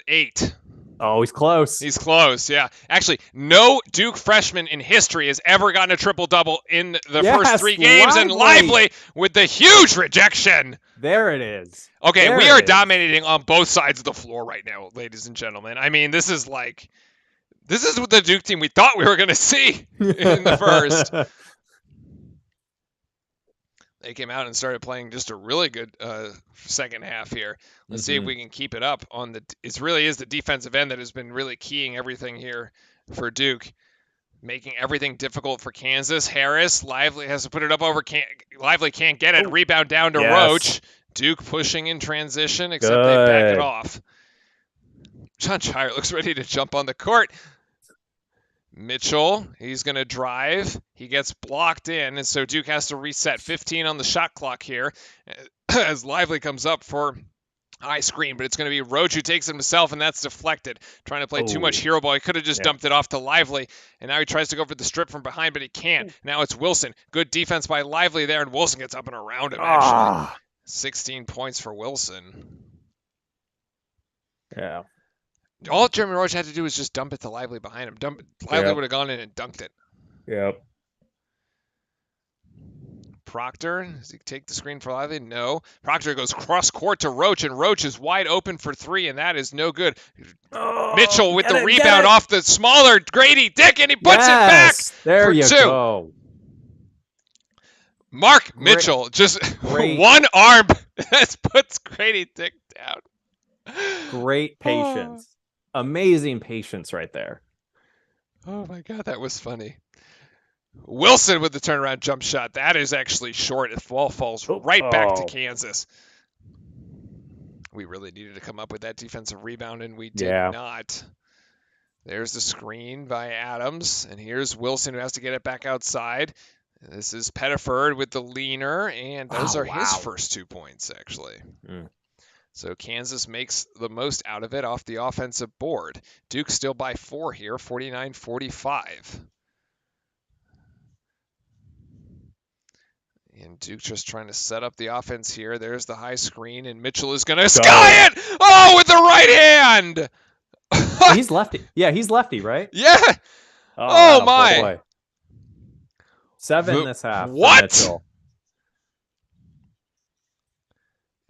8. Oh, he's close. He's close, yeah. Actually, no Duke freshman in history has ever gotten a triple-double in the first 3 games, and Lively with the huge rejection. There it is. Okay, we are dominating on both sides of the floor right now, ladies and gentlemen. I mean, this is the Duke team we thought we were going to see in the first. They came out and started playing just a really good second half here. Let's see if we can keep it up on it really is the defensive end that has been really keying everything here for Duke, making everything difficult for Kansas. Harris, Lively has to put it up over, Lively can't get it. Rebound down to Roach. Duke pushing in transition, except they back it off. John Shire looks ready to jump on the court. Mitchell, he's going to drive. He gets blocked in, and so Duke has to reset. 15 on the shot clock here as Lively comes up for high screen, but it's going to be Roach who takes it himself, and that's deflected. Trying to play too much hero ball. He could have just dumped it off to Lively, and now he tries to go for the strip from behind, but he can't. Now it's Wilson. Good defense by Lively there, and Wilson gets up and around him, actually. 16 points for Wilson. Yeah. All Jeremy Roach had to do was just dump it to Lively behind him. Lively would have gone in and dunked it. Yep. Proctor, does he take the screen for Lively? No. Proctor goes cross court to Roach, and Roach is wide open for 3, and that is no good. Mitchell with the rebound off the smaller Grady Dick, and he puts it back there for you 2. Go. Mark Mitchell, just one arm that puts Grady Dick down. Great patience. Amazing patience right there. Oh my God, that was funny. Wilson with the turnaround jump shot. That is actually short. The ball falls right back to Kansas. We really needed to come up with that defensive rebound, and we did not. There's the screen by Adams, and here's Wilson who has to get it back outside. This is Pettiford with the leaner, and those are his first 2 points, actually. So Kansas makes the most out of it off the offensive board. Duke still by 4 here, 49-45. And Duke just trying to set up the offense here. There's the high screen, and Mitchell is going to sky it! Oh, with the right hand! He's lefty. Yeah, he's lefty, right? Yeah! Oh my! Boy. 7 this half. What?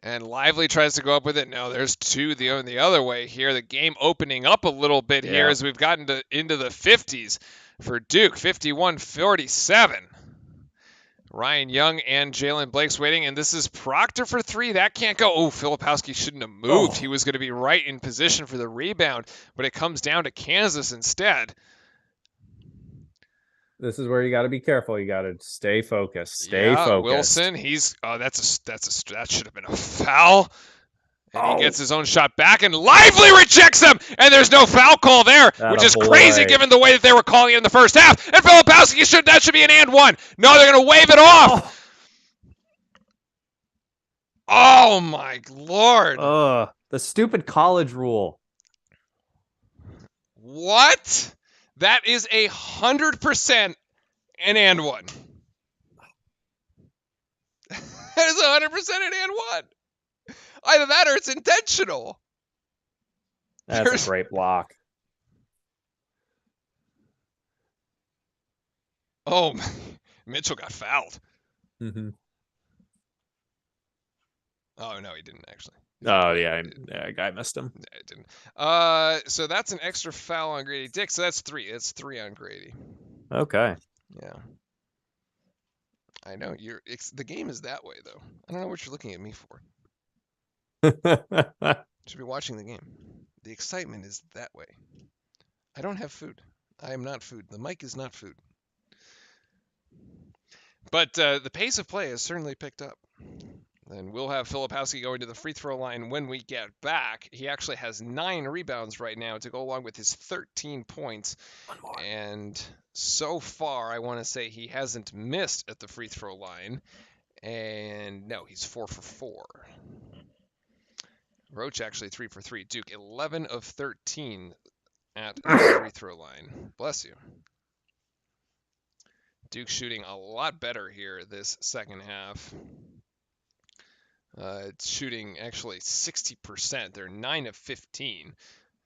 And Lively tries to go up with it. No, there's 2 the other way here. The game opening up a little bit here as we've gotten into the 50s for Duke. 51-47. Ryan Young and Jalen Blake's waiting, and this is Proctor for 3. That can't go. Oh, Filipowski shouldn't have moved. He was going to be right in position for the rebound, but it comes down to Kansas instead. This is where you got to be careful. You got to stay focused. Stay focused. Wilson, that should have been a foul. And he gets his own shot back, and Lively rejects him, and there's no foul call there, which is crazy given the way that they were calling it in the first half. And Filipowski that should be an and one. No, they're going to wave it off. Oh my Lord. The stupid college rule. What? That is 100% an and one. That is 100% an and one. Either that or it's intentional. That's a great block. Oh, Mitchell got fouled. Mm-hmm. Oh, no, he didn't actually. Oh, yeah, guy missed him. No, it didn't. So that's an extra foul on Grady Dick. So that's 3. It's 3 on Grady. Okay. Yeah. I know. The game is that way, though. I don't know what you're looking at me for. Should be watching the game. The excitement is that way. I don't have food. I am not food. The mic is not food. But the pace of play has certainly picked up. And we'll have Filipowski going to the free throw line when we get back. He actually has 9 rebounds right now to go along with his 13 points. And so far, I want to say he hasn't missed at the free throw line. And no, he's 4 for 4. Roach actually 3 for 3. Duke 11 of 13 at the free throw line. Bless you. Duke shooting a lot better here this second half. It's shooting actually 60%. They're 9 of 15.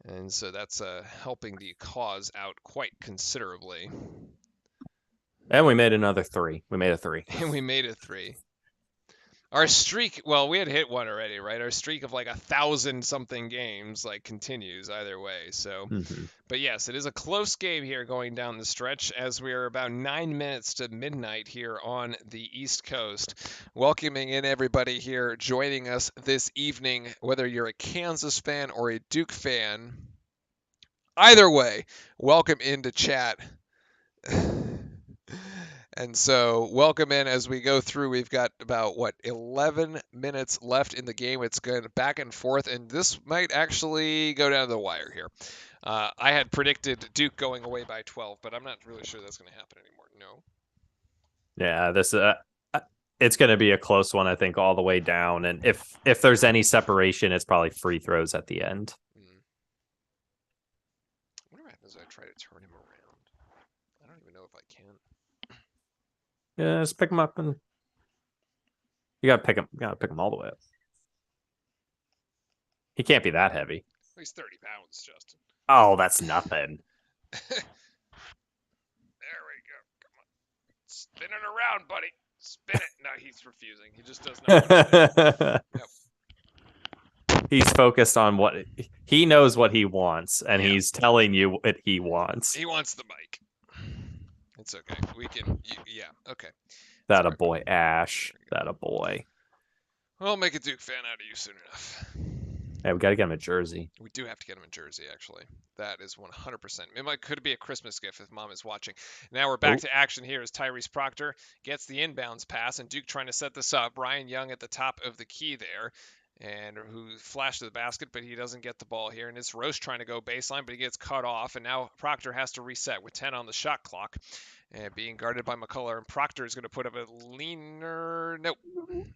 And so that's helping the cause out quite considerably. And we made another 3. We made a 3. And we made a 3. Our streak, well, we had hit one already, right? Our streak of like 1,000-something games continues either way. So, But yes, it is a close game here going down the stretch as we are about 9 minutes to midnight here on the East Coast. Welcoming in everybody here, joining us this evening, whether you're a Kansas fan or a Duke fan. Either way, welcome into chat. And so welcome in as we go through. We've got about, 11 minutes left in the game. It's going back and forth, and this might actually go down to the wire here. I had predicted Duke going away by 12, but I'm not really sure that's going to happen anymore. No. Yeah, this it's going to be a close one, I think, all the way down. And if there's any separation, it's probably free throws at the end. What happens if I try to turn him around? I don't even know if I can. Yeah, just pick him up, and you gotta pick him. You gotta pick him all the way up. He can't be that heavy. He's 30 pounds, Justin. Oh, that's nothing. There we go. Come on, spin it around, buddy. Spin it. No, he's refusing. He just does not want to. Yep. He's focused on what he knows what he wants, and he's telling you what he wants. He wants the mic. It's okay. We can, okay. That a boy, Ash. That a boy. We'll make a Duke fan out of you soon enough. Hey, we got to get him a jersey. We do have to get him a jersey, actually. That is 100%. It could be a Christmas gift if Mom is watching. Now we're back to action here as Tyrese Proctor gets the inbounds pass, and Duke trying to set this up. Ryan Young at the top of the key there, and who flashed to the basket, but he doesn't get the ball here. And it's Roche trying to go baseline, but he gets cut off, and now Proctor has to reset with 10 on the shot clock. And being guarded by McCullough, and Proctor is going to put up a leaner. Nope.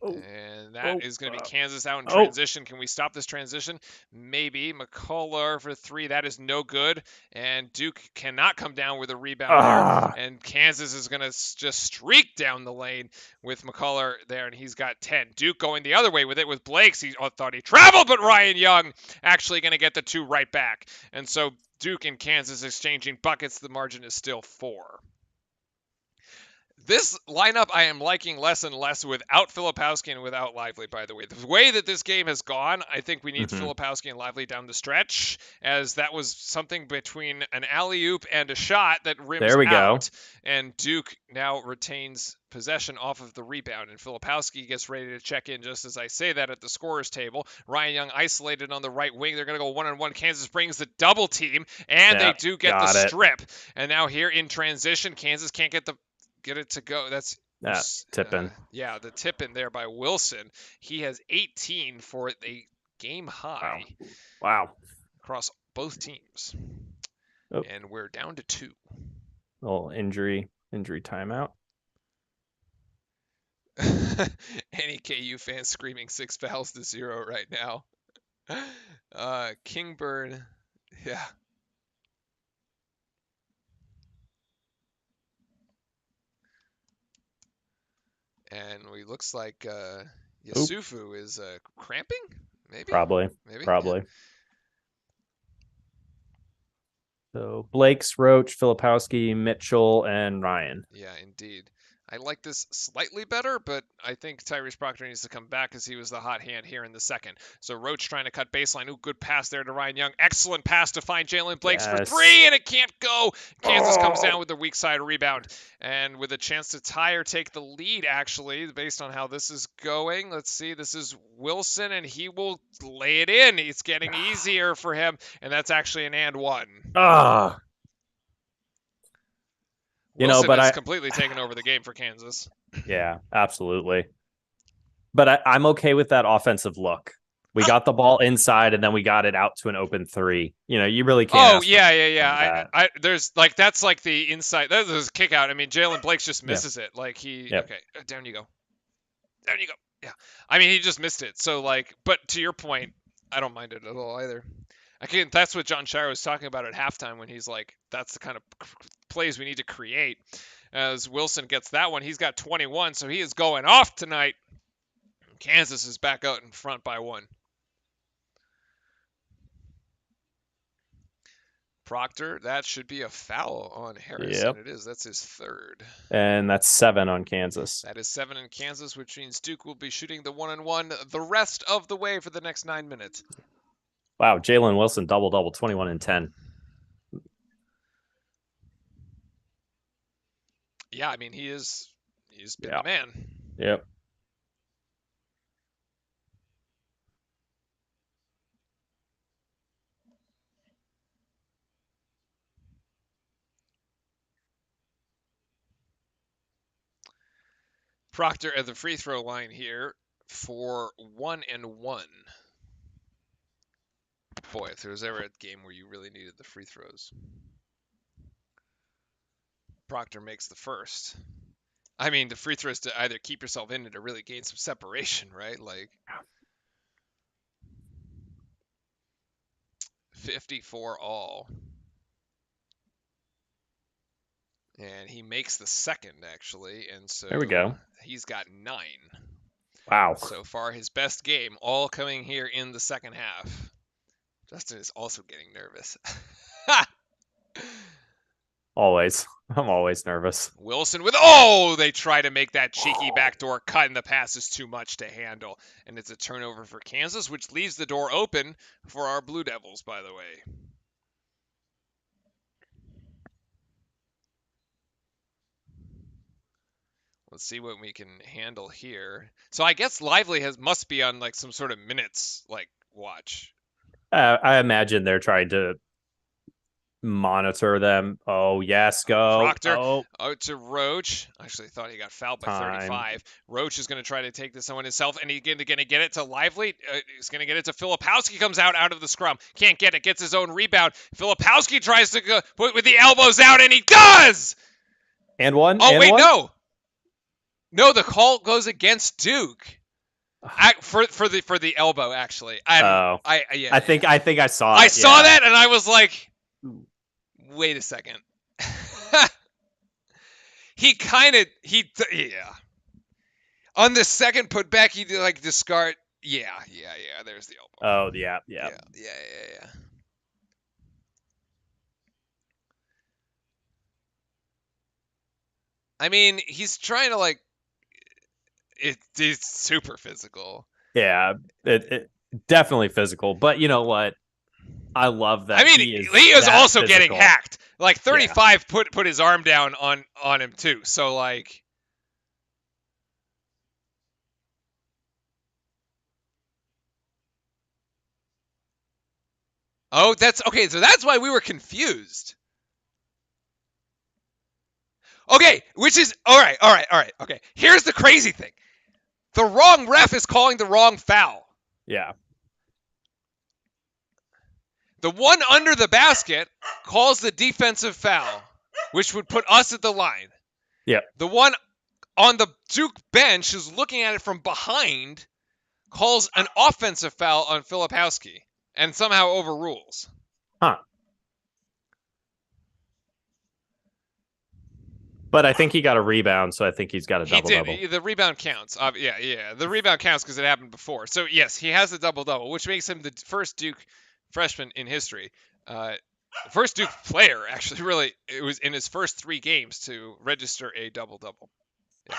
And that is going to be Kansas out in transition. Can we stop this transition? Maybe. McCullough for 3. That is no good. And Duke cannot come down with a rebound there. And Kansas is going to just streak down the lane with McCullough there, and he's got 10. Duke going the other way with it with Blakes. He thought he traveled, but Ryan Young actually going to get the 2 right back. And so Duke and Kansas exchanging buckets. The margin is still 4. This lineup I am liking less and less without Filipowski and without Lively, by the way. The way that this game has gone, I think we need Filipowski and Lively down the stretch, as that was something between an alley-oop and a shot that rims There we out. go. And Duke now retains possession off of the rebound, and Filipowski gets ready to check in just as I say that at the scorer's table. Ryan Young isolated on the right wing. They're going to go one-on-one. Kansas brings the double team, and they do get the strip. And now here in transition, Kansas can't get it to go. That's tip-in. Yeah, the tip-in there by Wilson. He has 18 for a game high. Wow. Across both teams. Oh. And we're down to 2. Little injury timeout. Any KU fans screaming 6 fouls to 0 right now. Kingburn, yeah. And we looks like Yasufu is cramping, maybe? Probably. Yeah. So Blake's, Roach, Filipowski, Mitchell, and Ryan. Yeah, indeed. I like this slightly better, but I think Tyrese Proctor needs to come back because he was the hot hand here in the second. So Roach trying to cut baseline. Ooh, good pass there to Ryan Young. Excellent pass to find Jalen Blakes for 3, and it can't go. Kansas comes down with the weak side rebound. And with a chance to tie or take the lead, actually, based on how this is going. Let's see, this is Wilson, and he will lay it in. It's getting easier for him, and that's actually an and one. Wilson has completely taken over the game for Kansas. Yeah, absolutely. But I'm okay with that offensive look. We got the ball inside, and then we got it out to an open 3. You know, you really can't. Oh, yeah. There's like that's like the inside. That was a kick out. I mean, Jalen Blakes just misses it. Like okay, down you go. Down you go. Yeah. I mean, he just missed it. So like, but to your point, I don't mind it at all either. That's what John Shire was talking about at halftime when he's like, that's the kind of plays we need to create. As Wilson gets that one, he's got 21, so he is going off tonight. Kansas is back out in front by 1. Proctor, that should be a foul on Harris, and it is. That's his 3rd. And that's 7 on Kansas. That is 7 in Kansas, which means Duke will be shooting the 1-and-1 the rest of the way for the next 9 minutes. Wow, Jalen Wilson, double-double, 21 and 10. Yeah, I mean, he's been the man. Yep. Proctor at the free throw line here for 1-and-1. Boy, if there was ever a game where you really needed the free throws. Proctor makes the first. I mean, the free throws to either keep yourself in it or really gain some separation, right? Like 54 all. And he makes the second, actually. And so there we go. He's got 9. Wow. So far, his best game, all coming here in the second half. Justin is also getting nervous. Always. I'm always nervous. Wilson with, they try to make that cheeky backdoor cut, and the pass is too much to handle. And it's a turnover for Kansas, which leaves the door open for our Blue Devils, by the way. Let's see what we can handle here. So I guess Lively must be on like some sort of minutes like watch. I imagine they're trying to monitor them. Oh, yes, go. Proctor out to Roach. Actually, thought he got fouled by 35. Roach is going to try to take this on himself, and he's going to get it to Lively. He's going to get it to Filipowski. Comes out of the scrum. Can't get it. Gets his own rebound. Filipowski tries to go with the elbows out, and he does! And one. Oh, and wait, one? no. No, the call goes against Duke. For the elbow, actually. I think I saw it. I saw that, and I was like, wait a second. On the second putback, he did like discard. Yeah. There's the elbow. Oh, yeah. I mean, he's trying to like it's super physical. Yeah, it definitely physical. But you know what? I love that I mean, he is that also getting physical. hacked. Like 35 put his arm down on him too. So like oh, that's okay. So that's why we were confused. Okay, which is all right. Okay, here's the crazy thing: the wrong ref is calling the wrong foul. Yeah. The one under the basket calls the defensive foul, which would put us at the line. Yeah. The one on the Duke bench is looking at it from behind, calls an offensive foul on Filipowski, and somehow overrules. Huh. But I think he got a rebound, so I think he's got a double-double. He did. The rebound counts. Yeah. The rebound counts because it happened before. So, yes, he has a double-double, which makes him the first Duke freshman in history. First Duke player, actually, really. It was in his first 3 games to register a double-double. Yeah.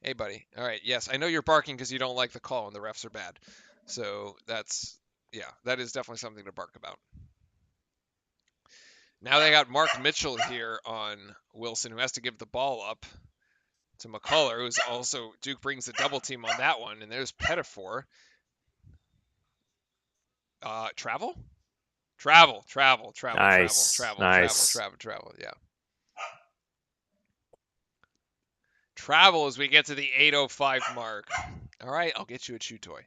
Hey, buddy. All right. Yes, I know you're barking because you don't like the call and the refs are bad. So, that is definitely something to bark about. Now they got Mark Mitchell here on Wilson, who has to give the ball up to McCullough, who's also Duke brings the double team on that one, and there's Pettifor. Travel. Nice. Travel. Yeah. Travel as we get to the 8:05 mark. All right, I'll get you a chew toy.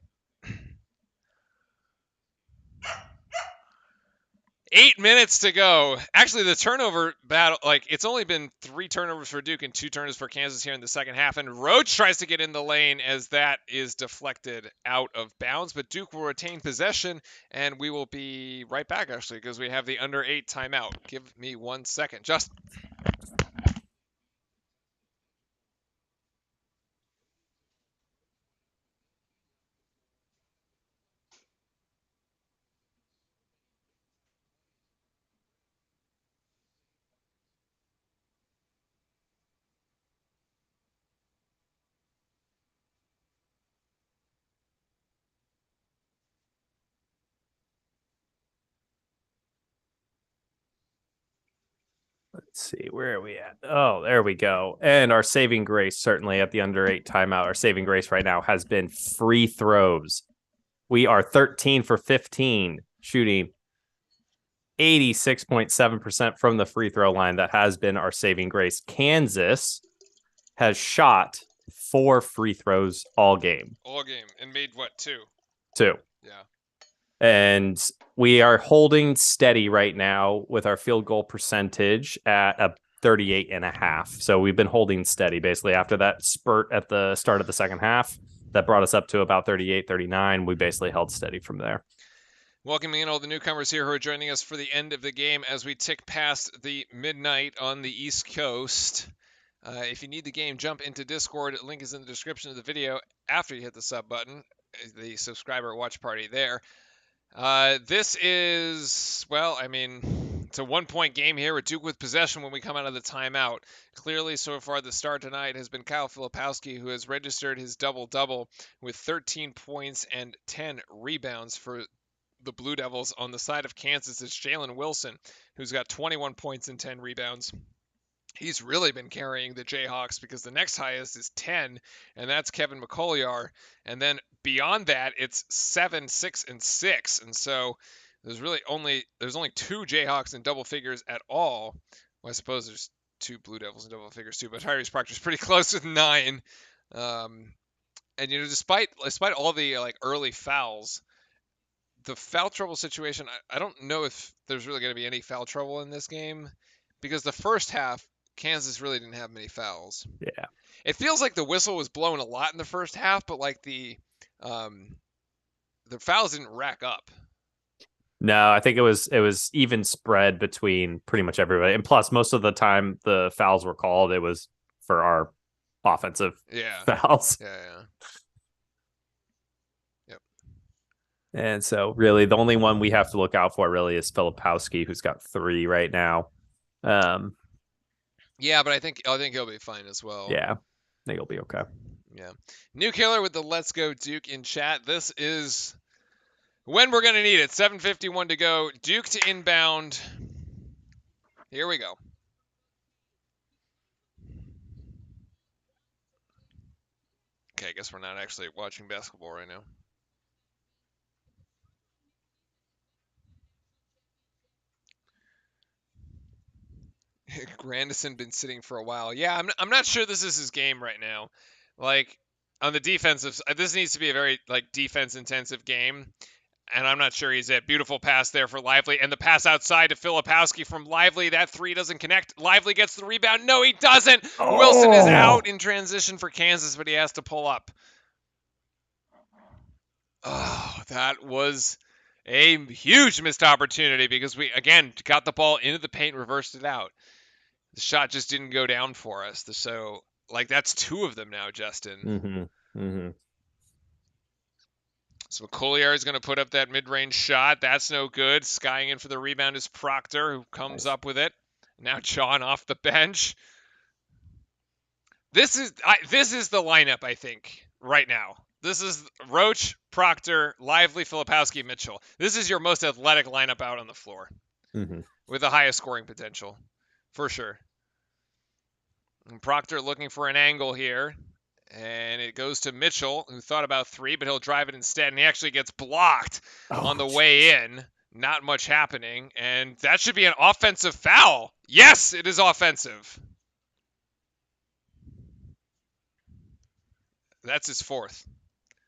8 minutes to go. Actually, the turnover battle, like, it's only been 3 turnovers for Duke and 2 turnovers for Kansas here in the second half. And Roach tries to get in the lane as that is deflected out of bounds. But Duke will retain possession, and we will be right back, actually, because we have the under 8 timeout. Give me 1 second. Just. Let's see, where are we at? Oh, there we go. And our saving grace, certainly at the under 8 timeout, our saving grace right now has been free throws. We are 13 for 15, shooting 86.7% from the free throw line. That has been our saving grace. Kansas has shot 4 free throws all game. And made what, 2? 2. Yeah. And we are holding steady right now with our field goal percentage at a 38.5. So we've been holding steady basically after that spurt at the start of the second half that brought us up to about 38, 39. We basically held steady from there. Welcoming in all the newcomers here who are joining us for the end of the game as we tick past the midnight on the East Coast. If you need the game, jump into Discord. Link is in the description of the video after you hit the sub button, the subscriber watch party there. This is, well, I mean, it's a 1-point game here with Duke with possession when we come out of the timeout. Clearly, so far, the star tonight has been Kyle Filipowski, who has registered his double-double with 13 points and 10 rebounds for the Blue Devils. On the side of Kansas, it's Jalen Wilson, who's got 21 points and 10 rebounds. He's really been carrying the Jayhawks because the next highest is 10, and that's Kevin McCullough. And then beyond that, it's 7, 6, and 6. And so there's only 2 Jayhawks in double figures at all. Well, I suppose there's 2 Blue Devils in double figures too, but Tyrese Proctor's pretty close with 9. And despite all the like early fouls, the foul trouble situation, I don't know if there's really going to be any foul trouble in this game because the first half Kansas really didn't have many fouls. Yeah. It feels like the whistle was blown a lot in the first half, but like the fouls didn't rack up. No, I think it was even spread between pretty much everybody. And plus, most of the time the fouls were called, it was for our offensive fouls. Yeah. And so really the only one we have to look out for really is Filipowski, who's got 3 right now. Yeah, but I think he'll be fine as well. Yeah, I think he'll be okay. Yeah. New Killer with the Let's Go Duke in chat. This is when we're gonna need it. 7:51 to go. Duke to inbound. Here we go. Okay, I guess we're not actually watching basketball right now. Grandison been sitting for a while. Yeah, I'm not sure this is his game right now. Like on the defensive, this needs to be a very like defense intensive game, and I'm not sure he's it. Beautiful pass there for Lively, and the pass outside to Filipowski from Lively. That three doesn't connect. Lively gets the rebound. No, he doesn't. Wilson is out in transition for Kansas, but he has to pull up. Oh, that was a huge missed opportunity because we again got the ball into the paint, reversed it out. The shot just didn't go down for us. So, like, that's two of them now, Justin. So Collier is going to put up that mid-range shot. That's no good. Skying in for the rebound is Proctor, who comes up with it. Now John off the bench. This is the lineup, I think, right now. This is Roach, Proctor, Lively, Filipowski, Mitchell. This is your most athletic lineup out on the floor with the highest scoring potential, for sure. And Proctor looking for an angle here. And it goes to Mitchell, who thought about three, but he'll drive it instead. And he actually gets blocked on the way in. Not much happening. And that should be an offensive foul. Yes, it is offensive. That's his fourth.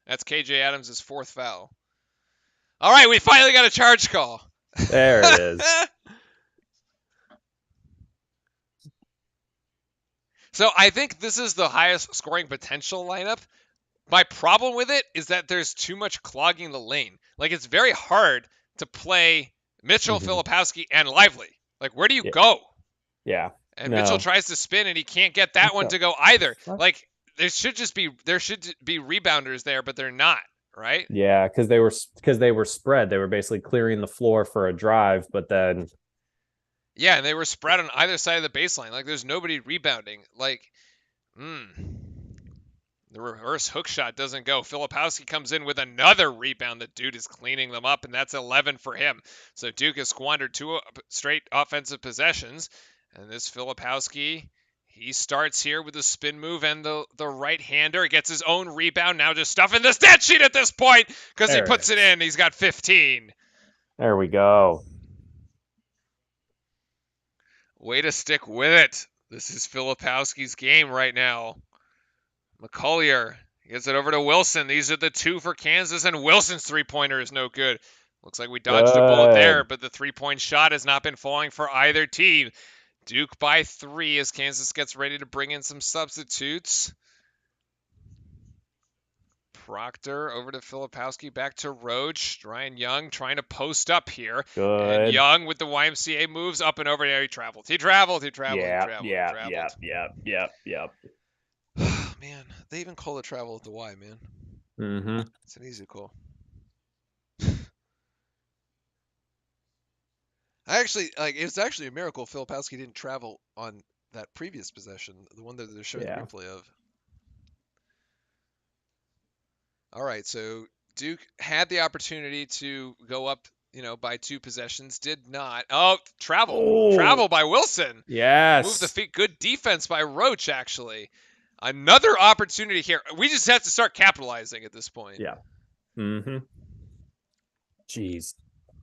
That's KJ Adams' fourth foul. All right, we finally got a charge call. There it is. So I think this is the highest scoring potential lineup. My problem with it is that there's too much clogging the lane. Like, it's very hard to play Mitchell, Filipowski, and Lively. Like, where do you go? Yeah. And Mitchell tries to spin, and he can't get that one to go either. Like, there should be rebounders there, but they're not, right? Yeah, because they were spread. They were basically clearing the floor for a drive, but then yeah, and they were spread on either side of the baseline. Like, there's nobody rebounding. Like, the reverse hook shot doesn't go. Filipowski comes in with another rebound. The dude is cleaning them up, and that's 11 for him. So Duke has squandered two straight offensive possessions. And this Filipowski, he starts here with the spin move and the right-hander. He gets his own rebound. Now just stuffing the stat sheet at this point because he puts it in. He's got 15. There we go. Way to stick with it. This is Filipowski's game right now. McCullier gets it over to Wilson. These are the two for Kansas, and Wilson's three-pointer is no good. Looks like we dodged a bullet there, but the three-point shot has not been falling for either team. Duke by 3 as Kansas gets ready to bring in some substitutes. Proctor over to Filipowski, back to Roach. Ryan Young trying to post up here. Good. And Young with the YMCA moves up and over there. He traveled. Yep. Man, they even call the travel at the Y, man. It's an easy call. It's actually a miracle Filipowski didn't travel on that previous possession, the one that they're showing the replay of. All right, so Duke had the opportunity to go up, by 2 possessions, did not. Oh, travel by Wilson. Yes. Move the feet. Good defense by Roach, actually. Another opportunity here. We just have to start capitalizing at this point. Yeah. Jeez.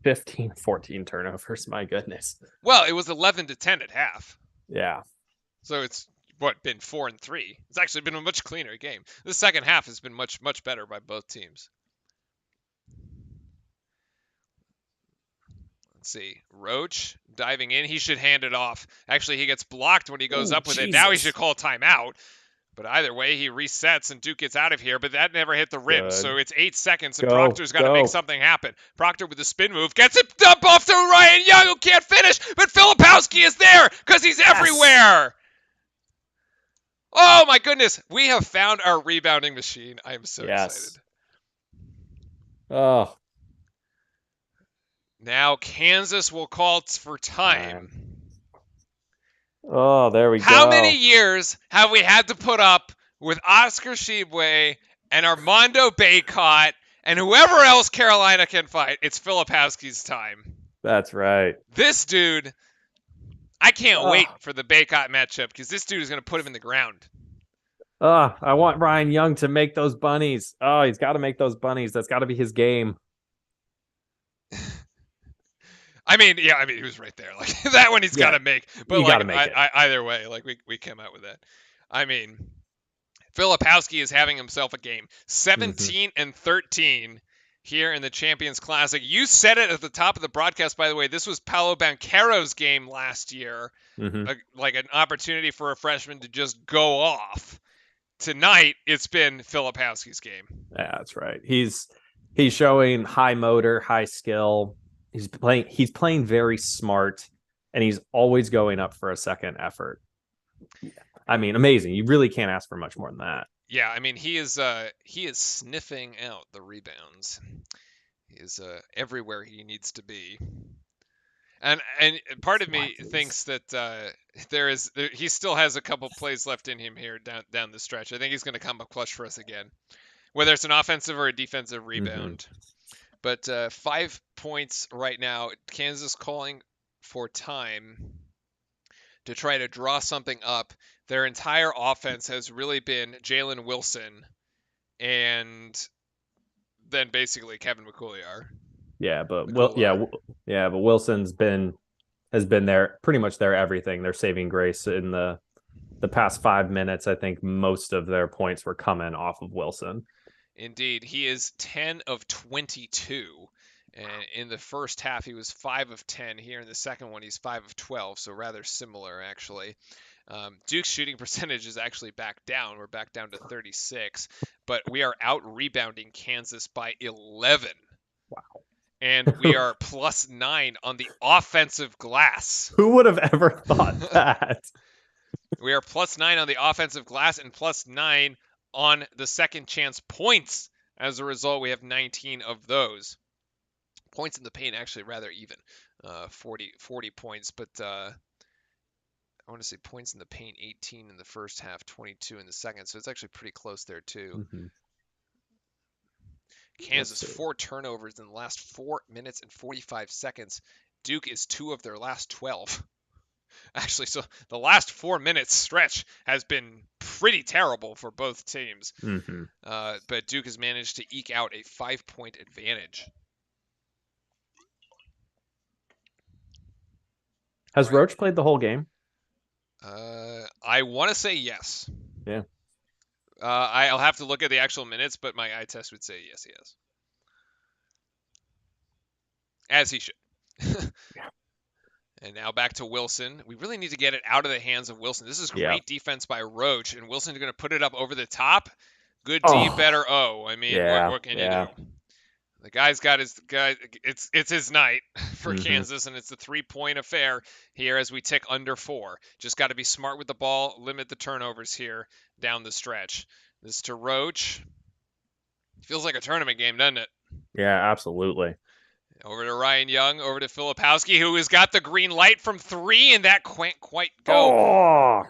15, 14 turnovers. My goodness. Well, it was 11-10 at half. Yeah. So it's been 4-3. It's actually been a much cleaner game. The second half has been much, much better by both teams. Let's see. Roach diving in. He should hand it off. Actually, he gets blocked when he goes up with it. Now he should call timeout. But either way, he resets and Duke gets out of here. But that never hit the rim. So it's 8 seconds, and Proctor's got to make something happen. Proctor with the spin move gets it dump off to Ryan Young, who can't finish. But Filipowski is there because he's everywhere. Oh, my goodness. We have found our rebounding machine. I am so excited. Oh. Now Kansas will call for time. Oh, there we go. How many years have we had to put up with Oscar Tshiebwe and Armando Bacot and whoever else Carolina can fight? It's Filipowski's time. That's right. This dude, I can't wait for the Bacot matchup because this dude is going to put him in the ground. I want Ryan Young to make those bunnies. Oh, he's got to make those bunnies. That's got to be his game. I mean, he was right there. Like that one, he's got to make. But like, either way, like we came out with that. I mean, Filipowski is having himself a game. 17 and 13 here in the Champions Classic. You said it at the top of the broadcast, by the way. This was Paolo Banchero's game last year, like an opportunity for a freshman to just go off. Tonight, it's been Filipowski's game. Yeah, that's right. He's showing high motor, high skill. He's playing very smart, and he's always going up for a second effort. I mean, amazing. You really can't ask for much more than that. Yeah, I mean, he is sniffing out the rebounds. He is everywhere he needs to be. And part of me thinks that he still has a couple plays left in him here down the stretch. I think he's going to come up clutch for us again, whether it's an offensive or a defensive rebound. But 5 points right now. Kansas calling for time to try to draw something up. Their entire offense has really been Jalen Wilson and then basically Kevin McCouliar. Yeah, but but Wilson's has been there pretty much their everything. Their saving grace in the past 5 minutes. I think most of their points were coming off of Wilson. Indeed, he is 10 of 22. And in the first half, he was 5 of 10. Here in the second one, he's 5 of 12, so rather similar, actually. Duke's shooting percentage is actually back down. We're back down to 36, but we are out-rebounding Kansas by 11. Wow. And we are +9 on the offensive glass. Who would have ever thought that? We are +9 on the offensive glass and +9 on the second chance points. As a result, we have 19 of those. Points in the paint actually rather even, 40 points, but I want to say points in the paint, 18 in the first half, 22 in the second, so it's actually pretty close there too. Kansas, 4 turnovers in the last 4 minutes and 45 seconds. Duke is 2 of their last 12. Actually, so the last 4 minutes stretch has been pretty terrible for both teams. But Duke has managed to eke out a 5-point advantage. Has Roach played the whole game? I want to say yes. Yeah. I'll have to look at the actual minutes, but my eye test would say yes, he has. As he should. And now back to Wilson. We really need to get it out of the hands of Wilson. This is great defense by Roach, and Wilson's going to put it up over the top. Good D, better O. I mean, what can you do? The guy's got his guy. It's his night for Kansas, and it's a 3-point affair here as we tick under 4. Just got to be smart with the ball, limit the turnovers here down the stretch. This to Roach. Feels like a tournament game, doesn't it? Yeah, absolutely. Over to Ryan Young, over to Filipowski, who has got the green light from 3, and that can't quite go.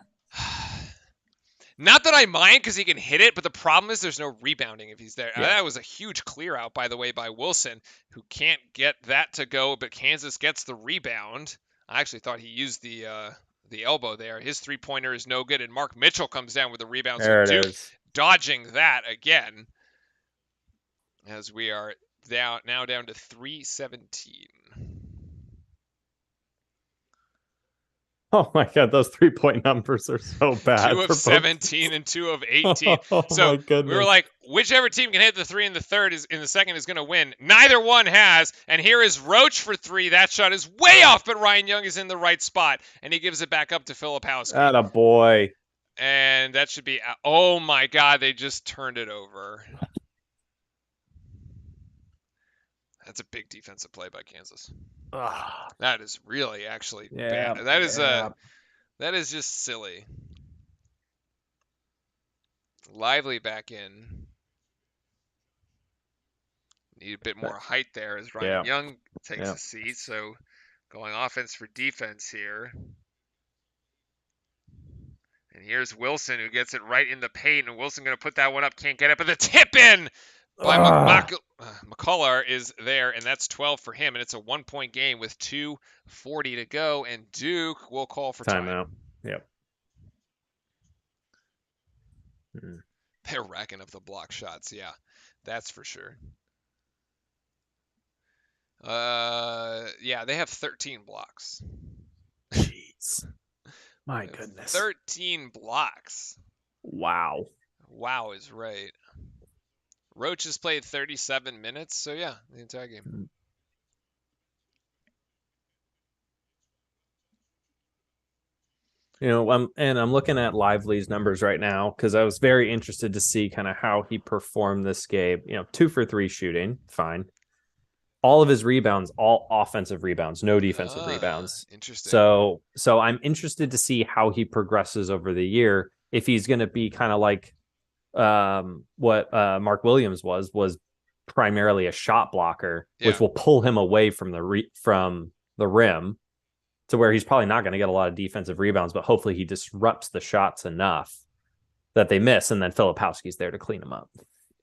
Not that I mind because he can hit it, but the problem is there's no rebounding if he's there. Yeah. That was a huge clear out, by the way, by Wilson, who can't get that to go, but Kansas gets the rebound. I actually thought he used the elbow there. His 3-pointer is no good, and Mark Mitchell comes down with the rebound. There so it Duke is. Dodging that again, as we are now down to 3:17. Oh my God, those 3-point numbers are so bad. 2 of 17 and 2 of 18. So we were like, whichever team can hit the 3 in the third in the second is going to win. Neither one has. And here is Roach for 3. That shot is way off, but Ryan Young is in the right spot, and he gives it back up to Filipowski. Atta boy. And that should be. Oh my God, they just turned it over. That's a big defensive play by Kansas. That is really actually bad. That is just silly. Lively back in. Need a bit more height there as Ryan Young takes a seat. So going offense for defense here. And here's Wilson, who gets it right in the paint, and Wilson going to put that one up, can't get it, but the tip in by McCullough is there, and that's 12 for him, and it's a 1-point game with 2:40 to go, and Duke will call for timeout. Yep. They're racking up the block shots, yeah, that's for sure. Yeah, they have 13 blocks. Jeez. My goodness. 13 blocks. Wow. Wow is right. Roach has played 37 minutes, so yeah, the entire game. I'm looking at Lively's numbers right now because I was very interested to see kind of how he performed this game. 2 for 3 shooting, fine. All of his rebounds, all offensive rebounds, no defensive rebounds. Interesting. So I'm interested to see how he progresses over the year. If he's going to be kind of like what Mark Williams was primarily a shot blocker, which will pull him away from the rim to where he's probably not going to get a lot of defensive rebounds, but hopefully he disrupts the shots enough that they miss, and then Filipowski's there to clean them up.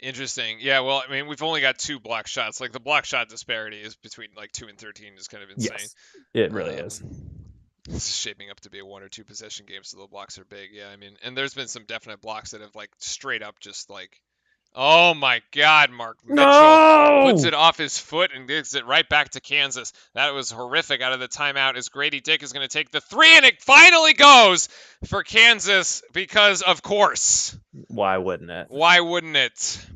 Interesting. Yeah, well, I mean, we've only got 2 block shots. Like, the block shot disparity is between, 2 and 13 is kind of insane. Yes, it really is. It's shaping up to be a 1 or 2 possession game, so the blocks are big. Yeah, I mean, and there's been some definite blocks that have, straight up just, oh, my God, Mark Mitchell puts it off his foot and gives it right back to Kansas. That was horrific out of the timeout as Grady Dick is going to take the 3, and it finally goes for Kansas because, of course. Why wouldn't it? Why wouldn't it?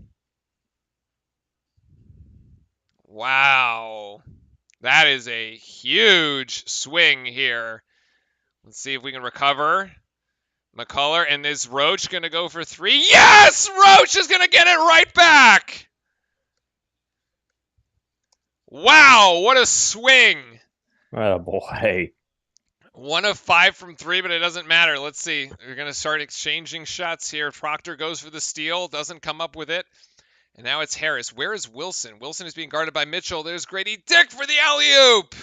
Wow. That is a huge swing here. Let's see if we can recover. McCullough, and is Roach going to go for 3? Yes! Roach is going to get it right back! Wow, what a swing! Oh, boy. 1 of 5 from 3, but it doesn't matter. Let's see. We're going to start exchanging shots here. Proctor goes for the steal, doesn't come up with it. And now it's Harris. Where is Wilson? Wilson is being guarded by Mitchell. There's Grady Dick for the alley-oop!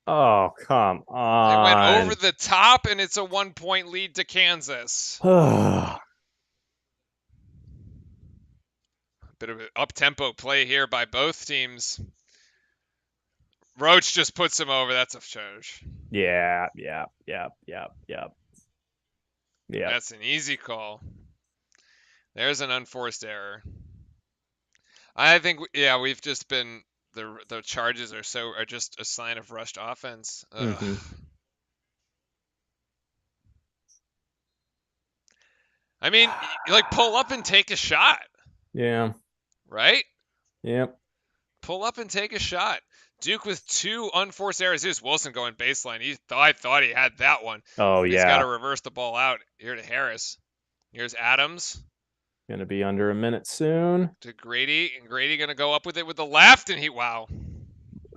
Oh, come on. They went over the top, and it's a 1-point lead to Kansas. Bit of an up-tempo play here by both teams. Roach just puts him over. That's a charge. Yeah. That's an easy call. There's an unforced error. I think, we've just been... The charges are just a sign of rushed offense. Mm-hmm. I mean, pull up and take a shot. Yeah. Right? Yep. Pull up and take a shot. Duke with 2 unforced errors. Here's Wilson going baseline. I thought he had that one. Oh, yeah. He's got to reverse the ball out. Here to Harris. Here's Adams. Going to be under a minute soon. To Grady. And Grady going to go up with it with the left. And wow.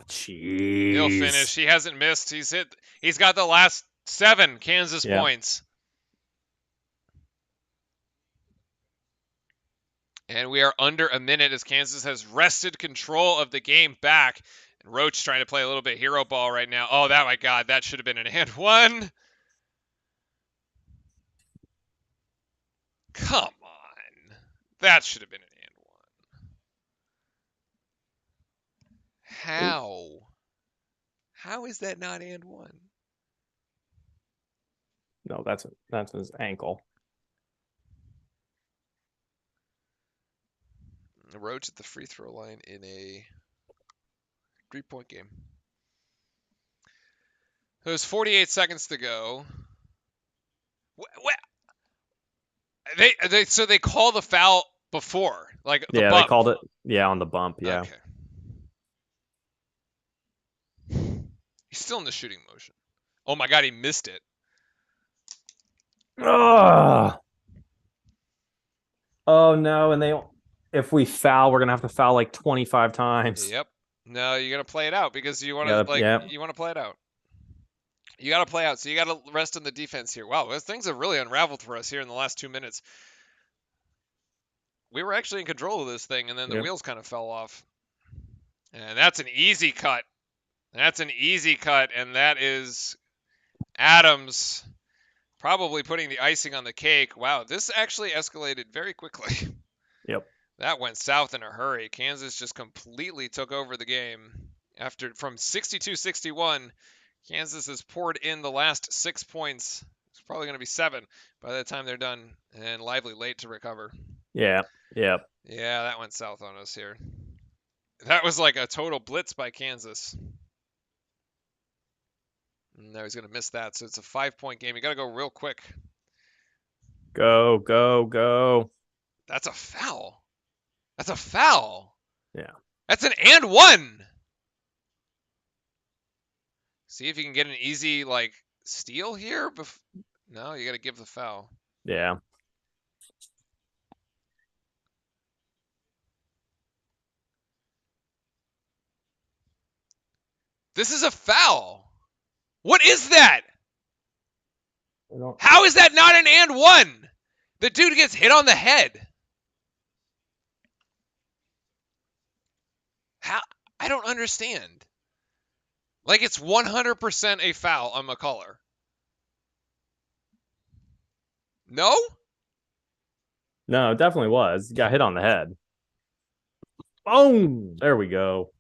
Jeez. He'll finish. He hasn't missed. He's got the last 7 Kansas points. And we are under a minute as Kansas has wrested control of the game back. And Roach trying to play a little bit hero ball right now. Oh, my God. That should have been an and 1. Come on. That should have been an and 1. How? How is that not and 1? No, that's his ankle. Roach at the free throw line in a 3-point game. There's 48 seconds to go. So they call the foul before, the bump. They called it. Yeah, on the bump. Yeah. Okay. He's still in the shooting motion. Oh my God, he missed it. Oh no! And if we foul, we're gonna have to foul 25 times. Yep. No, you're gonna play it out because you want to you want to play it out. You got to play out, so you got to rest on the defense here. Wow, things have really unraveled for us here in the last 2 minutes. We were actually in control of this thing, and then the wheels kind of fell off. And that's an easy cut. And that is Adams. probably putting the icing on the cake. Wow, this actually escalated very quickly. Yep. That went south in a hurry. Kansas just completely took over the game. From 62-61, Kansas has poured in the last 6 points. It's probably going to be 7 by the time they're done, and Lively late to recover. Yeah. Yep. Yeah, that went south on us here. That was like a total blitz by Kansas. Now he's going to miss that, so it's a 5-point game. You got to go real quick. Go, go, go. That's a foul. That's a foul. Yeah. That's an and one. See if you can get an easy like steal here. No, you got to give the foul. Yeah. This is a foul. What is that? I don't... How is that not an and one? The dude gets hit on the head. How? I don't understand. Like it's 100% a foul on McCullough. No? No, it definitely was. He got hit on the head. Boom! There we go.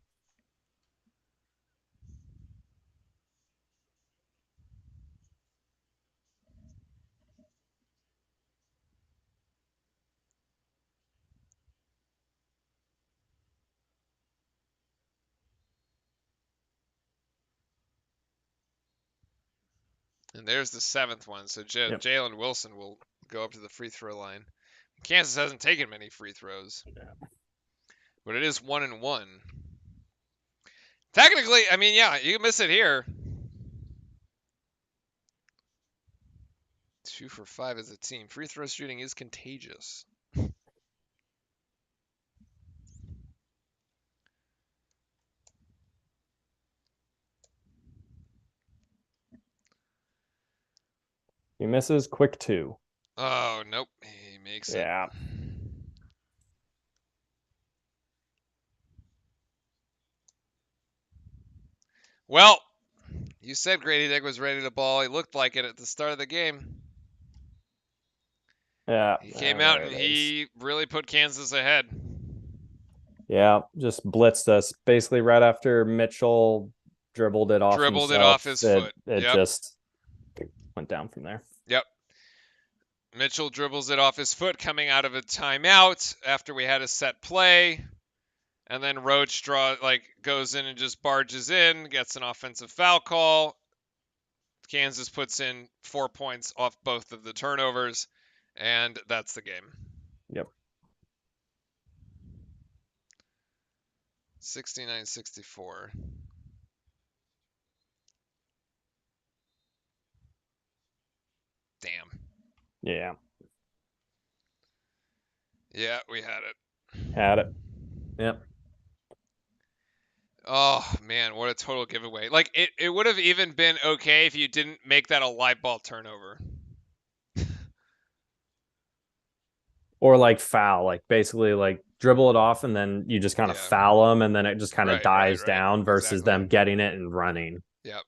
And there's the 7th one. So Yep. Jalen Wilson will go up to the free throw line. Kansas hasn't taken many free throws. But it is 1-1. Technically, I mean, yeah, you can miss it here. 2 for 5 as a team. Free throw shooting is contagious. He misses quick 2. Oh, nope. He makes it. Yeah. Well, you said Grady Dick was ready to ball. He looked like it at the start of the game. Yeah. He came out and he really put Kansas ahead. Yeah, just blitzed us basically right after Mitchell dribbled it off. Dribbled it himself. off his foot. It Yep. just went down from there. Yep. Mitchell dribbles it off his foot coming out of a timeout after we had a set play. And then Roach goes in and just barges in, gets an offensive foul call. Kansas puts in 4 points off both of the turnovers, and that's the game. Yep. 69-64. Damn. Yeah. Yeah, we had it. Had it. Yep. Oh, man, what a total giveaway. Like, it would have even been okay if you didn't make that a live ball turnover. Or like foul, like basically like dribble it off and then you just kind of foul them and then it just kind of dies down versus them getting it and running. Yep.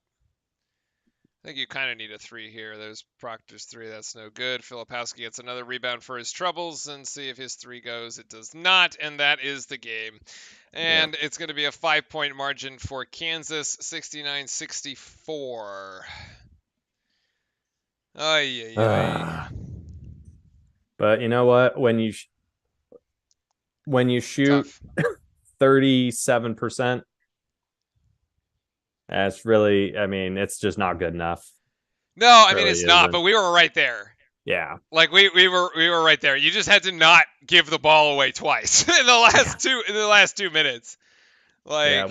I think you kind of need a 3 here. There's Proctor's 3. That's no good. Filipowski gets another rebound for his troubles and see if his 3 goes. It does not, and that is the game. And it's going to be a 5-point margin for Kansas, 69-64. But you know what? When you shoot 37%, that's really, I mean, it's just not good enough. No, I mean it's not, but we were right there. Yeah. Like we were right there. You just had to not give the ball away twice in the last 2 minutes. Like yeah,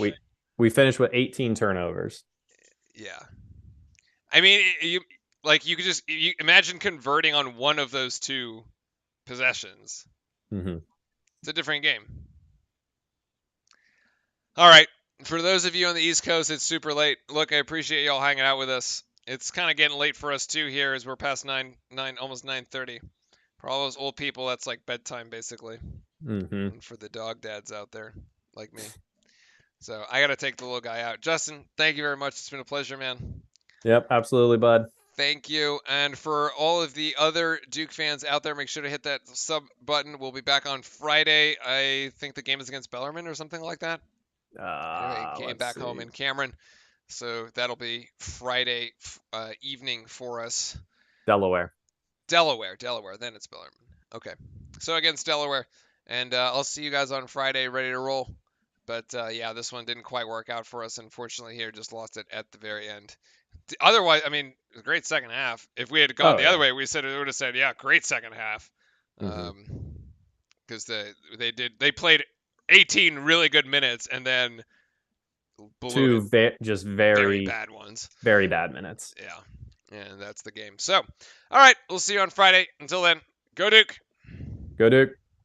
we finished with 18 turnovers. Yeah. I mean, you could imagine converting on one of those 2 possessions. Mm-hmm. It's a different game. All right. For those of you on the East Coast, it's super late. Look, I appreciate y'all hanging out with us. It's kind of getting late for us too here as we're past 9, almost 9:30. For all those old people, that's like bedtime basically. Mm-hmm. And for the dog dads out there like me. So I got to take the little guy out. Justin, thank you very much. It's been a pleasure, man. Yep, absolutely, bud. Thank you. And for all of the other Duke fans out there, make sure to hit that sub button. We'll be back on Friday. I think the game is against Bellarmine or something like that. Anyway, game back home in Cameron. So that'll be Friday evening for us. Delaware. Then it's Bellarmine. Okay. So against Delaware. And I'll see you guys on Friday ready to roll. But yeah, this one didn't quite work out for us, unfortunately, here. Just lost it at the very end. Otherwise, I mean, it was a great second half. If we had gone the other way, we would have said, yeah, great second half. Because they played 18 really good minutes and then two very bad ones. Very bad minutes. Yeah. And that's the game. So, all right, we'll see you on Friday. Until then, go Duke. Go Duke.